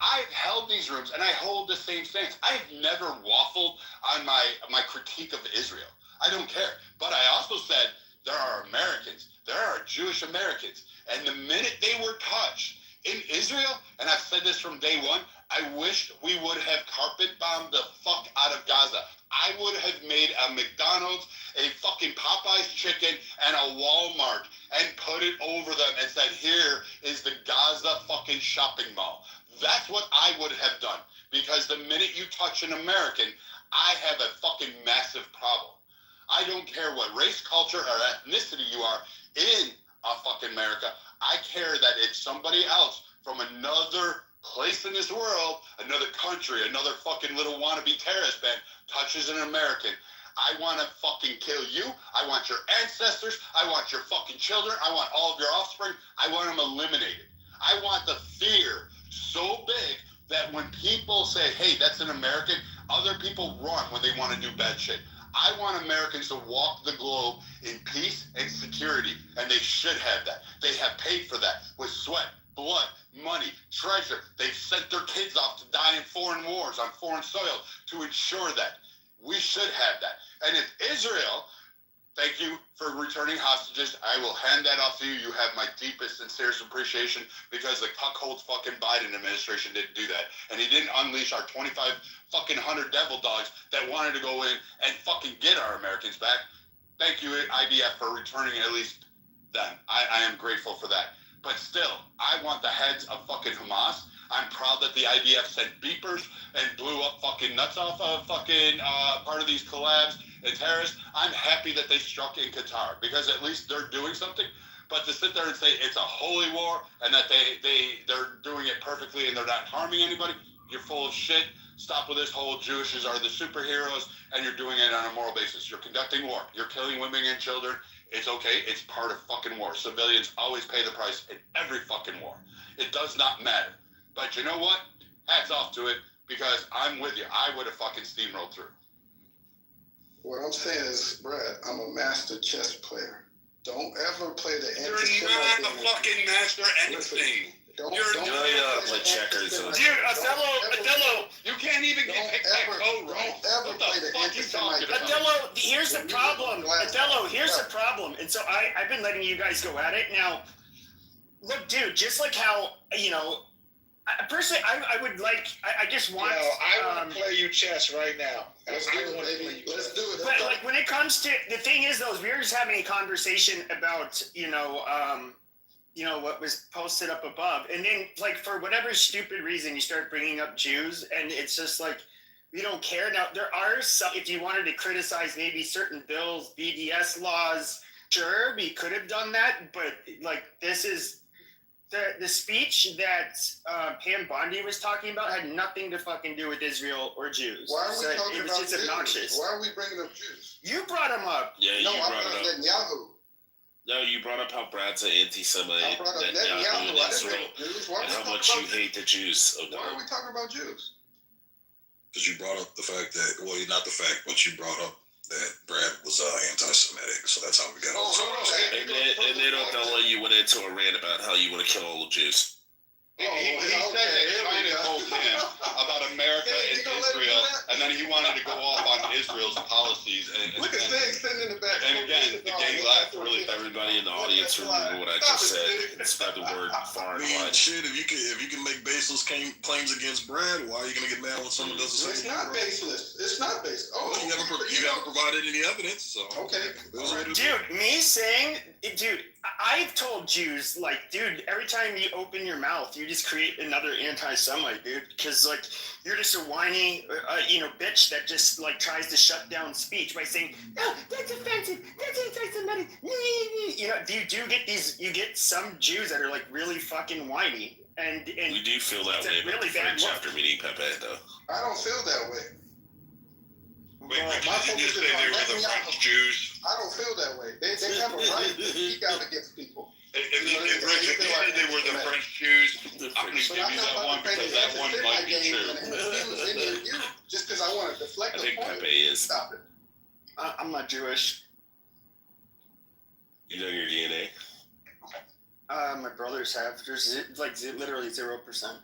I've held these rooms, and I hold the same stance. I've never waffled on my critique of Israel. I don't care. But I also said there are Americans. There are Jewish Americans. And the minute they were touched in Israel, and I've said this from day one, I wished we would have carpet bombed the fuck out of Gaza. I would have made a McDonald's, a fucking Popeye's chicken, and a Walmart and put it over them and said, here is the Gaza fucking shopping mall. That's what I would have done. Because the minute you touch an American, I have a fucking massive problem. I don't care what race, culture, or ethnicity you are in fucking America. I care that if somebody else from another place in this world, another country, another fucking little wannabe terrorist band touches an American, I want to fucking kill you. I want your ancestors. I want your fucking children. I want all of your offspring. I want them eliminated. I want the fear so big that when people say, hey, that's an American, other people run when they want to do bad shit. I want Americans to walk the globe in peace and security, and they should have that. They have paid for that with sweat, blood, money, treasure. They've sent their kids off to die in foreign wars on foreign soil to ensure that. We should have that. And if Israel Thank you for returning hostages. I will hand that off to you. You have my deepest, sincerest appreciation because the cuckold fucking Biden administration didn't do that. And he didn't unleash our 2,500 devil dogs that wanted to go in and fucking get our Americans back. Thank you, IDF, for returning at least them. I am grateful for that. But still, I want the heads of fucking Hamas. I'm proud that the IDF sent beepers and blew up fucking nuts off of fucking part of these collabs and terrorists. I'm happy that they struck in Qatar because at least they're doing something. But to sit there and say it's a holy war and that they're doing it perfectly and they're not harming anybody, you're full of shit. Stop with this whole Jewishes are the superheroes and you're doing it on a moral basis. You're conducting war. You're killing women and children. It's okay. It's part of fucking war. Civilians always pay the price in every fucking war. It does not matter. But you know what? Hats off to it because I'm with you. I would have fucking steamrolled through. What I'm saying is, Brad, I'm a master chess player. Don't ever play the You're not a fucking master anything. Don't play checkers. Dude, Othello, you can't even get code right. Don't ever play the anti-Semite. Othello, here's the problem. Othello, here's the problem. And so I've been letting you guys go at it. Now, look, dude, just like how, you know, personally, I would like, I just want... I want to play you chess right now. Let's do it. But like when it comes to, the thing is though, is we were just having a conversation about, you know, what was posted up above. And then like for whatever stupid reason, you start bringing up Jews and it's just like, we don't care. Now there are some, if you wanted to criticize maybe certain bills, BDS laws, sure, we could have done that. But like, this is, the speech that Pam Bondi was talking about had nothing to fucking do with Israel or Jews. Why are we talking it was about just Jews? obnoxious. Why are we bringing up Jews? You brought them up. Yeah, No, you I brought brought up it up. Netanyahu. No, you brought up how Brad's an anti-Semite, I brought up Netanyahu. Netanyahu I and didn't Israel, bring Jews. Why and are we how talking much you about hate the Jews. Why are we talking about Jews? Because you brought up the fact that, well, not the fact, but you brought up that Brad was anti-Semitic, so that's how we got on. And then Othello, you went into a rant about how you want to kill all the Jews. He said that China told him about America and Israel, and then he wanted to go off on Israel's policies. Look at things sitting in the back. And again, the gay laugh, really, everybody in the audience remember what I just said and spread the word far and wide. Shit, if you can make baseless claims against Brad, why are you gonna get mad when someone does the It's same? not baseless. It's not baseless. Oh, you haven't provided any evidence, so okay. Dude, me saying, dude, I've told Jews, like, dude, every time you open your mouth, you just create another anti-Semite, dude. Because, like, you're just a whiny, bitch that just, like, tries to shut down speech by saying, no, that's offensive, that's anti-Semitic. You know, you get some Jews that are, like, really fucking whiny. And we do feel that way about really the French after meeting Pepe, though. I don't feel that way. Wait, did you say they were the French Jews? I don't feel that way. They have a right to speak out against people. If they were the French Jews, I'm going to give you that one because that one might be true. Just because I want to deflect I the think point. Pepe is. Stop it. I'm not Jewish. You know your DNA? My brothers have. There's literally 0%.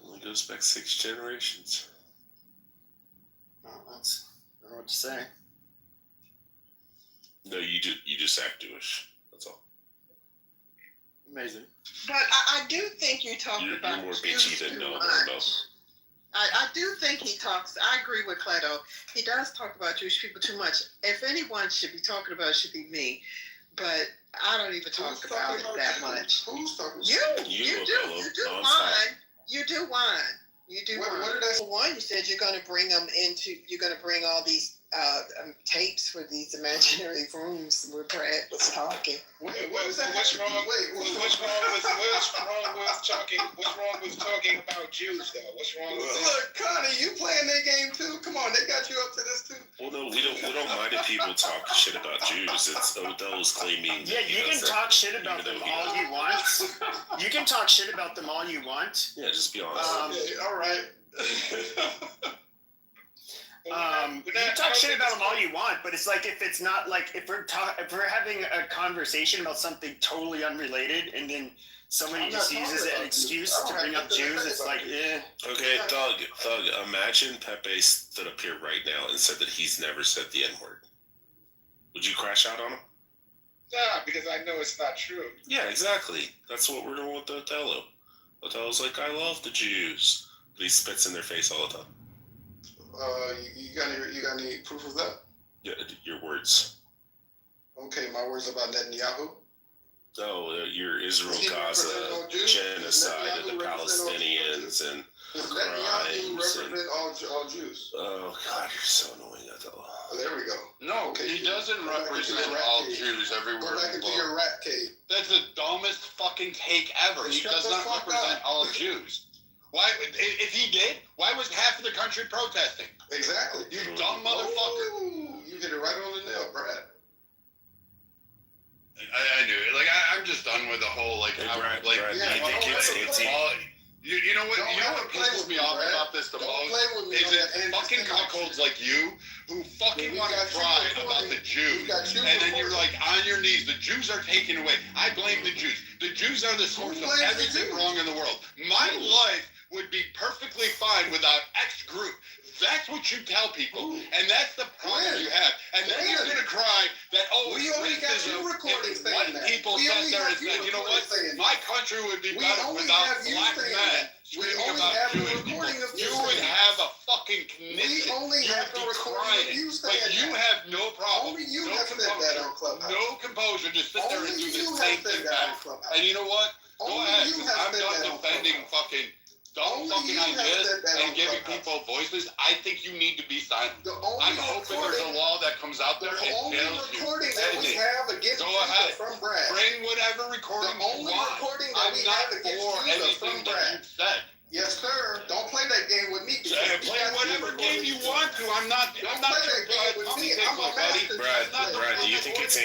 Only goes back 6 generations. Well, I don't know what to say. No, you just act Jewish. That's all. Amazing. But I do think you talked about You're more Jews bitchy than too no. much. I do think he talks. I agree with Cleto. He does talk about Jewish people too much. If anyone should be talking about it, should be me. But I don't even talk about it that much. Who's talking? You do. You do whine. You do whine. You do whine. What did I say? One, you said you're going to bring them into. You're going to bring all these tapes for these imaginary rooms where Brad was talking. What's wrong with talking about Jews though? What's wrong with that? Look, Connie, you playing their game too? Come on, they got you up to this too. Well, no, we don't mind if people talk shit about Jews. It's Odell's claiming. Yeah, you can talk shit about them all you want. You can talk shit about them all you want. Yeah, just be honest. Okay, all right. You talk shit about them all you want, but it's like if it's not like if we're having a conversation about something totally unrelated, and then somebody I'm just not uses talking it an about excuse Jews. to bring up Jews. It's like, Okay, Thug, imagine Pepe stood up here right now and said that he's never said the N-word. Would you crash out on him? Nah, because I know it's not true. Yeah, exactly. That's what we're doing with Othello. Othello's like, I love the Jews. But he spits in their face all the time. You got any proof of that? Yeah, your words. Okay, my words about Netanyahu. Oh, your Israel Does he Gaza represent all Jews? genocide of the Palestinians and Does Netanyahu crimes represent all Jews? Oh God, you're so annoying, Othello. Oh, there we go. No, Okay, he doesn't go back into represent your rat all cave. Jews everywhere. Go back in the into your world. rat cave. That's the dumbest fucking take ever. Then He shut does the not fuck represent up. all Jews. Why? If he did, why was half of the country protesting? Exactly. You dumb motherfucker. Ooh, you hit it right on the nail, Brad. I knew it. Like I'm just done with the whole like. Hey, how, Brad, like Brad, yeah, do you think don't it's ever anti? play. You know what? Don't You know ever what play pisses with me me, off Brad. about this the Don't most play with me is on that that fucking anti-Semitic cuckolds shit. like you who fucking We want to got you cry recording. about the Jews, We got you and then you're recording. like on your knees. The Jews are taken away. I blame the Jews. The Jews are the source of blames the everything Jews? wrong in the world. My life would be perfectly fine without X group. That's what you tell people, and that's the problem When? you have. And then you're When? gonna cry that We only got you racism recording if saying white that. people We sat only there have and you said, you know recording what, saying my that. country would be We better only without have you black saying men that. We screaming only about have the Jewish people. recording of you You would saying have a fucking We conniption. only You have would the be recording of crying. you But saying you that. have no problem. Only you no have said that on composure. Clubhouse. No composure. Just sit there and Only do the you same have said thing that on back. Clubhouse. And you know what? Go Only ahead. you 'Cause have I'm said done that on defending Clubhouse. fucking dumb Only fucking you have ideas said that and on giving Clubhouse. people voices. I think you need to be silent. The only I'm hoping there's a recording, law that comes out there the and only nails you. recording that we Hey, have against go Judah ahead. from Brad. Bring whatever recording The only you want. recording that I'm we not have against for Judah anything from that Brad. you've said. Yes, sir. Don't play that game with me. because we Play got whatever you game you recording. want to. I'm not Don't your play that game with puppy me. dick, I'm my a buddy. master. Brad, do you think it's I'm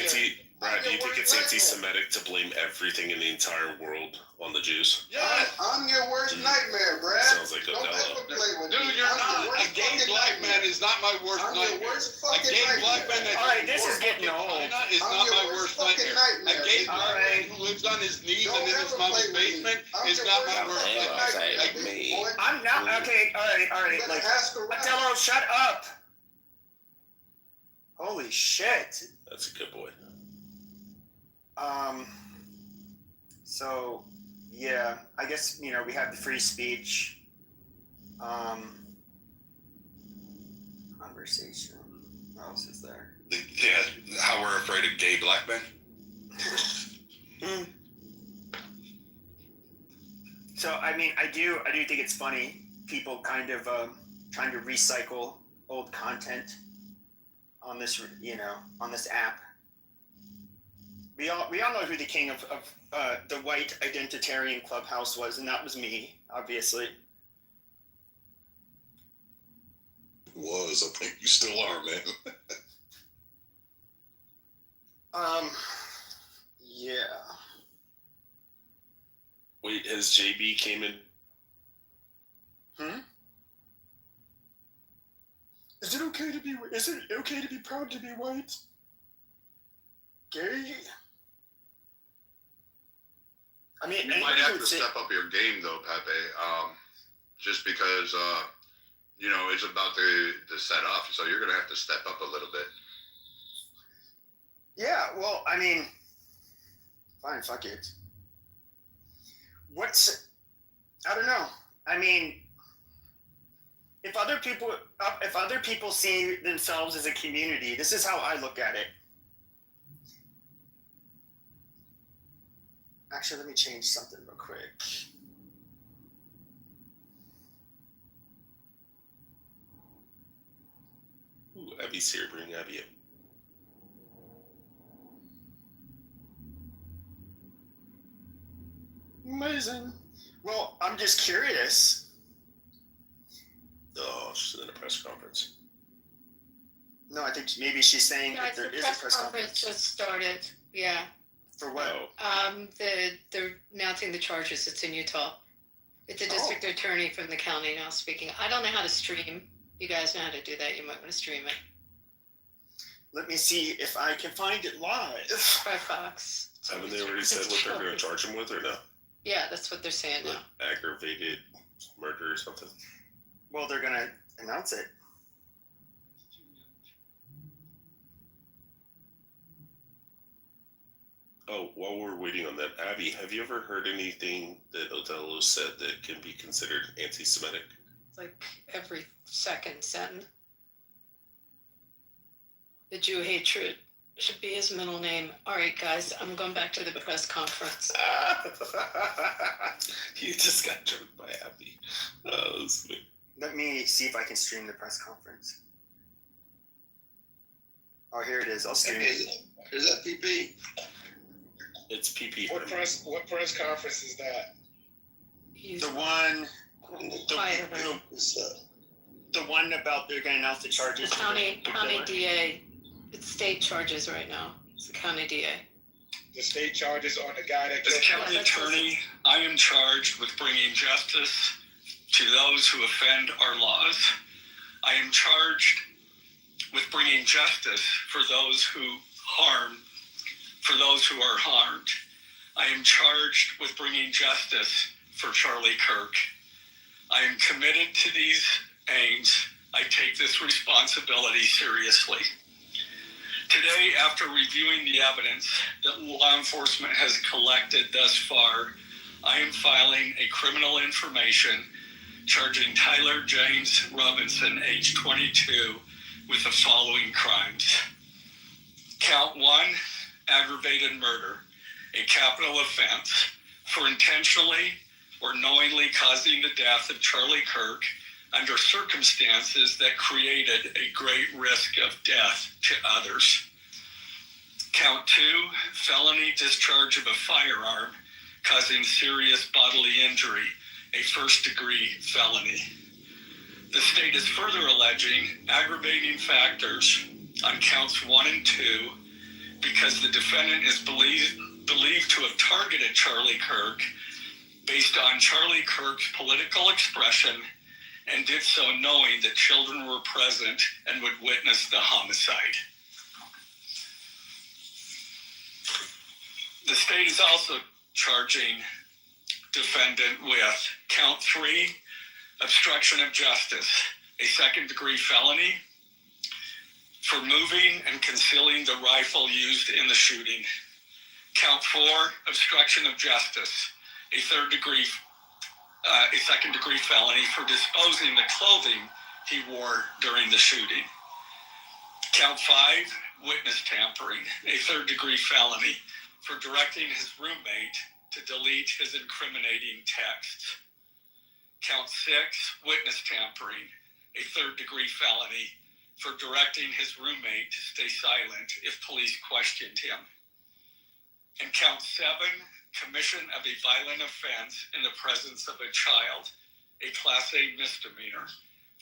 your worst nightmare. anti-Semitic to blame everything in the entire world on the Jews? Yes. I'm your worst nightmare, Brad. Sounds like Don't Othello. ever play with Dude, me. you're I'm not. your A worst gay fucking black nightmare. man is not my worst I'm your nightmare. worst A fucking gay nightmare. black man that All right, this is getting old. is I'm not your my worst worst fucking nightmare. nightmare. A gay All black right. man who lives on his knees Don't and in his ever mama's play with me. basement I'm is your not worst my worst fucking nightmare. nightmare. Me. Boy, I'm not okay. All right. you better Like, ask around. Othello, shut up. Holy shit. That's a good boy. So, yeah, I guess, we have the free speech conversation. What else is there? Yeah, how we're afraid of gay black men. So, I do think it's funny, people kind of trying to recycle old content on this, on this app. We all know who the king of the white identitarian clubhouse was, and that was me, obviously. Was, I think you still are, man. Yeah. Wait, has JB came in? Is it okay to be proud to be white? Gay? You might have to step up your game, though, Pepe. Just because, it's about to set off, so you're going to have to step up a little bit. Yeah, well, fine, fuck it. I don't know. If other people see themselves as a community, this is how I look at it. Actually, let me change something real quick. Ooh, Abby's here. Bring Abby up. Amazing. Well, I'm just curious. Oh, she's in a press conference. No, I think maybe she's saying Yeah, that there is a press conference. just started. Yeah. For what? They're announcing the charges. It's in Utah. It's a district attorney from the county now speaking. I don't know how to stream. You guys know how to do that. You might want to stream it. Let me see if I can find it live. By Fox. Haven't they already said what they're going to charge him with, or no? Yeah, that's what they're saying now. Aggravated murder or something. Well, they're gonna announce it. Oh, while we're waiting on that, Abby, have you ever heard anything that Otello said that can be considered anti-Semitic? It's like every second sentence. The Jew hatred should be his middle name. All right, guys, I'm going back to the press conference. You just got joked by Abby. Oh, sweet. Let me see if I can stream the press conference. Oh, here it is. I'll stream it. Is that PP? It's PP. What press conference is that? The one. The one about they're going to announce the charges. The county DA. It's state charges right now. It's the county DA. The state charges on the guy that. As county attorney, I am charged with bringing justice to those who offend our laws. I am charged with bringing justice for those who are harmed. I am charged with bringing justice for Charlie Kirk. I am committed to these aims. I take this responsibility seriously. Today, after reviewing the evidence that law enforcement has collected thus far, I am filing a criminal information charging Tyler James Robinson, age 22, with the following crimes. Count 1, aggravated murder, a capital offense for intentionally or knowingly causing the death of Charlie Kirk under circumstances that created a great risk of death to others. Count 2, felony discharge of a firearm causing serious bodily injury, a first-degree felony. The state is further alleging aggravating factors on counts 1 and 2 because the defendant is believed to have targeted Charlie Kirk based on Charlie Kirk's political expression and did so knowing that children were present and would witness the homicide. The state is also charging defendant with count 3, obstruction of justice, a second-degree felony for moving and concealing the rifle used in the shooting. Count 4, obstruction of justice, a second-degree felony for disposing the clothing he wore during the shooting. Count 5, witness tampering, a third-degree felony for directing his roommate to delete his incriminating texts. Count 6, witness tampering, a third-degree felony for directing his roommate to stay silent if police questioned him. And count 7, commission of a violent offense in the presence of a child, a Class A misdemeanor,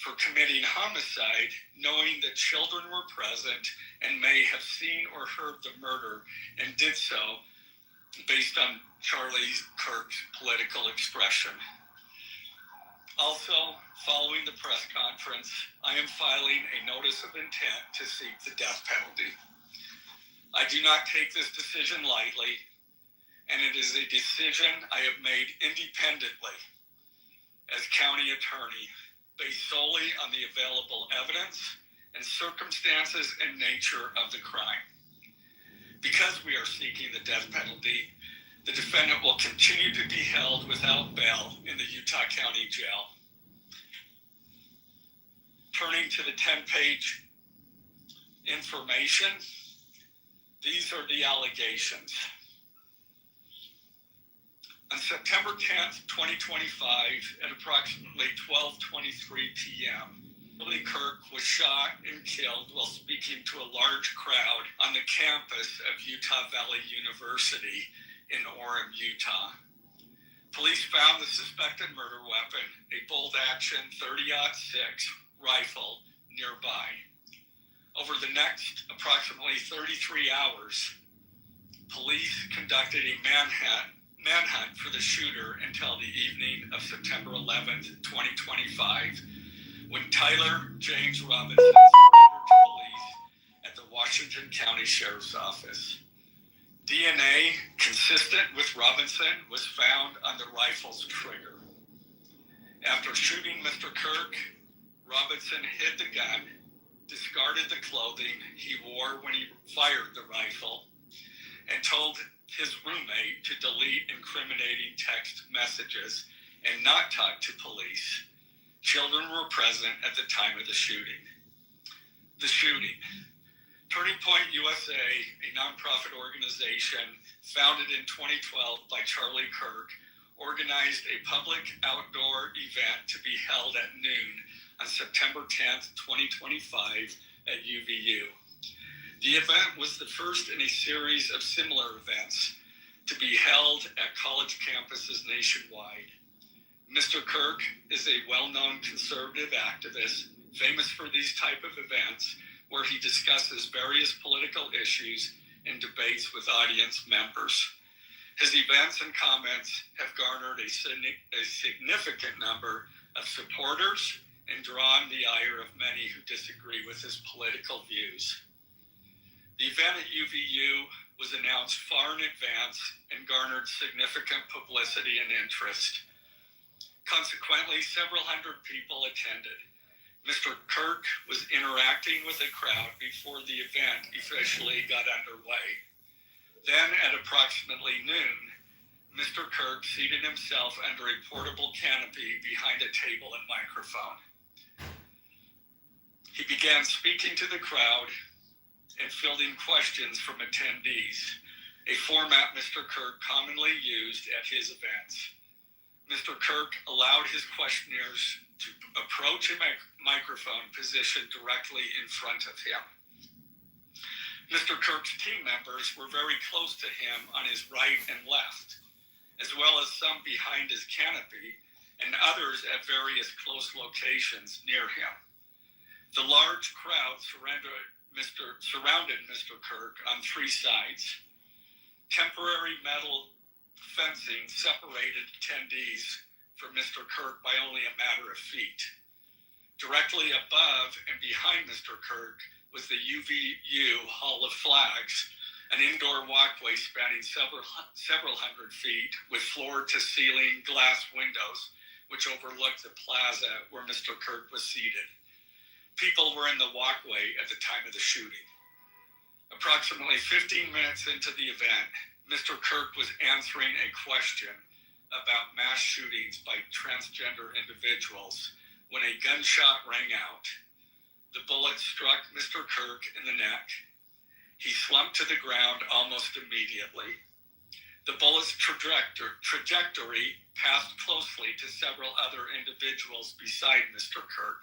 for committing homicide knowing that children were present and may have seen or heard the murder and did so based on Charlie Kirk's political expression. Also, following the press conference, I am filing a notice of intent to seek the death penalty. I do not take this decision lightly, and it is a decision I have made independently as county attorney, based solely on the available evidence and circumstances and nature of the crime. Because we are seeking the death penalty, the defendant will continue to be held without bail in the Utah County Jail. Turning to the 10-page information, these are the allegations. On September 10th, 2025, at approximately 12:23 p.m., Charlie Kirk was shot and killed while speaking to a large crowd on the campus of Utah Valley University in Orem, Utah. Police found the suspected murder weapon, a bolt-action 30-06 rifle, nearby. Over the next approximately 33 hours, police conducted a manhunt for the shooter until the evening of September 11th, 2025, when Tyler James Robinson surrendered to police at the Washington County Sheriff's Office. DNA consistent with Robinson was found on the rifle's trigger. After shooting Mr. Kirk, Robinson hid the gun, discarded the clothing he wore when he fired the rifle, and told his roommate to delete incriminating text messages and not talk to police. Children were present at the time of the shooting. The shooting. Turning Point USA, a nonprofit organization founded in 2012 by Charlie Kirk, organized a public outdoor event to be held at noon on September 10th, 2025 at UVU. The event was the first in a series of similar events to be held at college campuses nationwide. Mr. Kirk is a well-known conservative activist famous for these type of events where he discusses various political issues and debates with audience members. His events and comments have garnered a significant number of supporters and drawn the ire of many who disagree with his political views. The event at UVU was announced far in advance and garnered significant publicity and interest. Consequently, several hundred people attended. Mr. Kirk was interacting with a crowd before the event officially got underway. Then, at approximately noon, Mr. Kirk seated himself under a portable canopy behind a table and microphone. He began speaking to the crowd and fielding questions from attendees, a format Mr. Kirk commonly used at his events. Mr. Kirk allowed his questioners to approach a microphone positioned directly in front of him. Mr. Kirk's team members were very close to him on his right and left, as well as some behind his canopy and others at various close locations near him. The large crowd surrounded Mr. Kirk on three sides. Temporary metal fencing separated attendees from Mr. Kirk by only a matter of feet. Directly above and behind Mr. Kirk was the UVU Hall of Flags, an indoor walkway spanning several hundred feet with floor-to-ceiling glass windows, which overlooked the plaza where Mr. Kirk was seated. People were in the walkway at the time of the shooting. Approximately 15 minutes into the event, Mr. Kirk was answering a question about mass shootings by transgender individuals when a gunshot rang out. The bullet struck Mr. Kirk in the neck. He slumped to the ground almost immediately. The bullet's trajectory passed closely to several other individuals beside Mr. Kirk,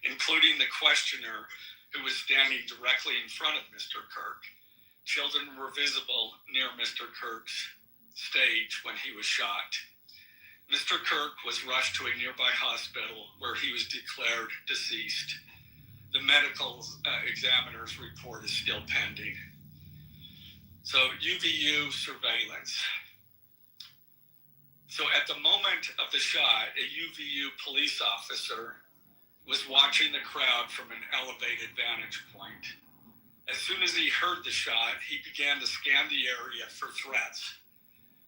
including the questioner who was standing directly in front of Mr. Kirk. Children were visible near Mr. Kirk's stage when he was shot. Mr. Kirk was rushed to a nearby hospital where he was declared deceased. The medical examiner's report is still pending. So UVU surveillance. So at the moment of the shot, a UVU police officer was watching the crowd from an elevated vantage point. As soon as he heard the shot, he began to scan the area for threats.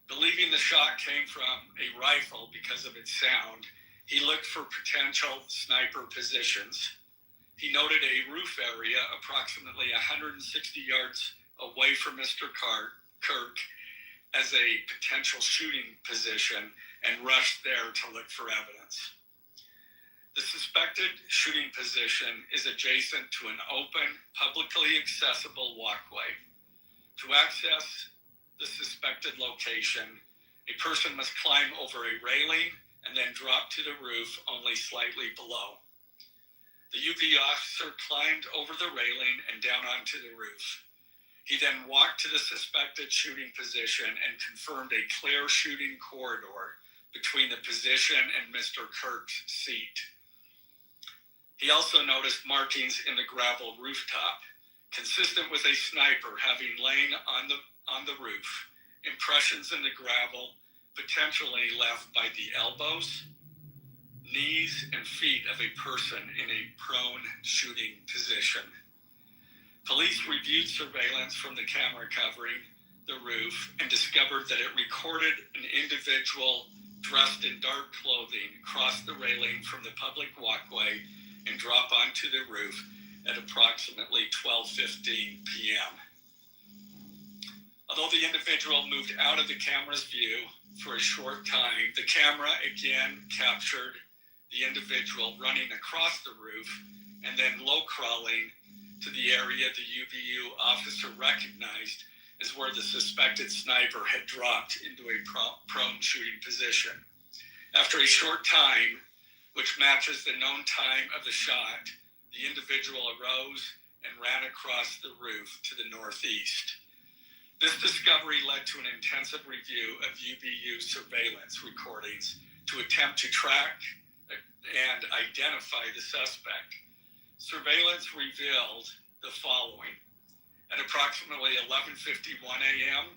Believing the shot came from a rifle because of its sound, he looked for potential sniper positions. He noted a roof area approximately 160 yards away from Mr. Kirk as a potential shooting position and rushed there to look for evidence. The suspected shooting position is adjacent to an open, publicly accessible walkway. To access the suspected location, a person must climb over a railing and then drop to the roof only slightly below. The UV officer climbed over the railing and down onto the roof. He then walked to the suspected shooting position and confirmed a clear shooting corridor between the position and Mr. Kirk's seat. He also noticed markings in the gravel rooftop, consistent with a sniper having lain on the roof, impressions in the gravel potentially left by the elbows, knees, and feet of a person in a prone shooting position. Police reviewed surveillance from the camera covering, the roof and discovered that it recorded an individual dressed in dark clothing cross the railing from the public walkway and drop onto the roof at approximately 12:15 p.m. Although the individual moved out of the camera's view for a short time, the camera again captured the individual running across the roof and then low crawling to the area the UVU officer recognized as where the suspected sniper had dropped into a prone shooting position. After a short time, which matches the known time of the shot, the individual arose and ran across the roof to the northeast. This discovery led to an intensive review of UVU surveillance recordings to attempt to track and identify the suspect. Surveillance revealed the following. At approximately 11:51 a.m.,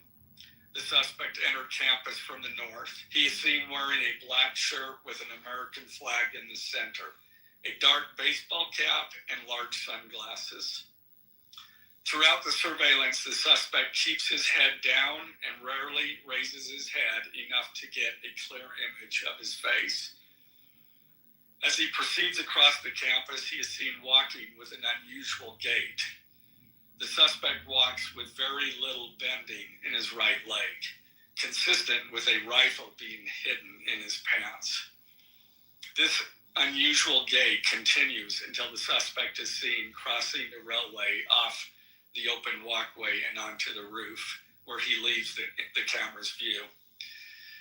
the suspect entered campus from the north. He is seen wearing a black shirt with an American flag in the center, a dark baseball cap, and large sunglasses. Throughout the surveillance, the suspect keeps his head down and rarely raises his head enough to get a clear image of his face. As he proceeds across the campus, he is seen walking with an unusual gait. The suspect walks with very little bending in his right leg, consistent with a rifle being hidden in his pants. This unusual gait continues until the suspect is seen crossing the railway off the open walkway and onto the roof, where he leaves the camera's view.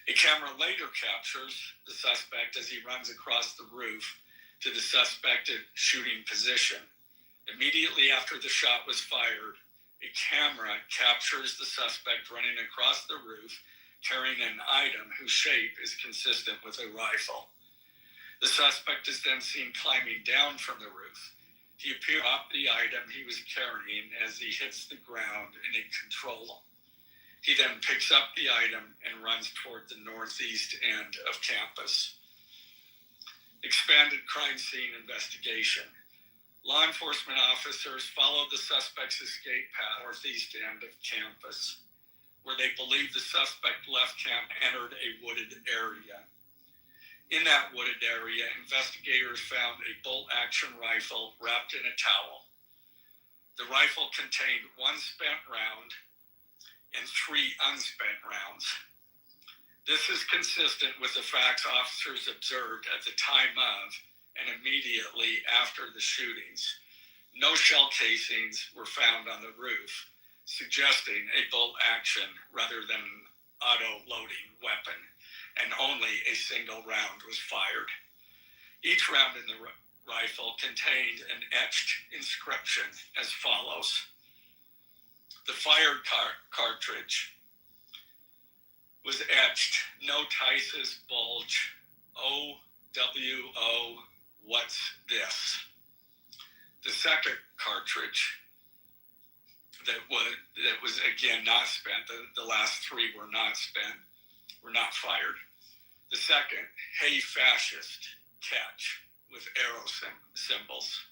A camera later captures the suspect as he runs across the roof to the suspected shooting position. Immediately after the shot was fired, a camera captures the suspect running across the roof carrying an item whose shape is consistent with a rifle. The suspect is then seen climbing down from the roof. He appears to drop the item he was carrying as he hits the ground in a control. He then picks up the item and runs toward the northeast end of campus. Expanded crime scene investigation. Law enforcement officers followed the suspect's escape path northeast end of campus, where they believe the suspect left camp and entered a wooded area. In that wooded area, investigators found a bolt-action rifle wrapped in a towel. The rifle contained one spent round and 3 unspent rounds. This is consistent with the facts officers observed at the time of and immediately after the shootings. No shell casings were found on the roof, suggesting a bolt-action rather than an auto-loading weapon, and only a single round was fired. Each round in the rifle contained an etched inscription as follows. The fired cartridge was etched, "No Tices Bulge, OWO, what's this?" The second cartridge that was again not spent, the last 3 were not spent, were not fired. The second, "Hey Fascist, catch," with arrow symbols.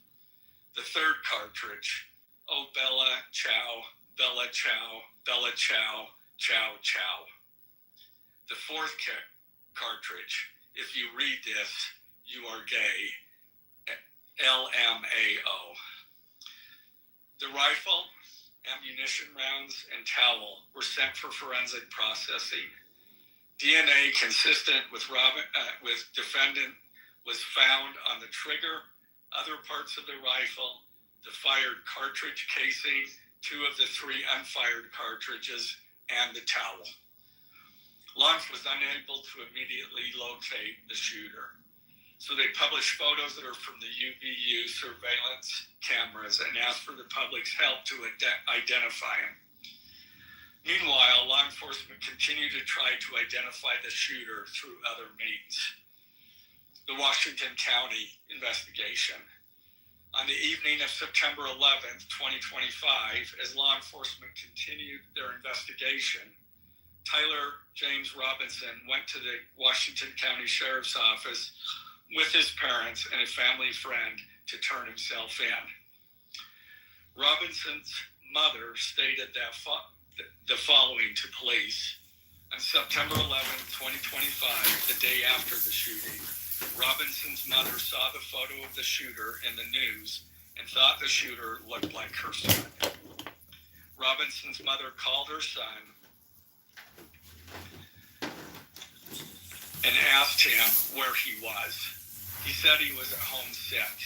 The third cartridge, "Oh Bella Chow, Bella Chow, Bella Chow, Chow Chow." The fourth cartridge, "If you read this, you are gay, LMAO." The rifle, ammunition rounds, and towel were sent for forensic processing. DNA consistent with defendant was found on the trigger, other parts of the rifle, the fired cartridge casing, 2 of the 3 unfired cartridges, and the towel. Law enforcement was unable to immediately locate the shooter, so they published photos that are from the UVU surveillance cameras and asked for the public's help to identify him. Meanwhile, law enforcement continued to try to identify the shooter through other means. The Washington County investigation. On the evening of September 11th, 2025, as law enforcement continued their investigation, Tyler James Robinson went to the Washington County Sheriff's Office with his parents and a family friend to turn himself in. Robinson's mother stated that the following to police. On September 11th, 2025, the day after the shooting, Robinson's mother saw the photo of the shooter in the news and thought the shooter looked like her son. Robinson's mother called her son and asked him where he was. He said he was at home sick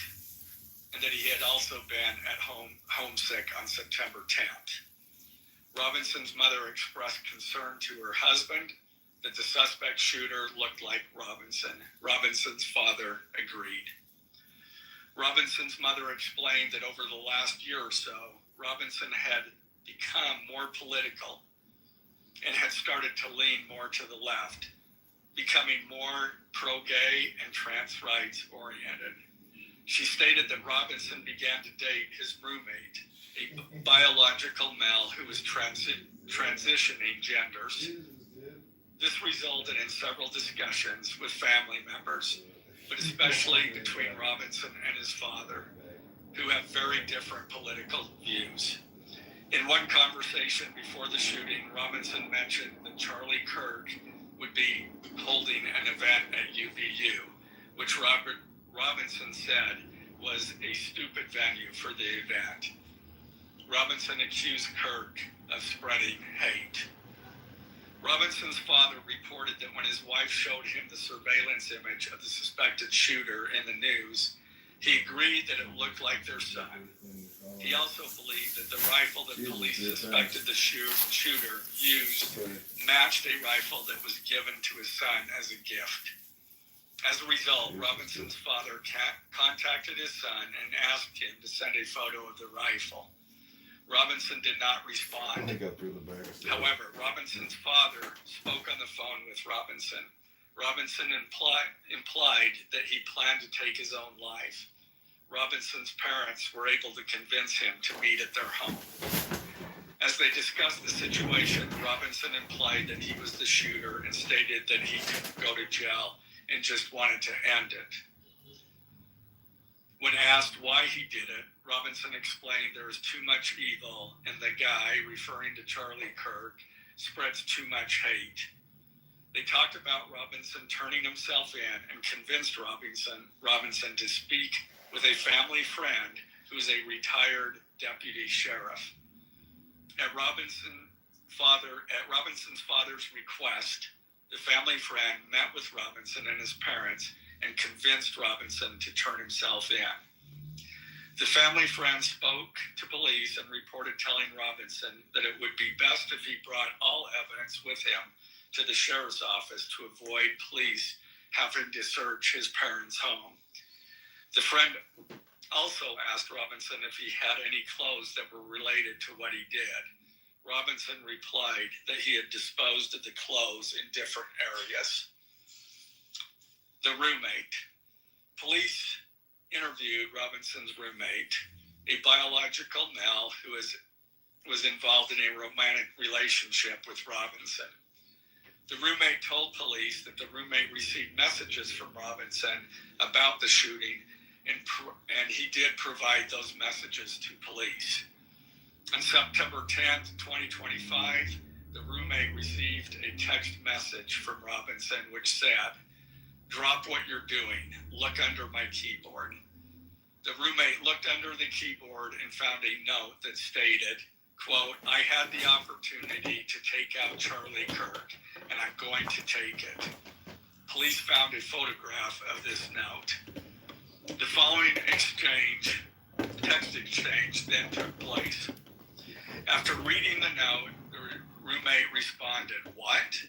and that he had also been at homesick on September 10th. Robinson's mother expressed concern to her husband that the suspect shooter looked like Robinson. Robinson's father agreed. Robinson's mother explained that over the last year or so, Robinson had become more political and had started to lean more to the left, becoming more pro-gay and trans rights oriented. She stated that Robinson began to date his roommate, a biological male who was transitioning genders. This resulted in several discussions with family members, but especially between Robinson and his father, who have very different political views. In one conversation before the shooting, Robinson mentioned that Charlie Kirk would be holding an event at UVU, which Robinson said was a stupid venue for the event. Robinson accused Kirk of spreading hate. Robinson's father reported that when his wife showed him the surveillance image of the suspected shooter in the news, he agreed that it looked like their son. He also believed that the rifle that police suspected the shooter used matched a rifle that was given to his son as a gift. As a result, Robinson's father contacted his son and asked him to send a photo of the rifle. Robinson did not respond. However, Robinson's father spoke on the phone with Robinson. Robinson implied that he planned to take his own life. Robinson's parents were able to convince him to meet at their home. As they discussed the situation, Robinson implied that he was the shooter and stated that he could go to jail and just wanted to end it. When asked why he did it, Robinson explained there is too much evil and the guy, referring to Charlie Kirk, spreads too much hate. They talked about Robinson turning himself in and convinced Robinson to speak with a family friend who's a retired deputy sheriff. At Robinson's father's request, the family friend met with Robinson and his parents and convinced Robinson to turn himself in. The family friend spoke to police and reported telling Robinson that it would be best if he brought all evidence with him to the sheriff's office to avoid police having to search his parents' home. The friend also asked Robinson if he had any clothes that were related to what he did. Robinson replied that he had disposed of the clothes in different areas. The roommate. Police interviewed Robinson's roommate, a biological male who was involved in a romantic relationship with Robinson. The roommate told police that the roommate received messages from Robinson about the shooting, and he did provide those messages to police. On September 10th, 2025, the roommate received a text message from Robinson which said, "Drop what you're doing. Look under my keyboard." The roommate looked under the keyboard and found a note that stated, quote, "I had the opportunity to take out Charlie Kirk, and I'm going to take it." Police found a photograph of this note. The following text exchange, then took place. After reading the note, the roommate responded, "What?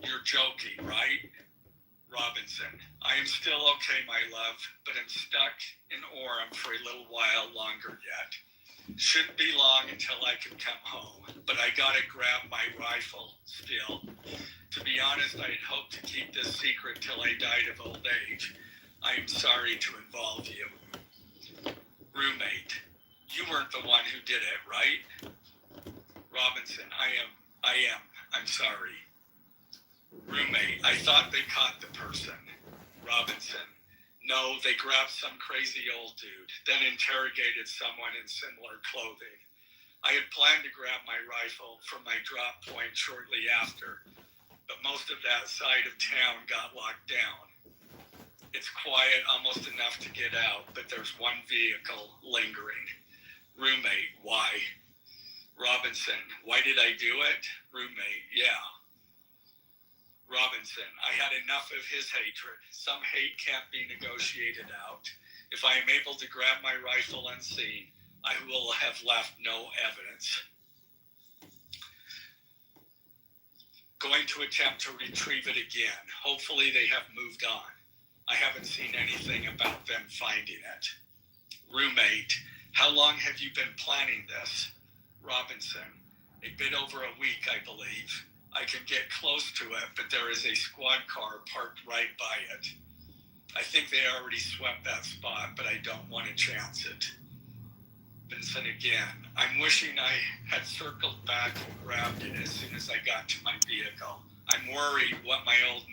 You're joking, right? Robinson, I am still okay, my love, but I'm stuck in Orem for a little while longer yet. Shouldn't be long until I can come home, but I gotta grab my rifle still. To be honest, I had hoped to keep this secret till I died of old age. I am sorry to involve you." Roommate, you weren't the one who did it, right? Robinson, I am. I'm sorry. Roommate, I thought they caught the person. Robinson, no, they grabbed some crazy old dude, then interrogated someone in similar clothing. I had planned to grab my rifle from my drop point shortly after, but most of that side of town got locked down. It's quiet, almost enough to get out, but there's one vehicle lingering. Roommate, why? Robinson, why did I do it? Roommate, yeah. Robinson, I had enough of his hatred. Some hate can't be negotiated out. If I am able to grab my rifle unseen, I will have left no evidence. Going to attempt to retrieve it again. Hopefully they have moved on. I haven't seen anything about them finding it. Roommate, how long have you been planning this? Robinson, a bit over a week, I believe. I can get close to it, but there is a squad car parked right by it. I think they already swept that spot, but I don't want to chance it. Vincent again, I'm wishing I had circled back and grabbed it as soon as I got to my vehicle. I'm worried what my old man